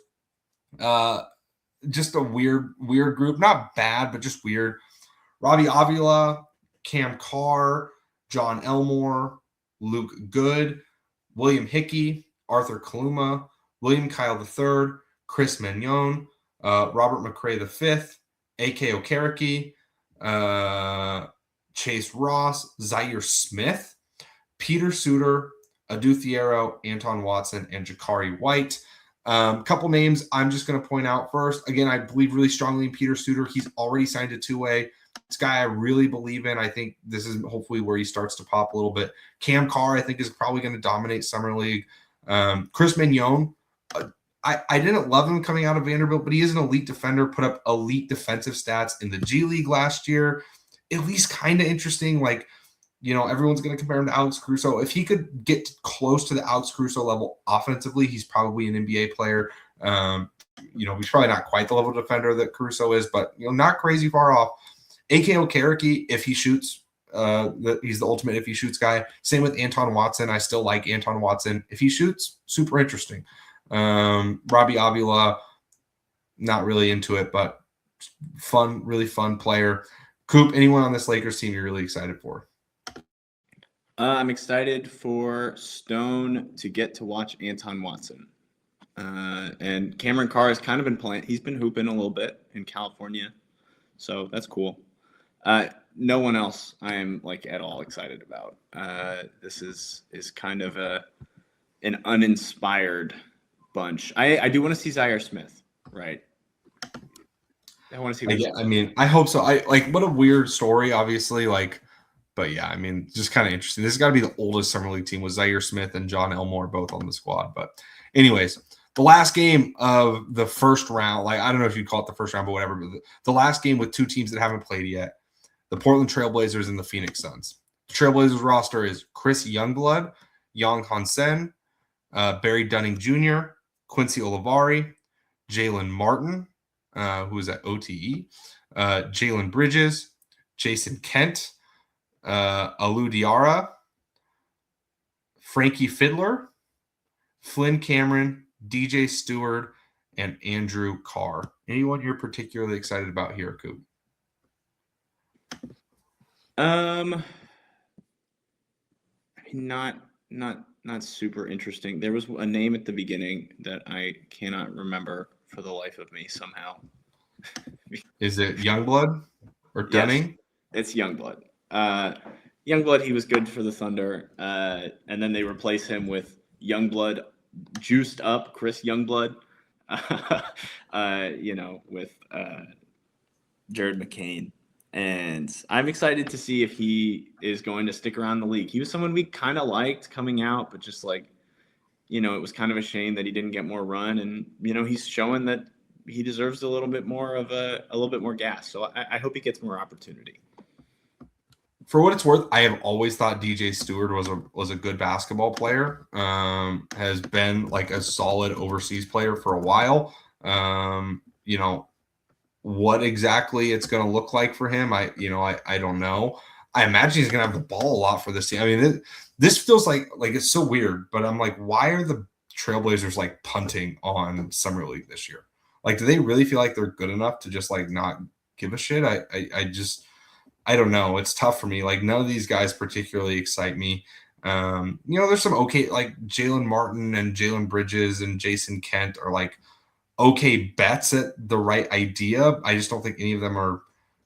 Just a weird group. Not bad, but just weird. Robbie Avila, Cam Carr, John Elmore, Luke Good, William Hickey, Arthur Kaluma, William Kyle III, Chris Mignon, Robert McRae V, A.K. Okereke, Chase Ross, Zaire Smith, Peter Suter, Adu Thiero, Anton Watson, and Jakari White. Couple names I'm just going to point out first. Again, I believe really strongly in Peter Suter. He's already signed a two-way. This guy I really believe in. I think this is hopefully where he starts to pop a little bit. Cam Carr, I think, is probably going to dominate Summer League. Chris Mignon, I didn't love him coming out of Vanderbilt, but he is an elite defender, put up elite defensive stats in the G League last year. At least kind of interesting. Like, everyone's going to compare him to Alex Caruso. If he could get close to the Alex Caruso level offensively, he's probably an NBA player. He's probably not quite the level of defender that Caruso is, but, not crazy far off. A.K. Okereke, if he shoots, he's the ultimate if he shoots guy. Same with Anton Watson. I still like Anton Watson. If he shoots, super interesting. Robbie Avila, not really into it, but fun, really fun player. Coop, anyone on this Lakers team you're really excited for? I'm excited for Stone to get to watch Anton Watson. And Cameron Carr has kind of been playing. He's been hooping a little bit in California. So that's cool. No one else I am at all excited about. This is kind of an uninspired bunch. I do want to see Zaire Smith, right? I want to see. I hope so. What a weird story, obviously. But yeah, just kind of interesting. This has got to be the oldest Summer League team with Zaire Smith and John Elmore both on the squad. But anyways, the last game of the first round, I don't know if you'd call it the first round, but whatever. But the last game with two teams that haven't played yet, the Portland Trailblazers and the Phoenix Suns. The Trailblazers roster is Chris Youngblood, Yang Hansen, Barry Dunning Jr., Quincy Olivari, Jalen Martin, who is at OTE, Jalen Bridges, Jason Kent, Alou Diarra, Frankie Fiddler, Flynn Cameron, DJ Stewart, and Andrew Carr. Anyone you're particularly excited about here, Coop? Not super interesting. There was a name at the beginning that I cannot remember for the life of me somehow. Is it Youngblood or Dunning? Yes, it's Youngblood. Youngblood, he was good for the Thunder, and then they replace him with Youngblood, juiced up Chris Youngblood, with Jared McCain. And I'm excited to see if he is going to stick around the league. He was someone we kind of liked coming out, but just it was kind of a shame that he didn't get more run. And, he's showing that he deserves a little bit more gas. So I hope he gets more opportunity. For what it's worth, I have always thought DJ Stewart was a good basketball player. Has been a solid overseas player for a while. What exactly it's going to look like for him, I don't know. I imagine he's going to have the ball a lot for this team. This feels like it's so weird, but I'm why are the Trailblazers punting on Summer League this year? Do they really feel like they're good enough to just not give a shit? I don't know. It's tough for me. None of these guys particularly excite me. There's some okay, Jalen Martin and Jalen Bridges and Jason Kent are okay bets at the right idea. I just don't think any of them are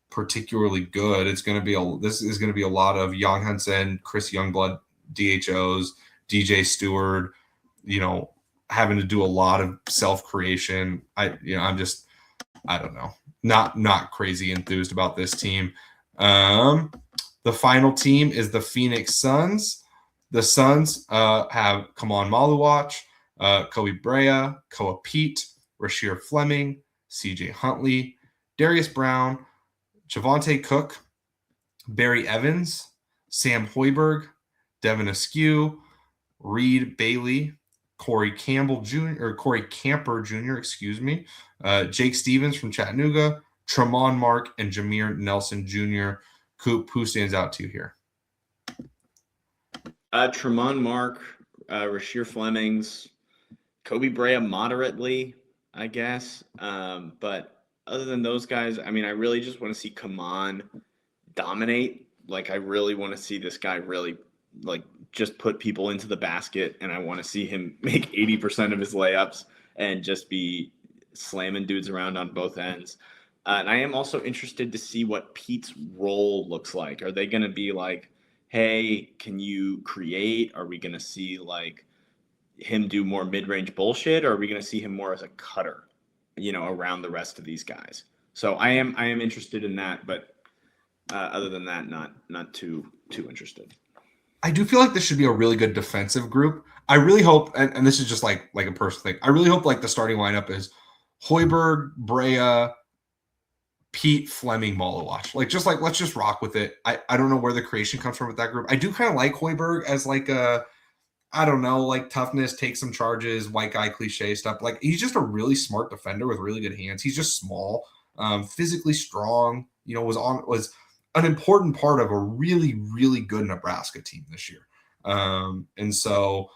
particularly good. This is going to be a lot of Young Hansen, Chris Youngblood, DHOs, DJ Stewart, having to do a lot of self-creation. I don't know. Not crazy enthused about this team. The final team is the Phoenix Suns. The Suns have Kaman Maluach, Kobe Brea, Koa Pete, Rasheer Fleming, CJ Huntley, Darius Brown, Javonte Cook, Barry Evans, Sam Hoiberg, Devin Askew, Reed Bailey, Corey Camper Jr., Jake Stevens from Chattanooga, Tremont Mark, and Jameer Nelson Jr. Coop, who stands out to you here? Tremont Mark, Rasheer Flemings, Kobe Brea moderately, I guess. But other than those guys, I mean, I really just want to see Kaman dominate. Like, I really want to see this guy really, like, just put people into the basket, and I want to see him make 80% of his layups and just be slamming dudes around on both ends. And I am also interested to see what Pete's role looks like. Are they going to be like, hey, can you create? Are we going to see like him do more mid-range bullshit, or are we going to see him more as a cutter, around the rest of these guys? So I am interested in that, but other than that, not too interested. I do feel like this should be a really good defensive group. I really hope, and this is just like a personal thing, I really hope like the starting lineup is Hoiberg, Brea, Pete, Fleming, Maluach. Let's just rock with it. I don't know where the creation comes from with that group. I do kind of like Hoiberg as like a, I don't know, like toughness, take some charges, white guy cliche stuff. Like, he's just a really smart defender with really good hands. He's just small, physically strong, was an important part of a really, really good Nebraska team this year. And so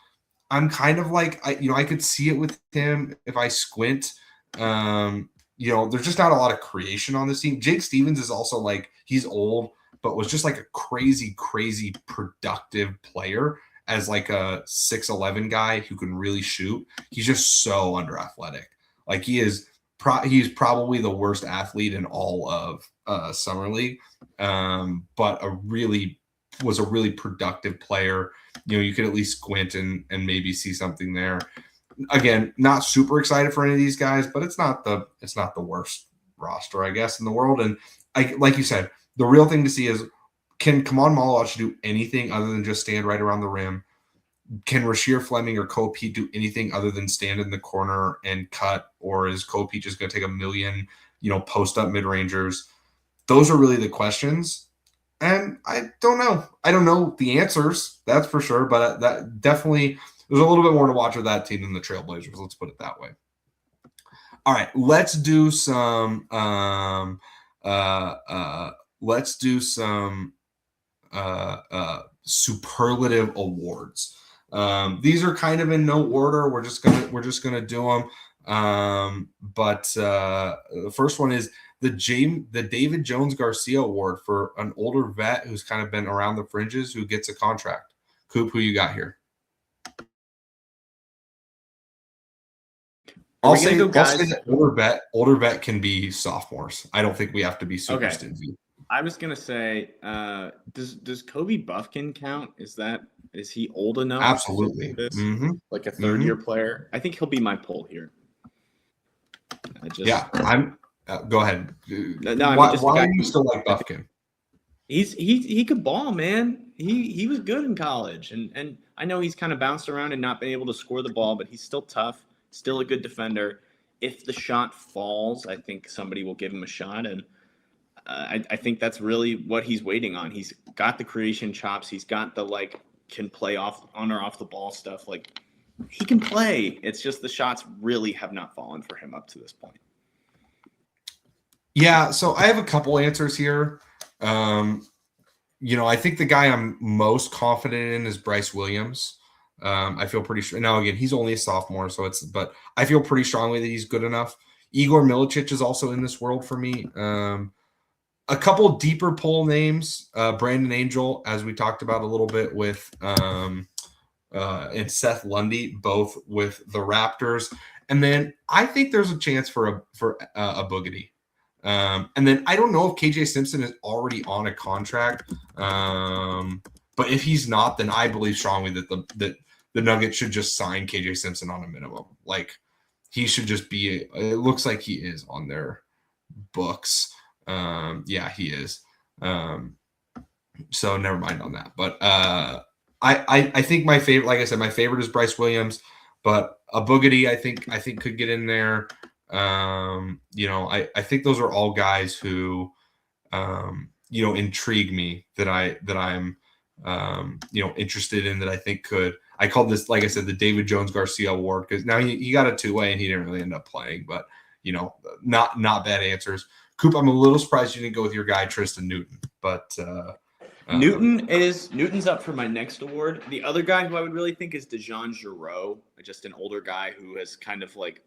I'm kind of like, I could see it with him if I squint. There's just not a lot of creation on this team. Jake Stevens is also like, he's old, but was just like a crazy, crazy productive player as like a 6'11" guy who can really shoot. He's just so under athletic. Like, he's probably the worst athlete in all of summer league, but was a really productive player. You could at least squint and maybe see something there. Again, not super excited for any of these guys, but it's not the worst roster, I guess, in the world. And like you said, the real thing to see is, can Kaman Maluach do anything other than just stand right around the rim? Can Rasheer Fleming or Kobe Pete do anything other than stand in the corner and cut? Or is Kobe Pete just going to take a million, post up mid-rangers? Those are really the questions. And I don't know. I don't know the answers, that's for sure. But that definitely, there's a little bit more to watch with that team than the Trailblazers. Let's put it that way. All right, let's do some superlative awards. These are kind of in no order. We're just gonna do them. But the first one is the David Jones Garcia Award for an older vet who's kind of been around the fringes who gets a contract. Coop, who you got here? I'll say that older vet can be sophomores. I don't think we have to be super stingy. I was gonna say, does Kobe Buffkin count? Is he old enough? Absolutely. Like a third-year player. I think he'll be my poll here. Go ahead. No, why do you still like Buffkin? He could ball, man. He was good in college, and I know he's kind of bounced around and not been able to score the ball, but he's still tough, still a good defender. If the shot falls, I think somebody will give him a shot, and I think that's really what he's waiting on. He's got the creation chops. He's got the can play on or off the ball stuff. Like, he can play. It's just the shots really have not fallen for him up to this point. Yeah, so I have a couple answers here. I think the guy I'm most confident in is Bryce Williams. I feel pretty sure. Now, again, he's only a sophomore, but I feel pretty strongly that he's good enough. Igor Milicic is also in this world for me. A couple deeper poll names, Brandon Angel, as we talked about a little bit with, and Seth Lundy, both with the Raptors. And then I think there's a chance for a Boogity. And then I don't know if KJ Simpson is already on a contract. But if he's not, then I believe strongly that the Nuggets should just sign KJ Simpson on a minimum. Like he should just be. It looks like he is on their books. Yeah, he is. So never mind on that. But I think my favorite, like I said, my favorite is Bryce Williams, but a Boogity I think could get in there. I think those are all guys who intrigue me that I'm interested in, that I think could. I called this, like I said, the David Jones Garcia Award, because now he got a two-way and he didn't really end up playing, but not bad answers. Coop, I'm a little surprised you didn't go with your guy Tristan Newton, but Newton's up for my next award. The other guy who I would really think is DeJon Jarreau, just an older guy who has kind of like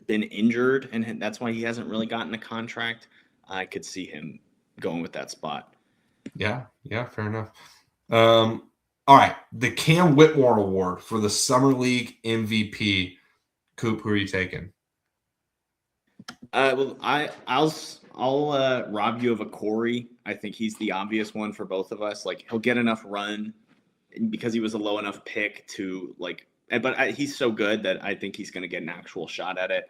been injured, and that's why he hasn't really gotten a contract. I could see him going with that spot. Yeah, fair enough. All right, the Cam Whitmore Award for the Summer League MVP. Coop, who are you taking? Well, I'll rob you of a Corey. I think he's the obvious one for both of us. Like he'll get enough run because he was a low enough pick to but he's so good that I think he's going to get an actual shot at it.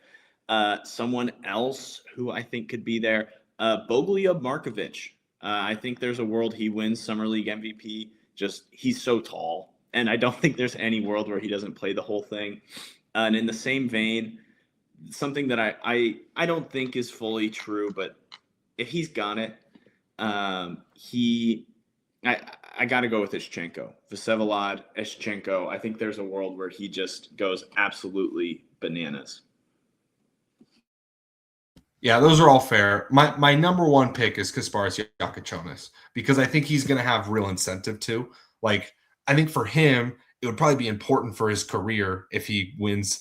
Someone else who I think could be there, Bogoljub Markovic. I think there's a world he wins Summer League MVP. Just he's so tall, and I don't think there's any world where he doesn't play the whole thing. And in the same vein, something that I don't think is fully true, but if he's got it, I got to go with Ischenko, Vsevolod Ischenko. I think there's a world where he just goes absolutely bananas. Yeah, those are all fair. My number one pick is Kasparas Yakachonis, because I think he's going to have real incentive to. Like, I think for him, it would probably be important for his career if he wins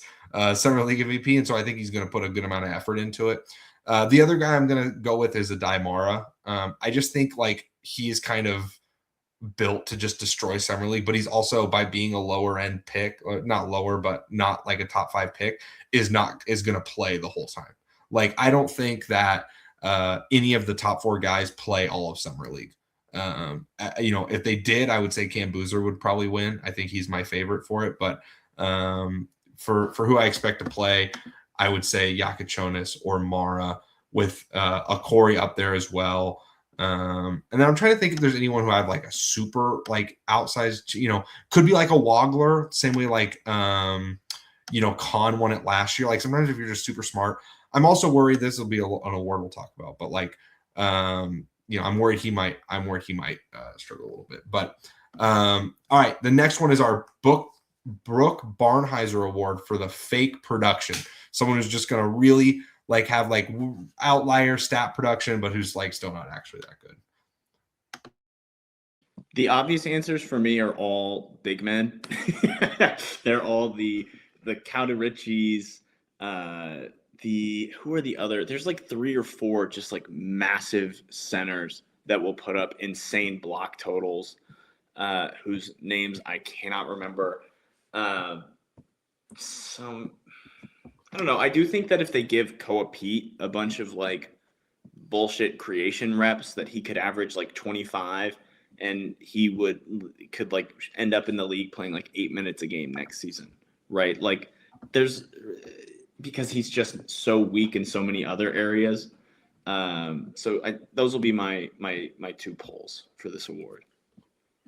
Summer League MVP, and so I think he's going to put a good amount of effort into it. The other guy I'm going to go with is Adai Mara. I just think like he is kind of built to just destroy Summer League, but he's also, by being a lower end pick, not lower, but not like a top 5 pick, is going to play the whole time. Like, I don't think that any of the top 4 guys play all of Summer League. If they did, I would say Cam Boozer would probably win. I think he's my favorite for it. But for who I expect to play, I would say Yakachonis or Mara, with a Corey up there as well. And then I'm trying to think if there's anyone who I have like a super like outsized, could be like a Wagler, same way like Khan won it last year. Like sometimes if you're just super smart. I'm also worried this will be an award we'll talk about, but like, I'm worried he might struggle a little bit. But all right, the next one is our Brooke Barnhiser Award for the fake production. Someone who's just going to really like have like outlier stat production, but who's like still not actually that good. The obvious answers for me are all big men. They're all the Cowderichis, who are the other? There's like 3 or 4 just like massive centers that will put up insane block totals, whose names I cannot remember. I don't know. I do think that if they give Koa Pete a bunch of like bullshit creation reps, that he could average like 25, and he could like end up in the league playing like 8 minutes a game next season, right? Like because he's just so weak in so many other areas. Those will be my 2 polls for this award.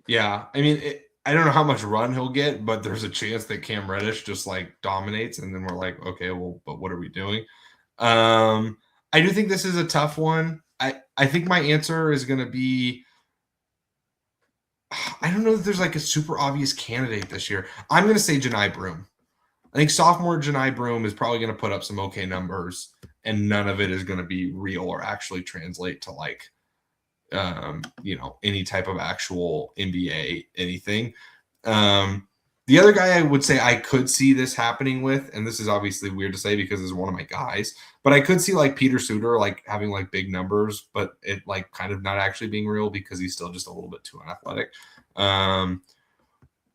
Yeah, I mean, I don't know how much run he'll get, but there's a chance that Cam Reddish just like dominates, and then we're like, okay, well, but what are we doing? I do think this is a tough one. I think my answer is going to be, I don't know if there's like a super obvious candidate this year. I'm going to say Janai Broom. I think sophomore Janai Broom is probably going to put up some okay numbers, and none of it is going to be real or actually translate to like, any type of actual NBA anything. The other guy I would say I could see this happening with, and this is obviously weird to say because it's one of my guys, but I could see like Peter Suter like having like big numbers, but it like kind of not actually being real because he's still just a little bit too unathletic.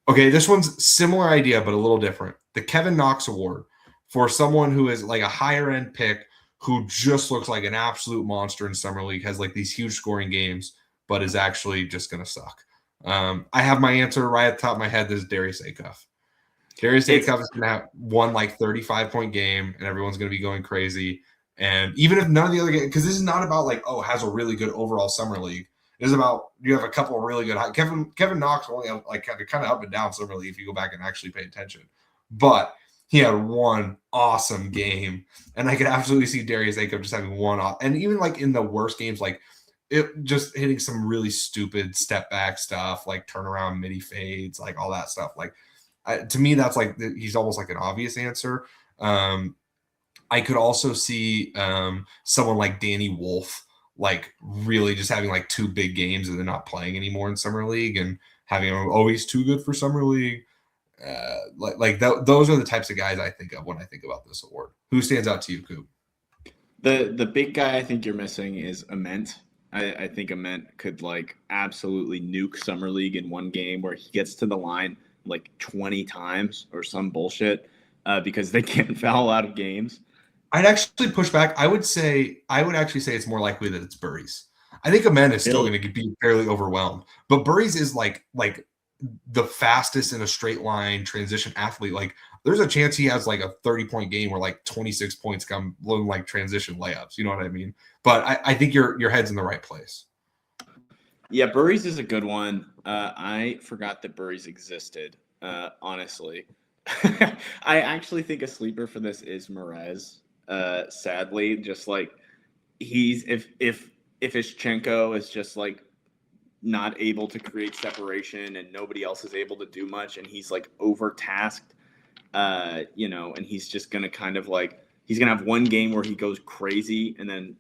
Okay, this one's similar idea, but a little different. The Kevin Knox Award for someone who is like a higher end pick who just looks like an absolute monster in Summer League, has like these huge scoring games, but is actually just going to suck. I have my answer right at the top of my head. This is Darius Acuff. Darius It's Acuff is going to have one like 35-point game, and everyone's going to be going crazy. And even if none of the other games, because this is not about like, oh, has a really good overall summer league. It is about you have a couple of really good. Kevin Knox only have, like kind of up and down summer league if you go back and actually pay attention. But he had one awesome game, and I could absolutely see Darius Acuff just having one off. And even like in the worst games, like it just hitting some really stupid step back stuff, like turnaround midi fades, like all that stuff. Like to me, that's like he's almost like an obvious answer. I could also see someone like Danny Wolf, like really just having like two big games and they're not playing anymore in summer league and having he's too good for summer league. Those are the types of guys I think of when I think about this award. Who stands out to you, Coop? the big guy I think you're missing is Ament. I think Ament could like absolutely nuke summer league in one game where he gets to the line like 20 times or some bullshit because they can't foul out of games. I'd actually push back. I would actually say it's more likely that it's Burries. I think Ament is still going to be fairly overwhelmed, but Burries is like the fastest in a straight line transition athlete. Like there's a chance he has like a 30-point game where like 26 points come like transition layups. You know what I mean? But I think your head's in the right place. Yeah, Burries is a good one. I forgot that Burries existed, honestly. I actually think a sleeper for this is Merez. Sadly, just like he's if Ischenko is just like not able to create separation and nobody else is able to do much and he's like overtasked, and he's just gonna kind of like he's gonna have one game where he goes crazy and then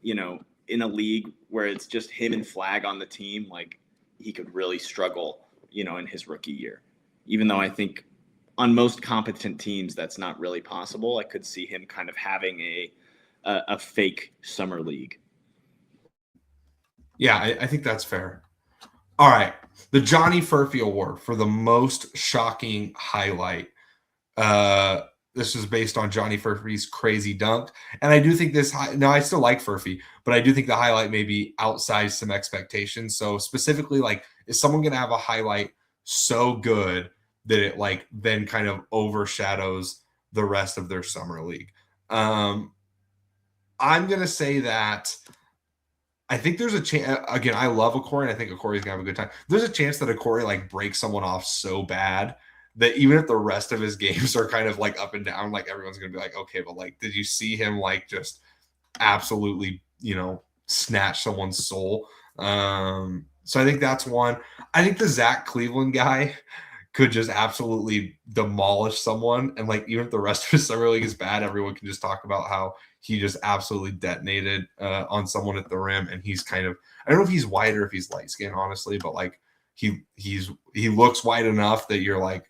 in a league where it's just him and Flag on the team, like he could really struggle, in his rookie year. Even though I think on most competent teams that's not really possible, I could see him kind of having a fake summer league. Yeah, I think that's fair. All right, the Johnny Furphy Award for the most shocking highlight. This is based on Johnny Furphy's crazy dunk. And I do think I still like Furphy, but I do think the highlight may be outside some expectations. So specifically, like, is someone going to have a highlight so good that it like then kind of overshadows the rest of their summer league? I'm going to say that I think there's a chance. Again, I love Okori, and I think Okori's going to have a good time. There's a chance that Okori like breaks someone off so bad that even if the rest of his games are kind of like up and down, like everyone's going to be like, okay, but like, did you see him like just absolutely, snatch someone's soul? So I think that's one. I think the Zach Cleveland guy could just absolutely demolish someone. And like, even if the rest of his summer league is bad, everyone can just talk about how he just absolutely detonated on someone at the rim. And he's kind of, I don't know if he's white or if he's light skinned, honestly, but like, he looks white enough that you're like,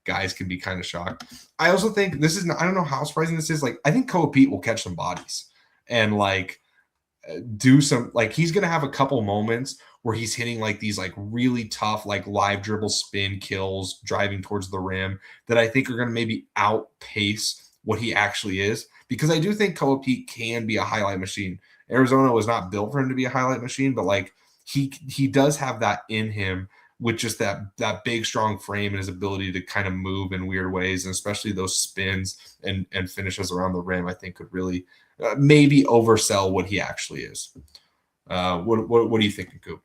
guys can be kind of shocked. I also think this is, I don't know how surprising this is. Like, I think Koa Pete will catch some bodies and like do some, like, he's going to have a couple moments where he's hitting like these like really tough, like live dribble spin kills, driving towards the rim that I think are going to maybe outpace what he actually is. Because I do think Koa Pete can be a highlight machine. Arizona was not built for him to be a highlight machine, but like, he does have that in him with just that big strong frame and his ability to kind of move in weird ways, and especially those spins and finishes around the rim. I think could really maybe oversell what he actually is. What are you thinking, Coop?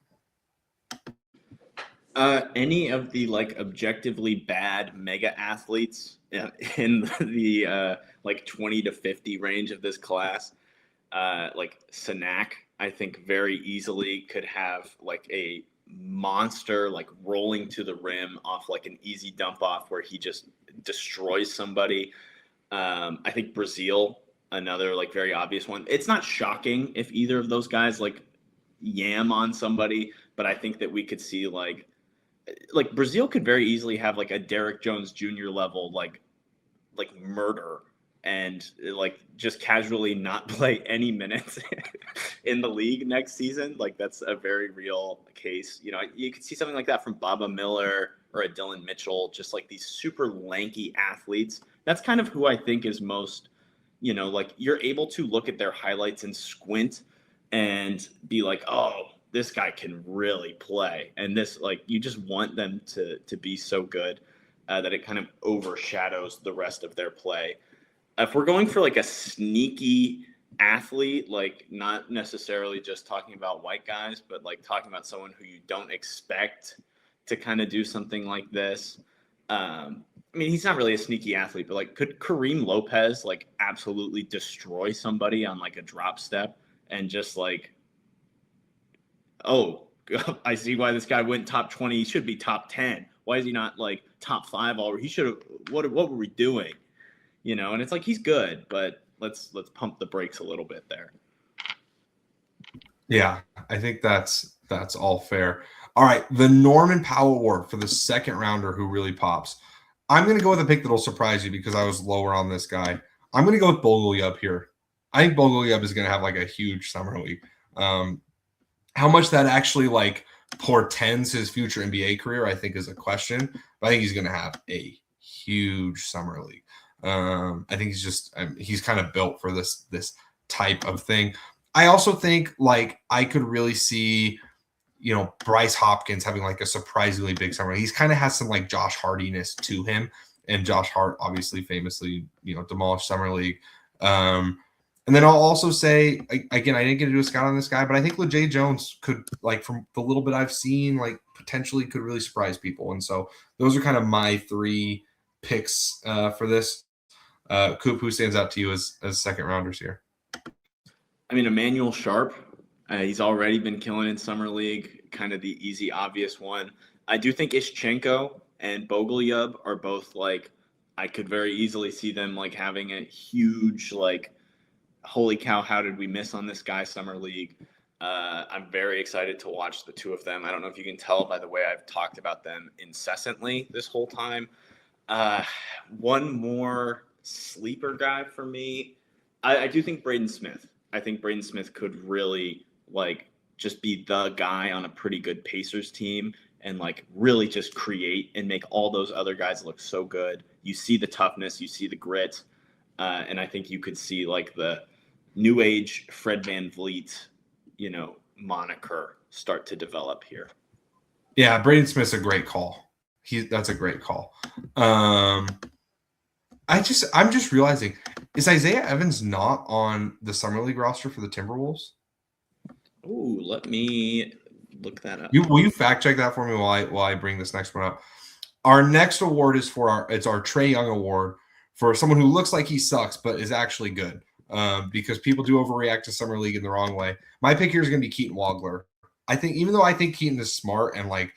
Any of the like objectively bad mega athletes in the like 20 to 50 range of this class, like Sanak, I think very easily could have like a monster like rolling to the rim off like an easy dump off where he just destroys somebody. I think Brazil, another like very obvious one. It's not shocking if either of those guys like yam on somebody, but I think that we could see like Brazil could very easily have like a Derek Jones Jr. level like murder and like just casually not play any minutes in the league next season. Like that's a very real case. You could see something like that from Baba Miller or a Dylan Mitchell, just like these super lanky athletes. That's kind of who I think is most, like you're able to look at their highlights and squint and be like, oh, this guy can really play, and this like you just want them to be so good that it kind of overshadows the rest of their play. If we're going for like a sneaky athlete, like not necessarily just talking about white guys, but like talking about someone who you don't expect to kind of do something like this. I mean, he's not really a sneaky athlete, but like, could Kareem Lopez like absolutely destroy somebody on like a drop step and just like, oh, I see why this guy went top 20. He should be top 10. Why is he not like top 5 already? He should have. What were we doing? You know, and it's like he's good, but let's pump the brakes a little bit there. Yeah, I think that's all fair. All right, the Norman Powell Award for the second rounder who really pops. I'm going to go with a pick that'll surprise you because I was lower on this guy. I'm going to go with Bogolyub here. I think Bogolyub is going to have like a huge summer league. How much that actually like portends his future NBA career, I think, is a question. But I think he's going to have a huge summer league. I think he's kind of built for this type of thing. I also think like I could really see, you know, Bryce Hopkins having like a surprisingly big summer. He's kind of has some like Josh Hardiness to him, and Josh Hart obviously famously, you know, demolished summer league. And then I'll also say again, I didn't get to do a scout on this guy, but I think LeJay Jones could, like from the little bit I've seen, like potentially could really surprise people. And so those are kind of my 3 picks for this. Coop, who stands out to you as second rounders here? I mean, Emmanuel Sharp, he's already been killing in summer league, kind of the easy, obvious one. I do think Ishchenko and Bogolyub are both like, I could very easily see them like having a huge like, holy cow, how did we miss on this guy summer league? I'm very excited to watch the 2 of them. I don't know if you can tell by the way I've talked about them incessantly this whole time. One more sleeper guy for me. I do think Braden Smith. I think Braden Smith could really like just be the guy on a pretty good Pacers team and like really just create and make all those other guys look so good. You see the toughness, you see the grit, and I think you could see like the new age Fred VanVleet, you know, moniker start to develop here. Yeah, Braden Smith's a great call. That's a great call. I'm just realizing, is Isaiah Evans not on the summer league roster for the Timberwolves? Ooh, let me look that up. Will you fact check that for me while I bring this next one up? Our next award is our Trae Young Award for someone who looks like he sucks but is actually good. Because people do overreact to summer league in the wrong way. My pick here is going to be Keaton Wagler. I think, even though I think Keaton is smart and like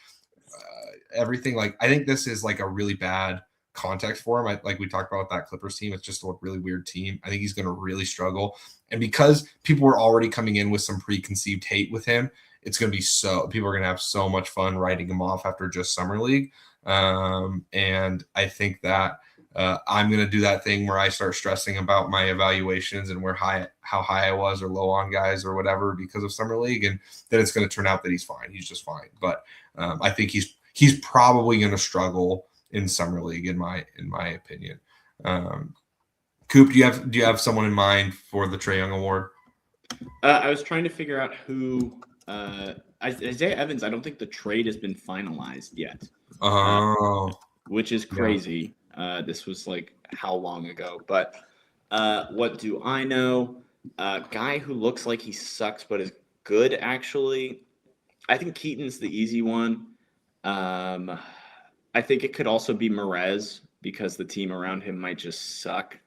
everything, like I think this is like a really bad context for him. Like we talked about with that Clippers team, it's just a really weird team. I think he's going to really struggle. And because people were already coming in with some preconceived hate with him, it's going to be people are going to have so much fun writing him off after just summer league. And I think that I'm going to do that thing where I start stressing about my evaluations and how high I was or low on guys or whatever because of summer league. And then it's going to turn out that he's fine. He's just fine. But I think he's probably going to struggle in summer league in my opinion. Coop, do you have someone in mind for the Trae Young Award? I was trying to figure out who Isaiah Evans. I don't think the trade has been finalized yet. Which is crazy. Yeah. This was like how long ago? But what do I know? Guy who looks like he sucks but is good actually. I think Keaton's the easy one. I think it could also be Merez because the team around him might just suck.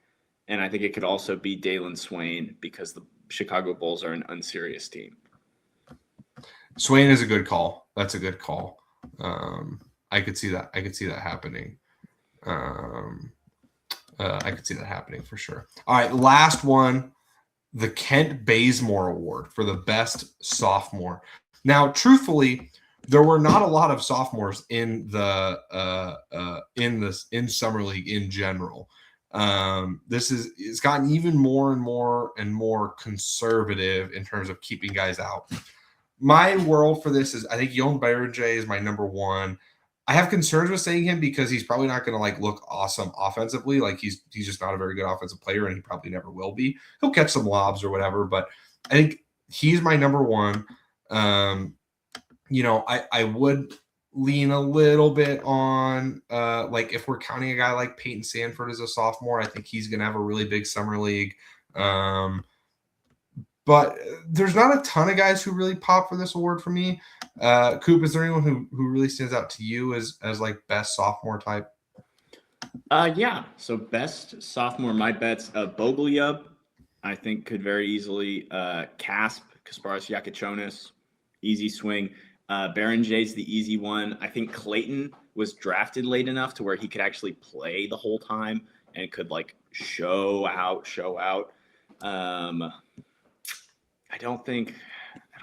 And I think it could also be Dalen Swain because the Chicago Bulls are an unserious team. Swain is a good call. That's a good call. I could see that. I could see that happening. I could see that happening for sure. All right, last one, the Kent Bazemore Award for the best sophomore. Now, truthfully, there were not a lot of sophomores in summer league in general. It's gotten even more and more conservative in terms of keeping guys out. My world for this is I think Yon Berger is my number one. I have concerns with saying him because he's probably not going to like look awesome offensively. Like he's just not a very good offensive player, and he probably never will be. He'll catch some lobs or whatever, but I think he's my number one. I would lean a little bit on like if we're counting a guy like Peyton Sanford as a sophomore, I think he's going to have a really big summer league. But there's not a ton of guys who really pop for this award for me. Coop, is there anyone who really stands out to you as like best sophomore type? Yeah. So best sophomore, my bets, Bogleyub, I think could very easily, Casp, Kasparas Yakichonis, easy swing. Baron J's the easy one. I think Clayton was drafted late enough to where he could actually play the whole time and could like show out. I don't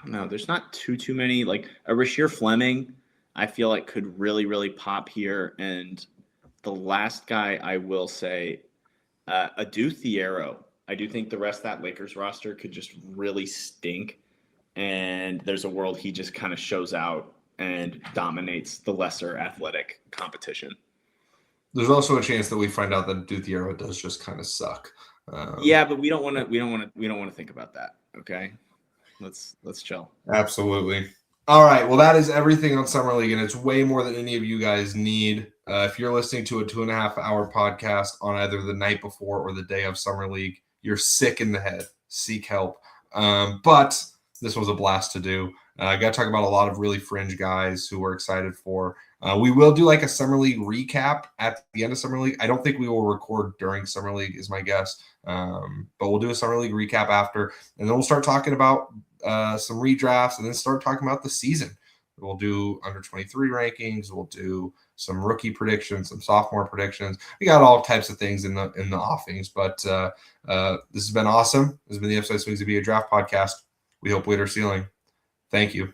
know. There's not too many. Like a Rasheer Fleming, I feel like could really pop here. And the last guy I will say, Adu Thiero. I do think the rest of that Lakers roster could just really stink. And there's a world he just kind of shows out and dominates the lesser athletic competition. There's also a chance that we find out that Adu Thiero does just kind of suck. Yeah, but we don't want to think about that. Okay, let's chill. Absolutely. All right. Well, that is everything on Summer League, and it's way more than any of you guys need. If you're listening to a 2.5-hour podcast on either the night before or the day of Summer League, you're sick in the head. Seek help. But this was a blast to do. I got to talk about a lot of really fringe guys who we're excited for. We will do like a Summer League recap at the end of Summer League. I don't think we will record during Summer League is my guess. But we'll do a Summer League recap after, and then we'll start talking about some redrafts and then start talking about the season. We'll do under 23 rankings. We'll do some rookie predictions, some sophomore predictions. We got all types of things in the offings, but this has been awesome. This has been the Upside Swings to Be a Draft podcast. We hope we hit our ceiling. Thank you.